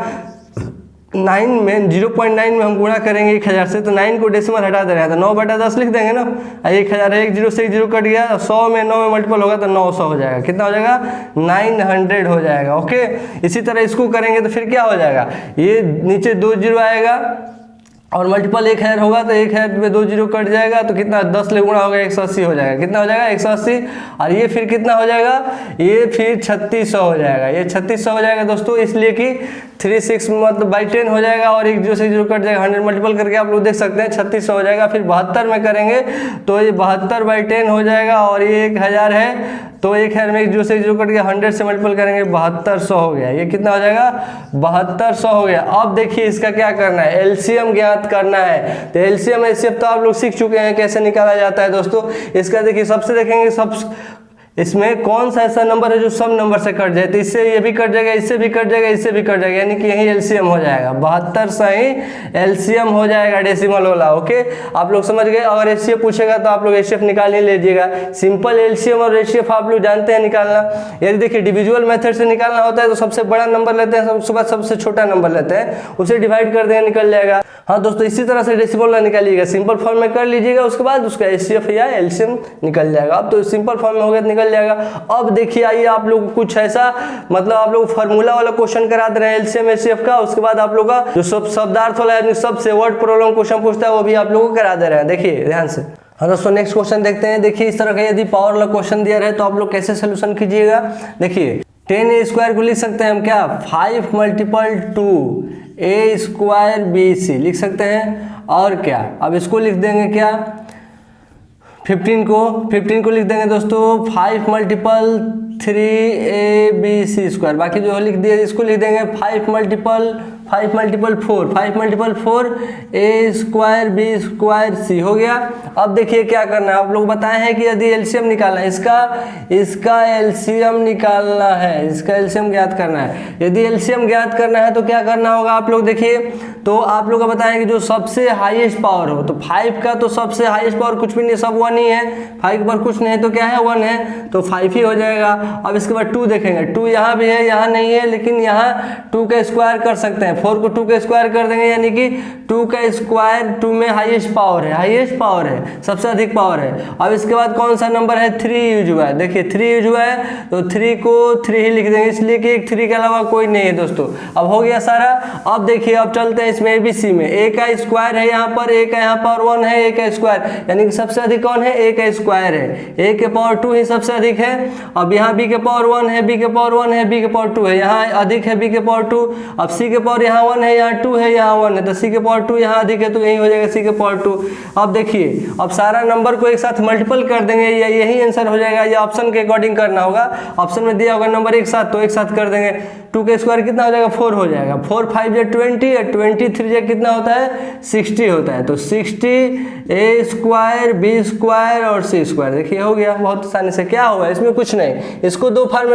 9 में 0.9 में हम गुणा करेंगे 1000 से, तो 9 को डेसिमल हटा दे रहे हैं तो 9/10 लिख देंगे ना। 1000 है, 1 0 से 1 0 कट गया, 100 में 9 में मल्टीपल होगा तो 900 हो जाएगा। कितना हो जाएगा, 900 हो जाएगा। ओके, इसी तरह इसको करेंगे तो फिर क्या हो जाएगा, ये नीचे 2 0 आएगा और मल्टीपल 1000 होगा तो 1000 में 2 0 कट जाएगा तो कितना, 10 ले गुणा होगा 180 हो जाएगा। कितना हो जाएगा, 180, और ये फिर कितना हो जाएगा, ये फिर 3600 हो जाएगा। ये 3600 हो जाएगा दोस्तों, इसलिए कि 36 मतलब बाई 10 हो जाएगा और 1 0 से 0 कट जाएगा, 100 मल्टीपल करके आप लोग देख सकते हैं 3600 हो जाएगा। फिर 72 में करेंगे तो ये 72/10 हो जाएगा, और ये 1000 है तो 1000 में 1 0 से 0 कट गया, 100 से मल्टीपल करेंगे 7200 हो गया। ये कितना हो जाएगा, 7200 हो गया। अब देखिए इसका क्या करना है, एलसीएम ज्ञात करना है। तो एलसीएम एचसीएफ तो आप लोग सीख चुके हैं कैसे निकाला जाता है दोस्तों। इसका देखिए सबसे देखेंगे सब इसमें कौन सा ऐसा नंबर है जो सब नंबर से कट जाए, तो इससे ये भी कट जाएगा, इससे भी कट जाएगा, इससे भी कट जाएगा, यानी कि यही एलसीएम हो जाएगा। 72 से ही एलसीएम हो जाएगा डेसिमल वाला। ओके, आप लोग समझ गए। अगर एचसीएफ पूछेगा तो आप लोग एचसीएफ निकाल ही लीजिएगा। सिंपल एलसीएम और एचसीएफ आप लोग जानते हैं निकालना। यदि देखिए डिविजुअल मेथड से निकालना होता है तो सबसे बड़ा नंबर लेते हैं, उसके बाद सबसे छोटा नंबर लेते हैं, उसे डिवाइड कर देंगे, निकल जाएगा। हाँ दोस्तों, इसी तरह से डेसिमल वाला निकालिएगा, सिंपल फॉर्म में कर लीजिएगा, उसके बाद उसका एचसीएफ या एलसीएम निकल जाएगा। अब तो सिंपल फॉर्म में हो गया तो निकल जाएगा। अब देखिए आइए आप लोग कुछ ऐसा मतलब आप लोग फार्मूला वाला क्वेश्चन करा दे रहे हैं एलसीएम एचसीएफ का, उसके बाद आप लोग का जो सब शब्दार्थ वाला यानी सबसे वर्ड प्रॉब्लम क्वेश्चन पूछता है वो भी आप लोगों को करा दे रहे हैं। देखिए ध्यान से। हाँ दोस्तों, नेक्स्ट क्वेश्चन देखते हैं। देखिए इस तरह का यदि पावर वाला क्वेश्चन दिया रहे तो आप लोग कैसे सोल्यूशन कीजिएगा। देखिए 10a² को लिख सकते हैं हम क्या, 5 × 2a² bc लिख सकते हैं। और क्या, अब इसको लिख देंगे क्या, 15 को लिख देंगे दोस्तों 5 × 3abc²। बाकी जो लिख दिए इसको लिख देंगे 5 × 4 a² b² हो गया। अब देखिए क्या करना है, आप लोग बताए हैं कि यदि एलसीएम निकालना है इसका एलसीएम निकालना है, इसका एलसीएम ज्ञात करना है। यदि एलसीएम ज्ञात करना है तो क्या करना होगा, आप लोग देखिए तो आप लोग को बताएं कि जो सबसे हाईएस्ट पावर हो, तो 5 का तो सबसे हाईएस्ट पावर कुछ भी नहीं, सब 1 ही है। 5 के पावर कुछ नहीं है तो क्या है, 1 है, तो 5 ही हो जाएगा। अब इसके बाद 2 देखेंगे, 2 यहाँ भी है, यहाँ नहीं है, लेकिन यहाँ 2 का स्क्वायर कर सकते हैं। 4 को 2 का स्क्वायर कर देंगे, यानी कि 2 का स्क्वायर, 2 में हाईएस्ट पावर है, सबसे अधिक पावर है। अब इसके बाद कौन सा नंबर है, 3 यूज हुआ है। देखिए 3 यूज हुआ है तो 3 को 3 ही लिख देंगे, इसलिए कि एक 3 के अलावा कोई नहीं है दोस्तों। अब हो गया सारा। अब देखिए अब चलते हैं इसमें एबीसी में। a का स्क्वायर है यहाँ पर, a का यहाँ पर 1 है, a का स्क्वायर, यानी कि सबसे अधिक कौन है, a का स्क्वायर है, a के पावर 2 ही सबसे अधिक है। अब यहाँ b के पावर 1 है, b के पावर 1 है, b के पावर 2 है, यहाँ अधिक है b के पावर 2। अब c के पावर यहाँ 1 है, यहाँ 2 है, यहाँ 1 है, तो c के पावर 2 यहाँ अधिक है, तो यही हो जाएगा c के पावर 2। अब देखिए अब सारा नंबर को एक साथ मल्टीपल कर देंगे, या यही आंसर हो जाएगा। ये ऑप्शन के अकॉर्डिंग करना होगा, ऑप्शन में दिया होगा नंबर एक साथ, तो एक साथ कर देंगे। 2 का स्क्वायर कितना हो जाएगा, 4 हो जाएगा। 4 5 जा 20 है, 23 जा कितना होता है, 60 होता है। तो 60 a² b² और c²। देखिए हो गया बहुत आसानी से। क्या होगा इसमें, कुछ नहीं, इसको दो फॉर्म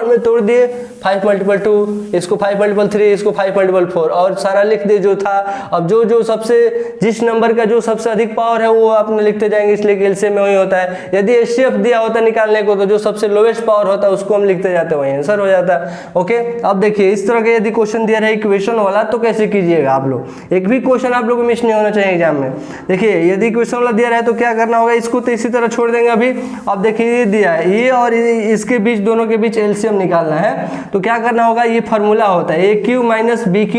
में तोड़ दिए, 5 × 2, इसको 5 × 3, इसको 5 × 4, और सारा लिख दिए जो था। अब जो सबसे जिस नंबर का जो सबसे अधिक पावर है वो आपने लिखते जाएंगे, इसलिए एलसीएम में वही होता है। यदि एचसीएफ दिया होता निकालने को तो जो सबसे लोवेस्ट पावर होता है उसको हम लिखते जाते हैं, वही आंसर हो जाता है। ओके, अब देखिए इस तरह का यदि क्वेश्चन दिया रहा है इक्वेशन वाला तो कैसे कीजिएगा आप लोग। एक भी क्वेश्चन आप लोग को मिस नहीं होना चाहिए एग्जाम में। देखिए यदि इक्वेशन वाला दिया रहा है तो क्या करना होगा, इसको तो इसी तरह छोड़ देंगे अभी। अब देखिए ये दिया है, ये और इसके बीच, दोनों के बीच एलसीएम निकालना है, तो क्या करना होगा, ये फार्मूला होता है AQ - BQ,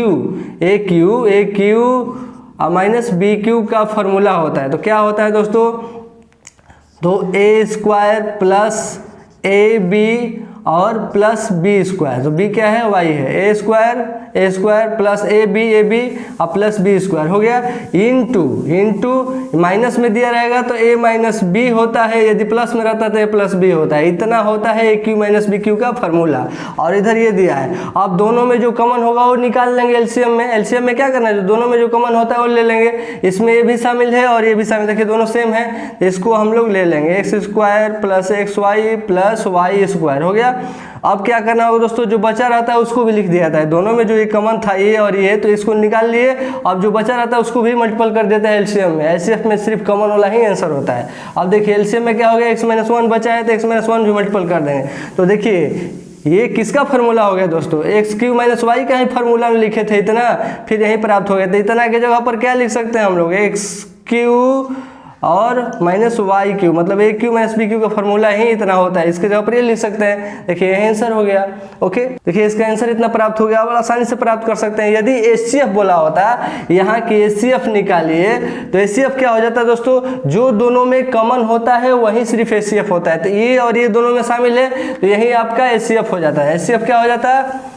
AQ - BQ का फार्मूला होता है। तो क्या होता है दोस्तों, तो a² प्लस AB और प्लस b² तो b क्या है, y है, a² A square plus A B और प्लस बी स्क्वायर हो गया, इंटू माइनस में दिया रहेगा तो ए माइनस बी होता है, यदि प्लस में रहता तो ए प्लस बी होता है। इतना होता है ए क्यू माइनस बी क्यू का फार्मूला। और इधर ये दिया है, अब दोनों में जो कॉमन होगा वो निकाल लेंगे एलसीएम में। एलसीएम में क्या करना है, जो दोनों में जो कॉमन होता है वो ले लेंगे। इसमें ये भी शामिल है और ये भी शामिल, देखिए दोनों सेम है, इसको हम लोग ले लेंगे, X square plus X Y plus Y square हो गया। अब क्या करना होगा दोस्तों, जो बचा रहता है उसको भी लिख दिया जाता है। दोनों में जो ये कॉमन था ये और ये, तो इसको निकाल लिए। अब जो बचा रहता है उसको भी मल्टीपल कर देते हैं एलसीएम में। एलसीएम में सिर्फ कॉमन वाला ही आंसर होता है। अब देखिए एलसीएम में क्या हो गया, x-1 बचा है तो x-1 भी मल्टीपल कर देंगे। तो देखिए ये किसका फार्मूला हो गया दोस्तों, एक्स क्यू माइनस वाई का ही फार्मूला में लिखे थे इतना, फिर यही प्राप्त हो गया। तो इतना की जगह पर क्या लिख सकते हैं हम लोग, एक्स क्यू और माइनस वाई क्यू, मतलब ए क्यू माइनस बी क्यू का फार्मूला ही इतना होता है। इसके जगह पर ये लिख सकते हैं। देखिए यही आंसर हो गया। ओके, देखिए इसका आंसर इतना प्राप्त हो गया, और आसानी से प्राप्त कर सकते हैं। यदि एचसीएफ बोला होता, यहाँ की एचसीएफ निकालिए, तो एचसीएफ क्या हो जाता है दोस्तों, जो दोनों में कॉमन होता है वही सिर्फ एचसीएफ होता है। तो ये और ये दोनों में शामिल है, तो यही आपका एचसीएफ हो जाता है। एचसीएफ क्या हो जाता है,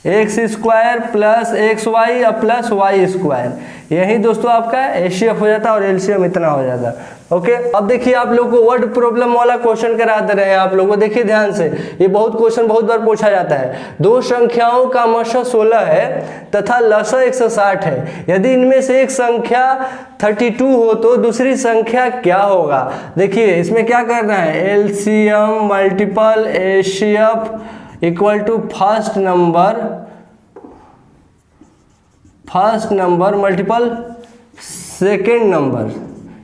X square plus X Y और प्लस वाई स्क्वायर, यही दोस्तों आपका एचसीएफ हो जाता है और एलसीएम इतना हो जाता है। ओके, अब देखिए आप लोग को वर्ड प्रॉब्लम वाला क्वेश्चन करा दे रहे हैं आप लोगों को। देखिए ध्यान से, ये बहुत क्वेश्चन बहुत बार पूछा जाता है। दो संख्याओं का मशा 16 है तथा लसा 160 है, यदि इनमें से एक संख्या 32 हो तो दूसरी संख्या क्या होगा। देखिए इसमें क्या करना है, LCM multiple HCF equal to first number multiple second number,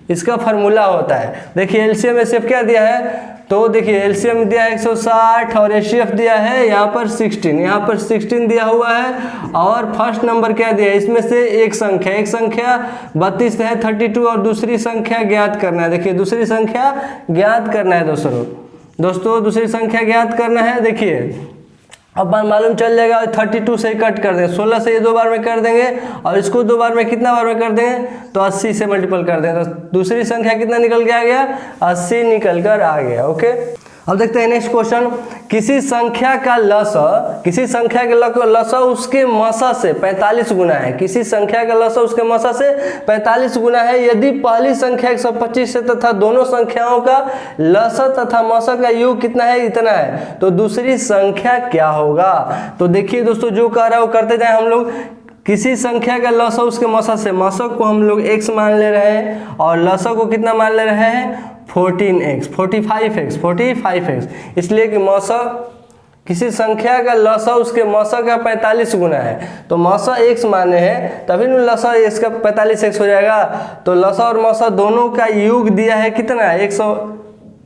इसका फार्मूला होता है। देखिए एलसीएम एचसीएफ क्या दिया है, तो देखिए एलसीएम दिया है 160 और एचसीएफ दिया है यहाँ पर 16, यहाँ पर 16 दिया हुआ है। और फर्स्ट नंबर क्या दिया है, इसमें से एक संख्या 32 है, 32 और दूसरी संख्या ज्ञात करना है। देखिए दूसरी संख्या ज्ञात करना है दोस्तों दूसरी संख्या ज्ञात करना है। देखिए अब मालूम चल जाएगा, 32 से कट कर देंगे, 16 से ये 2 बार में कर देंगे और इसको 2 बार में कितना बार में कर देंगे, तो 80 से मल्टीपल कर देंगे। तो दूसरी संख्या कितना निकल के आ गया, 80 निकल कर आ गया। ओके, अब देखते हैं नेक्स्ट क्वेश्चन। किसी संख्या का लसा उसके मसा से 45 गुना है। किसी संख्या का लसा उसके मसा से 45 गुना है, यदि पहली संख्या 125 है तथा दोनों संख्याओं का लसा तथा मसा का योग कितना है, इतना है, तो दूसरी संख्या क्या होगा। तो देखिए दोस्तों जो कह रहा है वो करते जाए हम लोग। किसी संख्या का लसा उसके मसा से, मसा को हम लोग x मान ले रहे हैं और लसा को कितना मान ले रहे हैं, 14x 45x, इसलिए कि मसा, किसी संख्या का लसा उसके मसा का 45 गुना है, तो मसा x माने हैं तभी न लसा इसका 45x हो जाएगा। तो लसा और मसा दोनों का योग दिया है कितना, 100,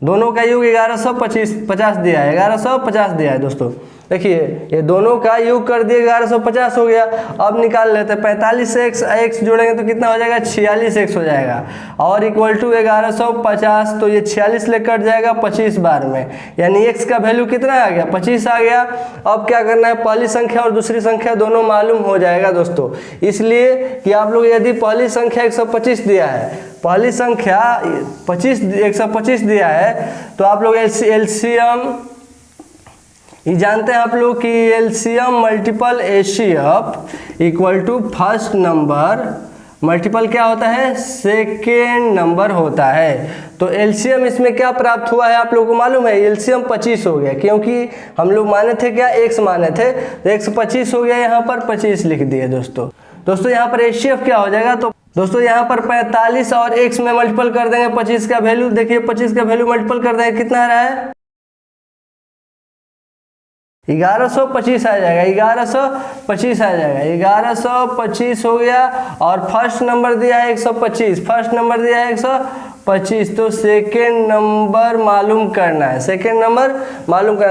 दोनों का योग 1150 दिया है, 1150 दिया है दोस्तों। देखिए ये दोनों का योग कर दिए, 1150 हो गया। अब निकाल लेते हैं, 45 से x जोड़ेंगे तो कितना हो जाएगा, 46x हो जाएगा, और इक्वल टू 1150, तो ये 46 ले कट जाएगा 25 बार में, यानी x का वैल्यू कितना आ गया, 25 आ गया। अब क्या करना है, पहली संख्या और दूसरी संख्या दोनों मालूम हो जाएगा दोस्तों, इसलिए कि आप लोग यदि पहली संख्या 125 दिया है, पहली संख्या 125 दिया है, तो आप लोग एलसीएम ये जानते हैं आप लोग कि LCM multiple HCF equal to first number multiple क्या होता है, सेकेंड नंबर होता है। तो एलसीएम इसमें क्या प्राप्त हुआ है आप लोगों को मालूम है, एलसीएम 25 हो गया, क्योंकि हम लोग माने थे क्या, x माने थे, तो x 25 हो गया, यहाँ पर 25 लिख दिए दोस्तों यहाँ पर एचसीएफ क्या हो जाएगा, तो दोस्तों यहाँ पर 45 और x में मल्टीपल कर देंगे 25 का वैल्यू। देखिए 25 का वैल्यू मल्टीपल कर देंगे, कितना आ रहा है, 1125 आ जाएगा, 1125 हो गया। और फर्स्ट नंबर दिया है 125, तो सेकेंड नंबर मालूम करना है,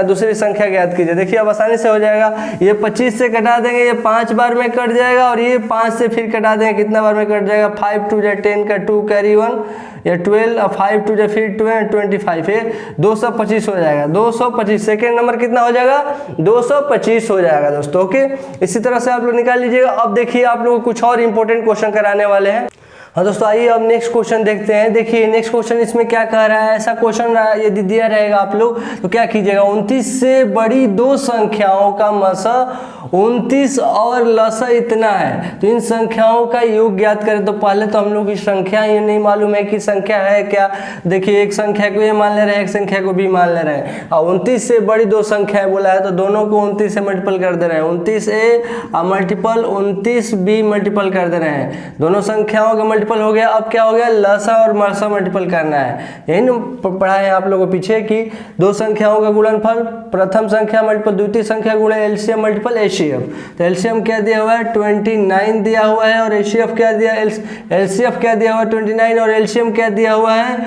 दूसरी संख्या ज्ञात कीजिए। देखिए अब आसानी से हो जाएगा, ये 25 से कटा देंगे, ये 5 बार में कट जाएगा, और ये 5 से फिर कटा देंगे, कितना बार में कट जाएगा, 5 2 10 का 2 कैरी 1 या 12 और 5 2 फिर 25 है, 225 हो जाएगा, 225 सेकेंड नंबर कितना हो जाएगा, 225 हो जाएगा दोस्तों। ओके, इसी तरह से आप लोग निकाल लीजिएगा। अब देखिए आप लोग कुछ और इंपॉर्टेंट क्वेश्चन कराने वाले हैं हाँ दोस्तों, आइए अब नेक्स्ट क्वेश्चन देखते हैं। देखिए नेक्स्ट क्वेश्चन इसमें क्या कह रहा है, ऐसा क्वेश्चन यदि दिया रहेगा आप लोग तो क्या कीजिएगा, 29 से बड़ी दो संख्याओं का मसा 29 और लसा इतना है, तो इन संख्याओं का योग ज्ञात करें। तो पहले तो हम लोग की संख्या ये नहीं मालूम है कि संख्या है क्या। देखिए एक संख्या को ये मान ले रहे हैं, एक संख्या को भी मान ले रहे हैं, और 29 से बड़ी दो संख्याएं बोला है तो दोनों को 29 से मल्टीपल कर दे रहे हैं। 29A मल्टीपल 29B मल्टीपल कर दे रहे हैं, दोनों संख्याओं का मल्टीपल हो गया। अब क्या हो गया, लसा और मरसा मल्टीपल करना है। यही ना पढ़ा है आप लोगों को पीछे कि दो संख्याओं का गुणनफल, प्रथम संख्या मल्टीपल द्वितीय संख्या गुणा एलसीएम मल्टीपल एचसीएफ। तो एलसीएम क्या दिया हुआ है 29 दिया हुआ है, और एचसीएफ क्या दिया, एलसीएफ क्या दिया हुआ है 29, और एलसीएम क्या दिया हुआ है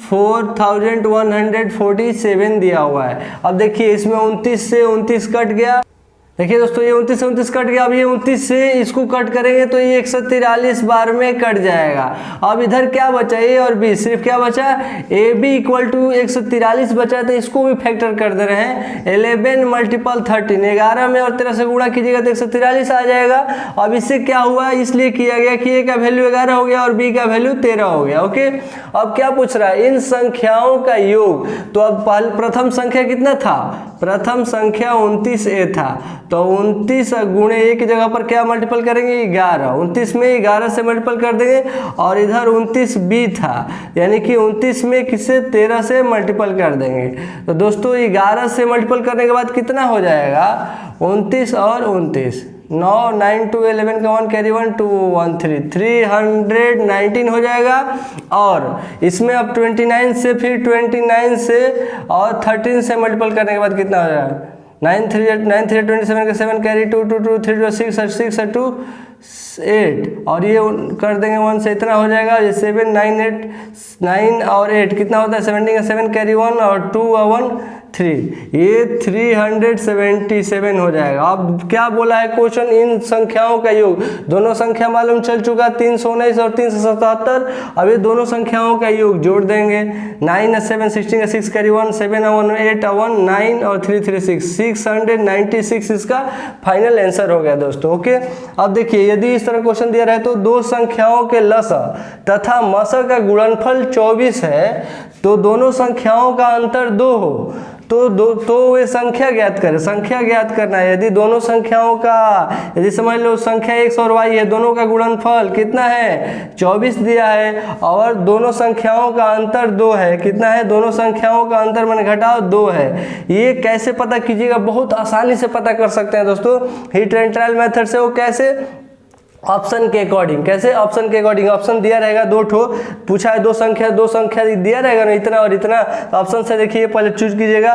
4147 दिया हुआ है। अब देखिए इसमें 29 से 29 कट गया। देखिए दोस्तों ये 29 से 29 कट गया। अब ये 29 से इसको कट करेंगे तो ये 143 बार में कट जाएगा। अब इधर क्या बचा, ए और बी, सिर्फ क्या बचा, ए बी इक्वल टू 143 बचा, तो इसको भी फैक्टर कर दे रहे हैं। 11 मल्टीपल 13, 11 में और 13 से गुणा कीजिएगा तो 143 आ जाएगा। अब इससे क्या हुआ, इसलिए किया गया कि ए का वैल्यू 11 हो गया और बी का वैल्यू 13 हो गया। ओके, अब क्या पूछ रहा है, इन संख्याओं का योग। तो अब प्रथम संख्या कितना था, प्रथम संख्या 29A था, तो 29 गुणे ए की जगह पर क्या मल्टीपल करेंगे 11, 29 में 11 से मल्टीपल कर देंगे, और इधर 29B था, यानी कि 29 में किससे 13 से मल्टीपल कर देंगे। तो दोस्तों 11 से मल्टीपल करने के बाद कितना हो जाएगा, 29 और 29, 9 9 2 11 का 1 कैरी 1 2 1 3 319 हो जाएगा। और इसमें अब 29 से फिर 29 से और 13 से मल्टीपल करने के बाद कितना हो जाएगा, 9 3 27 का 7 कैरी 2 2 2 3 6 6 2 8, और ये कर देंगे 1 से इतना हो जाएगा। ये 7 9 8 9 और 8 कितना होता है 17 का 7 कैरी 1 और 2 और 1 3, ये 377 हो जाएगा। अब क्या बोला है क्वेश्चन, इन संख्याओं का योग, दोनों संख्या मालूम चल चुका 319 और 377। अब ये दोनों संख्याओं का योग जोड़ देंगे, 9 7 16 का 6 कैरी 1 7 1 8 1 9 और 3 3 6 696 इसका फाइनल आंसर हो गया दोस्तों। ओके, अब देखिए यदि इस तरह क्वेश्चन दिया रहे तो दो संख्याओं के लसा तथा मसा का गुणनफल 24 है, तो दोनों संख्याओं का अंतर 2 हो तो वे संख्या ज्ञात करें। संख्या ज्ञात करना है, यदि दोनों संख्याओं का, यदि समझ लो संख्या x और y है, दोनों का गुणनफल कितना है 24 दिया है, और दोनों संख्याओं का अंतर 2 है, कितना है, दोनों संख्याओं का अंतर मैंने घटाओ 2 है। ये कैसे पता कीजिएगा, बहुत आसानी से पता कर सकते हैं दोस्तों, हिट एंड ट्रायल मेथड से। वो कैसे, ऑप्शन के अकॉर्डिंग। कैसे, ऑप्शन के अकॉर्डिंग, ऑप्शन दिया रहेगा 2 ठो, पूछा है दो संख्या दिया रहेगा ना, इतना और इतना, तो ऑप्शन से देखिए पहले चूज कीजिएगा।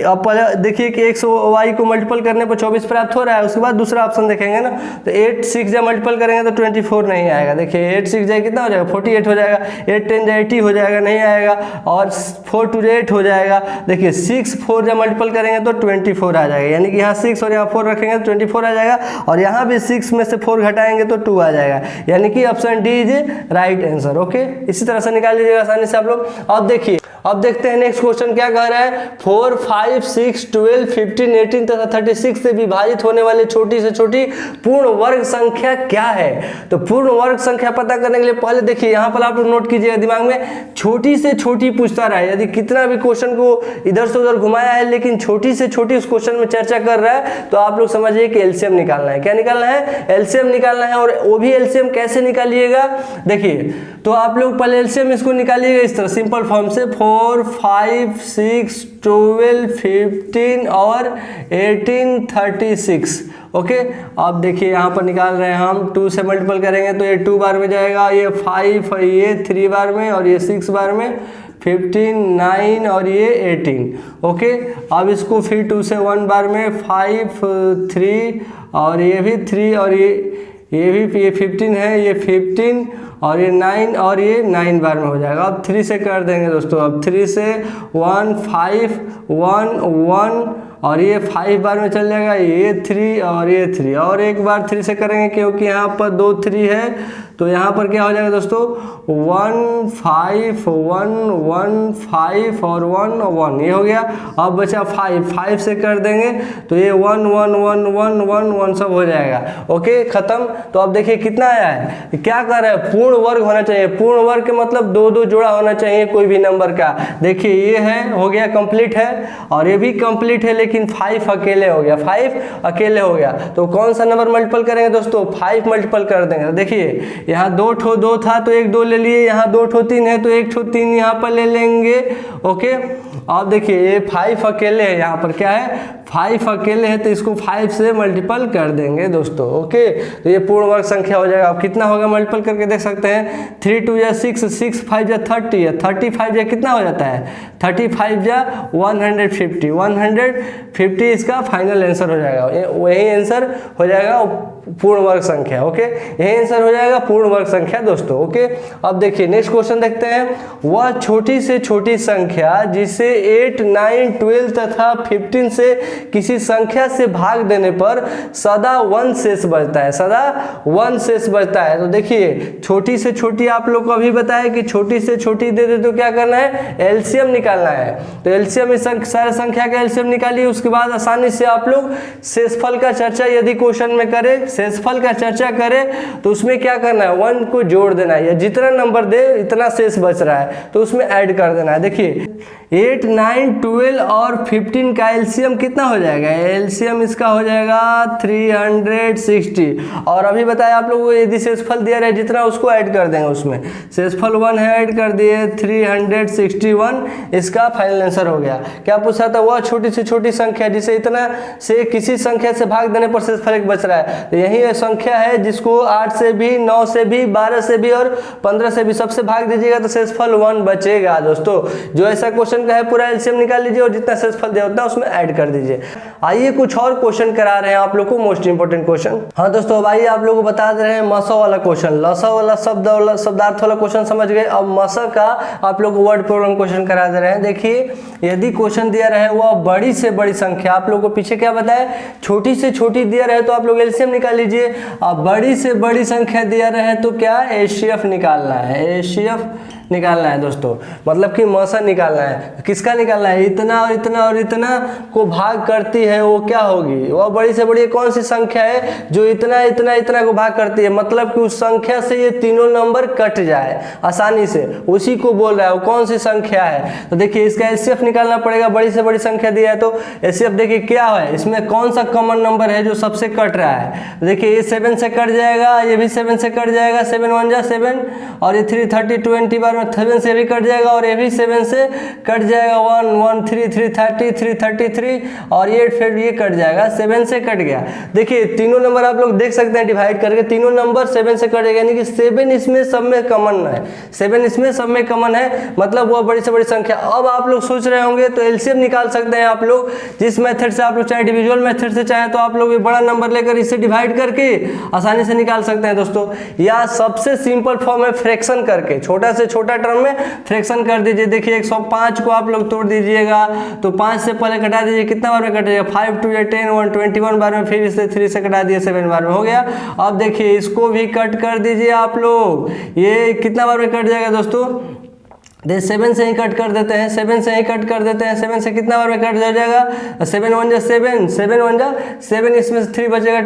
अब पहले देखिए कि x y को मल्टीपल करने पर 24 प्राप्त हो रहा है, उसके बाद दूसरा ऑप्शन देखेंगे ना, तो 8 6 जब मल्टीपल करेंगे तो 24 नहीं आएगा। देखिए 8 6 जाए कितना हो जाएगा 48 हो जाएगा, 8 10 जाए 80 हो जाएगा, नहीं आएगा, और 4 2 8 हो जाएगा। देखिए 6 4 जब मल्टीपल करेंगे तो 24 आ जाएगा, यानी कि यहाँ 6 और यहाँ 4 रखेंगे तो 24 आ जाएगा, और यहाँ भी 6 में से 4 घटाएंगे तो 2 आ जाएगा, यानी कि option D is right answer. Okay, इसी तरह से निकाल लीजिएगा आसानी से आप लोग। अब देखिए, अब देखते हैं नेक्स्ट क्वेश्चन क्या कह रहा है, 4 5 6 12 15 18 तथा 36 से विभाजित होने वाली छोटी से छोटी पूर्ण वर्ग संख्या क्या है। तो पूर्ण वर्ग संख्या पता करने के लिए पहले देखिए यहाँ पर आप लोग नोट कीजिएगा दिमाग में, छोटी से छोटी पूछता रहा है। यदि कितना भी क्वेश्चन को इधर से उधर घुमाया है लेकिन छोटी से छोटी उस क्वेश्चन में चर्चा कर रहा है, तो आप लोग समझिए कि एलसीएम निकालना है। क्या निकालना है, एलसीएम निकालना है। और वो भी एलसीएम कैसे निकालिएगा, देखिए तो आप लोग पहले एलसीएम इसको निकालिएगा इस तरह सिंपल फॉर्म से, 4 5 6 12 15 और 18 36। ओके, अब देखिए यहाँ पर निकाल रहे हैं हम, 2 से मल्टीपल करेंगे तो ये 2 बार में जाएगा, ये 5 ये 3 बार में, और ये 6 बार में, 15 9 और ये 18। ओके, अब इसको फिर 2 से 1 बार में, 5 3 और ये भी 3 और ये भी, ये 15 है, ये 15 और ये 9 और ये 9 बार में हो जाएगा। अब 3 से कर देंगे दोस्तों, अब 3 से 1 5 1 1 और ये 5 बार में चल जाएगा, ये 3 और ये 3, और एक बार 3 से करेंगे क्योंकि यहाँ पर 2 3 है, तो यहाँ पर क्या हो जाएगा दोस्तों 1 5 1 1 5 और 1 1 ये हो गया। अब बचा 5 से कर देंगे तो ये 1 1 1 1 1 1 सब हो जाएगा। ओके खत्म। तो अब देखिए कितना आया है, क्या कर रहा है, पूर्ण वर्ग होना चाहिए। पूर्ण वर्ग के मतलब दो दो जोड़ा होना चाहिए कोई भी नंबर का। देखिए ये है, हो गया कंप्लीट है, और ये भी कंप्लीट है, लेकिन 5 अकेले हो गया, 5 अकेले हो गया। तो कौन सा नंबर मल्टीपल करेंगे दोस्तों, 5 मल्टीपल कर देंगे। देखिए यहाँ 2 था तो 1 2 ले लिए, यहाँ 2 3 है तो 1 3 यहाँ पर ले लेंगे। ओके अब देखिए ये 5 अकेले है, यहाँ पर क्या है 5 अकेले है, तो इसको 5 से मल्टीपल कर देंगे दोस्तों। ओके तो ये पूर्ण वर्ग संख्या हो जाएगा। अब कितना होगा मल्टीपल करके देख सकते हैं, 3 2 या 6 6 5 या 30 है, 35 या कितना हो जाता है 35 या 150 150 इसका फाइनल आंसर हो जाएगा। वही आंसर हो जाएगा पूर्ण वर्ग संख्या। ओके यही आंसर हो जाएगा पूर्ण वर्ग संख्या दोस्तों। ओके अब देखिए नेक्स्ट क्वेश्चन देखते हैं। वह छोटी से छोटी संख्या जिसे 8 9 12 तथा 15 से किसी संख्या से भाग देने पर सदा 1 शेष बचता है, सदा 1 शेष बचता है। तो देखिए छोटी से छोटी आप लोग को अभी बताया कि छोटी से छोटी दे दे तो क्या करना है, एलसीएम निकालना है। तो एलसीएम इस सारे संख्या का एलसीएम निकालिए, उसके बाद आसानी से आप लोग शेषफल का चर्चा यदि क्वेश्चन में करें, शेषफल का चर्चा करें तो उसमें क्या करना है 1 को जोड़ देना है, या जितना नंबर दे इतना शेष बच रहा है तो उसमें ऐड कर देना है। देखिए 8 9 12 और 15 का एलसीएम कितना हो जाएगा, एलसीएम इसका हो जाएगा 360। और अभी बताया आप लोगों को यदि शेषफल दिया रहे जितना उसको ऐड कर देंगे, उसमें शेषफल 1 है ऐड कर दिए 361, इसका फाइनल आंसर हो गया। क्या पूछा था, वह छोटी से छोटी संख्या जिसे इतना से किसी संख्या से भाग देने पर शेषफल 1 बच रहा है। तो यही संख्या है जिसको 8 से भी 9 से भी 12 से भी और 15 से भी सबसे भाग दीजिएगा तो शेषफल 1 बचेगा दोस्तों। जो ऐसा क्वेश्चन का है पूरा एलसीएम निकाल लीजिए और जितना शेषफल दिया उतना उसमें ऐड कर दीजिए। आइए कुछ और क्वेश्चन करा रहे हैं आप लोग को, मोस्ट इंपोर्टेंट क्वेश्चन। हाँ दोस्तों अब आइए आप लोग को बता दे रहे हैं मसा वाला क्वेश्चन, लसा वाला शब्दार्थ वाला क्वेश्चन समझ गए। अब मसा का आप लोग वर्ड प्रॉब्लम क्वेश्चन करा दे रहे हैं। देखिए यदि क्वेश्चन दिया रहे वह बड़ी से बड़ी संख्या, आप लोग को पीछे क्या बताया, छोटी से छोटी दिया रहे तो आप लोग एलसीएम निकाल लीजिए। अब बड़ी से बड़ी संख्या दिया रहे तो क्या एचसीएफ निकालना है, एचसीएफ निकालना है दोस्तों, मतलब कि मसा निकालना है। किसका निकालना है, इतना और इतना और इतना को भाग करती है वो क्या होगी, वह बड़ी से बड़ी कौन सी संख्या है जो इतना इतना इतना को भाग करती है, मतलब कि उस संख्या से ये तीनों नंबर कट जाए आसानी से, उसी को बोल रहा है वो कौन सी संख्या है। तो देखिए इसका एचसीएफ निकालना पड़ेगा, बड़ी से बड़ी संख्या दिया है तो एचसीएफ देखिए क्या है, इसमें कौन सा कॉमन नंबर है जो सबसे कट रहा है। देखिए ये 7 से कट जाएगा, ये भी 7 से कट जाएगा, 7 1 जा 7 और ये 3 30 20 बार में 7 से भी कट जाएगा और ये भी 7 से कट जाएगा, 1 1 3 3 30 3 33 और ये फिर ये कट जाएगा, 7 से कट गया। देखिए तीनों नंबर आप लोग देख सकते हैं डिवाइड करके, तीनों नंबर 7 से कट जाएगा, यानी कि 7 इसमें सब में कॉमन है, 7 इसमें सब में कॉमन है, मतलब वो बड़ी से बड़ी संख्या। अब आप लोग सोच रहे होंगे तो एलसीएम निकाल सकते हैं आप लोग जिस मेथड से आप लोग, चाहे डिविजुअल मेथड से चाहे तो आप लोग ये बड़ा नंबर लेकर इसे डिवाइड करके आसानी से निकाल सकते हैं दोस्तों, या सबसे सिंपल फॉर्म है फ्रैक्शन करके, छोटा से छोटा टर्म में फ्रैक्शन कर दीजिए। देखिए 105 को आप लोग तोड़ दीजिएगा तो 5 से पहले घटा दीजिए, कितना बार में कटेगा, 5 2 10 121 बार में, फिर इसे 3 से घटा दिए 7 बार में हो गया। अब देखिए इसको भी कट कर दीजिए आप लोग, ये कितना बार में कट जाएगा दोस्तों, 7 से ही कट कर देते हैं, 7 से ही कट कर देते हैं, 7 से कितना बार में कट जाएगा, 7 1 जा 7 7 1 जा 7, इसमें से 3 बचेगा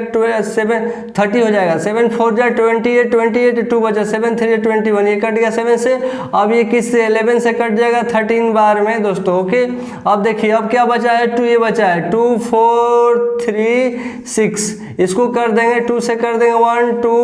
7 30 हो जाएगा, 7 4 जा 28 28 2 बचा, 7 3 21 ये कट गया 7 से। अब ये किससे 11 से कट जाएगा 13 बार में दोस्तों। ओके अब देखिए अब क्या बचा है, 2 ये बचा है, 2 4 3 6, इसको कर देंगे 2 से कर देंगे 1 2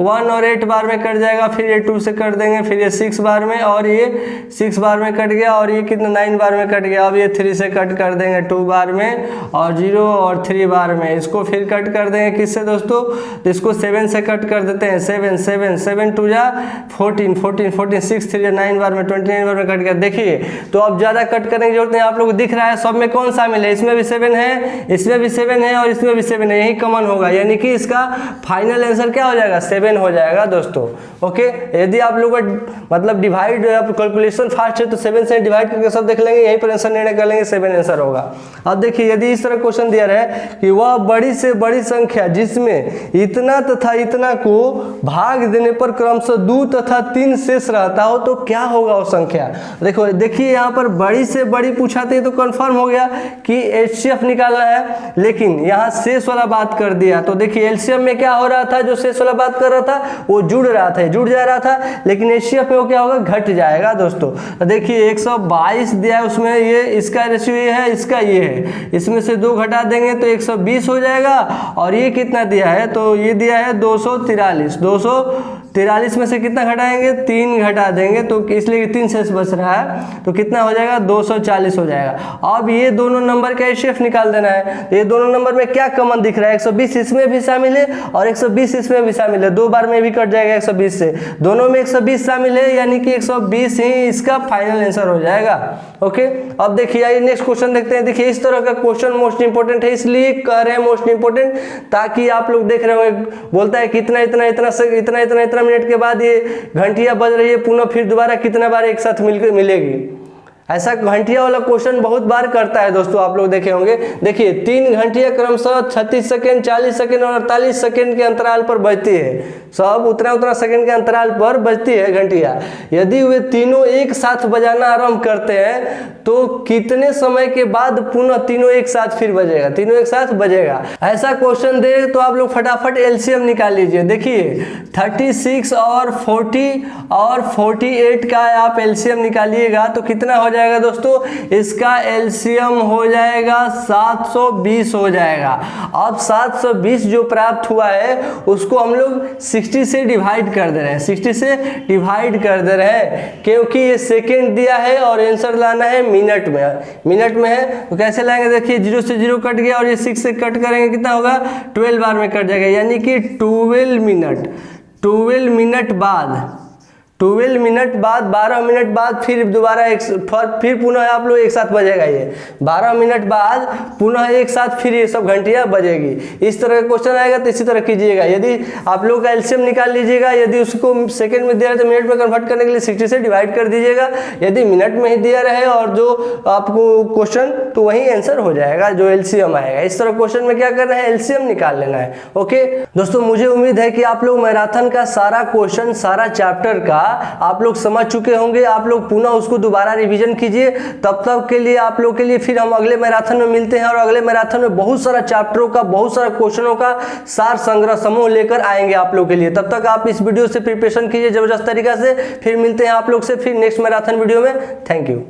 1 और 8 बार में कट जाएगा, फिर ये 2 से कर देंगे, फिर ये 6 बार में और ये 6 बार में कट गया और ये कितना 9 बार में कट गया। अब ये 3 से कट कर देंगे 2 बार में और 0 और 3 बार में, इसको फिर कट कर देंगे किससे दोस्तों, तो इसको 7 से कट कर देते हैं, 7 7 7 2 जा 14 14 14 6 3 जा 9 बार में 29 बार में कट गया। देखिए तो अब ज़्यादा कट करने की जरूरत नहीं, आप लोग दिख रहा है सब में कौन शामिल है, इसमें भी 7 है, इसमें भी 7 है और इसमें भी 7 है, यही कॉमन होगा, यानी कि इसका फाइनल आंसर क्या हो जाएगा 7 हो जाएगा दोस्तों। ओके यदि आप लोग मतलब डिवाइड कैलकुलेशन प्रिपरेशन फास्ट है तो 7 से डिवाइड करके सब देख लेंगे, यहीं पर आंसर निर्णय कर लेंगे, 7 आंसर होगा। अब देखिए यदि इस तरह क्वेश्चन दिया रहे कि वह बड़ी से बड़ी संख्या जिसमें इतना तथा इतना को भाग देने पर क्रमशः 2 तथा 3 शेष रहता हो तो क्या होगा वो संख्या। देखिए यहाँ पर बड़ी से बड़ी पूछा था तो कंफर्म हो गया कि एचसीएफ निकालना है, लेकिन यहाँ शेष वाला बात कर दिया। तो देखिए एलसीएम में क्या हो रहा था, जो शेष वाला बात कर रहा था वो जुड़ जा रहा था, लेकिन एचसीएफ में वो क्या होगा, घट जाएगा दोस्तों। देखिए 122 दिया है, उसमें ये इसका रेशियो ये है, इसका ये है, इसमें से 2 घटा देंगे तो 120 हो जाएगा। और ये कितना दिया है, तो ये दिया है 243, 243 में से कितना घटाएंगे, 3 घटा देंगे तो इसलिए 3 शेष बच रहा है, तो कितना हो जाएगा, 240 हो जाएगा। अब ये दोनों नंबर का एचसीएफ निकाल देना है। ये दोनों नंबर में क्या कॉमन दिख रहा है, 120 इसमें भी शामिल है और 120 इसमें भी शामिल है, 2 बार में भी कट जाएगा 120 से, दोनों में 120 शामिल है, यानी कि 120 ही इसका फाइनल आंसर हो जाएगा। ओके, अब देखिए आइए नेक्स्ट क्वेश्चन देखते हैं। देखिए इस तरह का क्वेश्चन मोस्ट इंपोर्टेंट है, इसलिए कह रहे हैं मोस्ट इंपोर्टेंट, ताकि आप लोग देख रहे होंगे बोलता है कितना इतना इतना इतना इतना इतना मिनट के बाद ये घंटियां बज रही है, पुनः फिर दोबारा कितना बार एक साथ मिलेगी। ऐसा घंटिया वाला क्वेश्चन बहुत बार करता है दोस्तों, आप लोग देखे होंगे। देखिए 3 घंटियां क्रमशः 36 सेकंड, 40 सेकंड और 48 सेकंड के अंतराल पर बजती है, सब उतना सेकंड के अंतराल पर बजती है घंटियां। यदि वे तीनों एक साथ बजाना आरंभ करते हैं तो कितने समय के बाद पुनः तीनों एक साथ फिर बजेगा, तीनों एक साथ बजेगा। ऐसा क्वेश्चन दे तो आप लोग फटाफट एलसीएम निकाल लीजिए। देखिए 36 और 40 और 48 का आप एलसीएम निकालिएगा तो कितना हो जाएगा दोस्तों, इसका एलसीएम हो जाएगा 720 हो जाएगा। अब 720 जो प्राप्त हुआ है उसको हम लोग 60 से डिवाइड कर दे रहे हैं, 60 से डिवाइड कर दे रहे हैं, क्योंकि ये सेकेंड दिया है और आंसर लाना है मिनट में है तो कैसे लाएंगे। देखिए 0 से 0 कट गया और ये 6 से कट करेंगे कितना होगा, 12 बार में कट जाएगा, यानी कि 12 मिनट बाद 12 मिनट बाद फिर दोबारा फिर पुनः आप लोग एक साथ बजेगा। ये 12 मिनट बाद पुनः एक साथ फिर ये सब घंटियां बजेगी। इस तरह का क्वेश्चन आएगा तो इसी तरह कीजिएगा। यदि आप लोग का एलसीएम निकाल लीजिएगा, यदि उसको सेकंड में दिया रहे तो मिनट में कन्वर्ट करने के लिए 60 से डिवाइड कर दीजिएगा। यदि मिनट में ही दिया रहे और जो आपको क्वेश्चन तो वही आंसर हो जाएगा जो एलसीएम आएगा। इस तरह क्वेश्चन में क्या करना है, एलसीएम निकाल लेना है। ओके दोस्तों, मुझे उम्मीद है कि आप लोग मैराथन का सारा क्वेश्चन, सारा चैप्टर का आप लोग समझ चुके होंगे। आप लोग पुनः उसको दोबारा रिवीजन कीजिए। तब तक के लिए आप लोग के लिए फिर हम अगले मैराथन में मिलते हैं और अगले मैराथन में बहुत सारा चैप्टरों का, बहुत सारा क्वेश्चनों का सार संग्रह समूह लेकर आएंगे आप लोग के लिए। तब तक आप इस वीडियो से प्रिपरेशन कीजिए जबरदस्त तरीका से। फिर मिलते हैं आप लोग से फिर नेक्स्ट मैराथन वीडियो में। Thank you.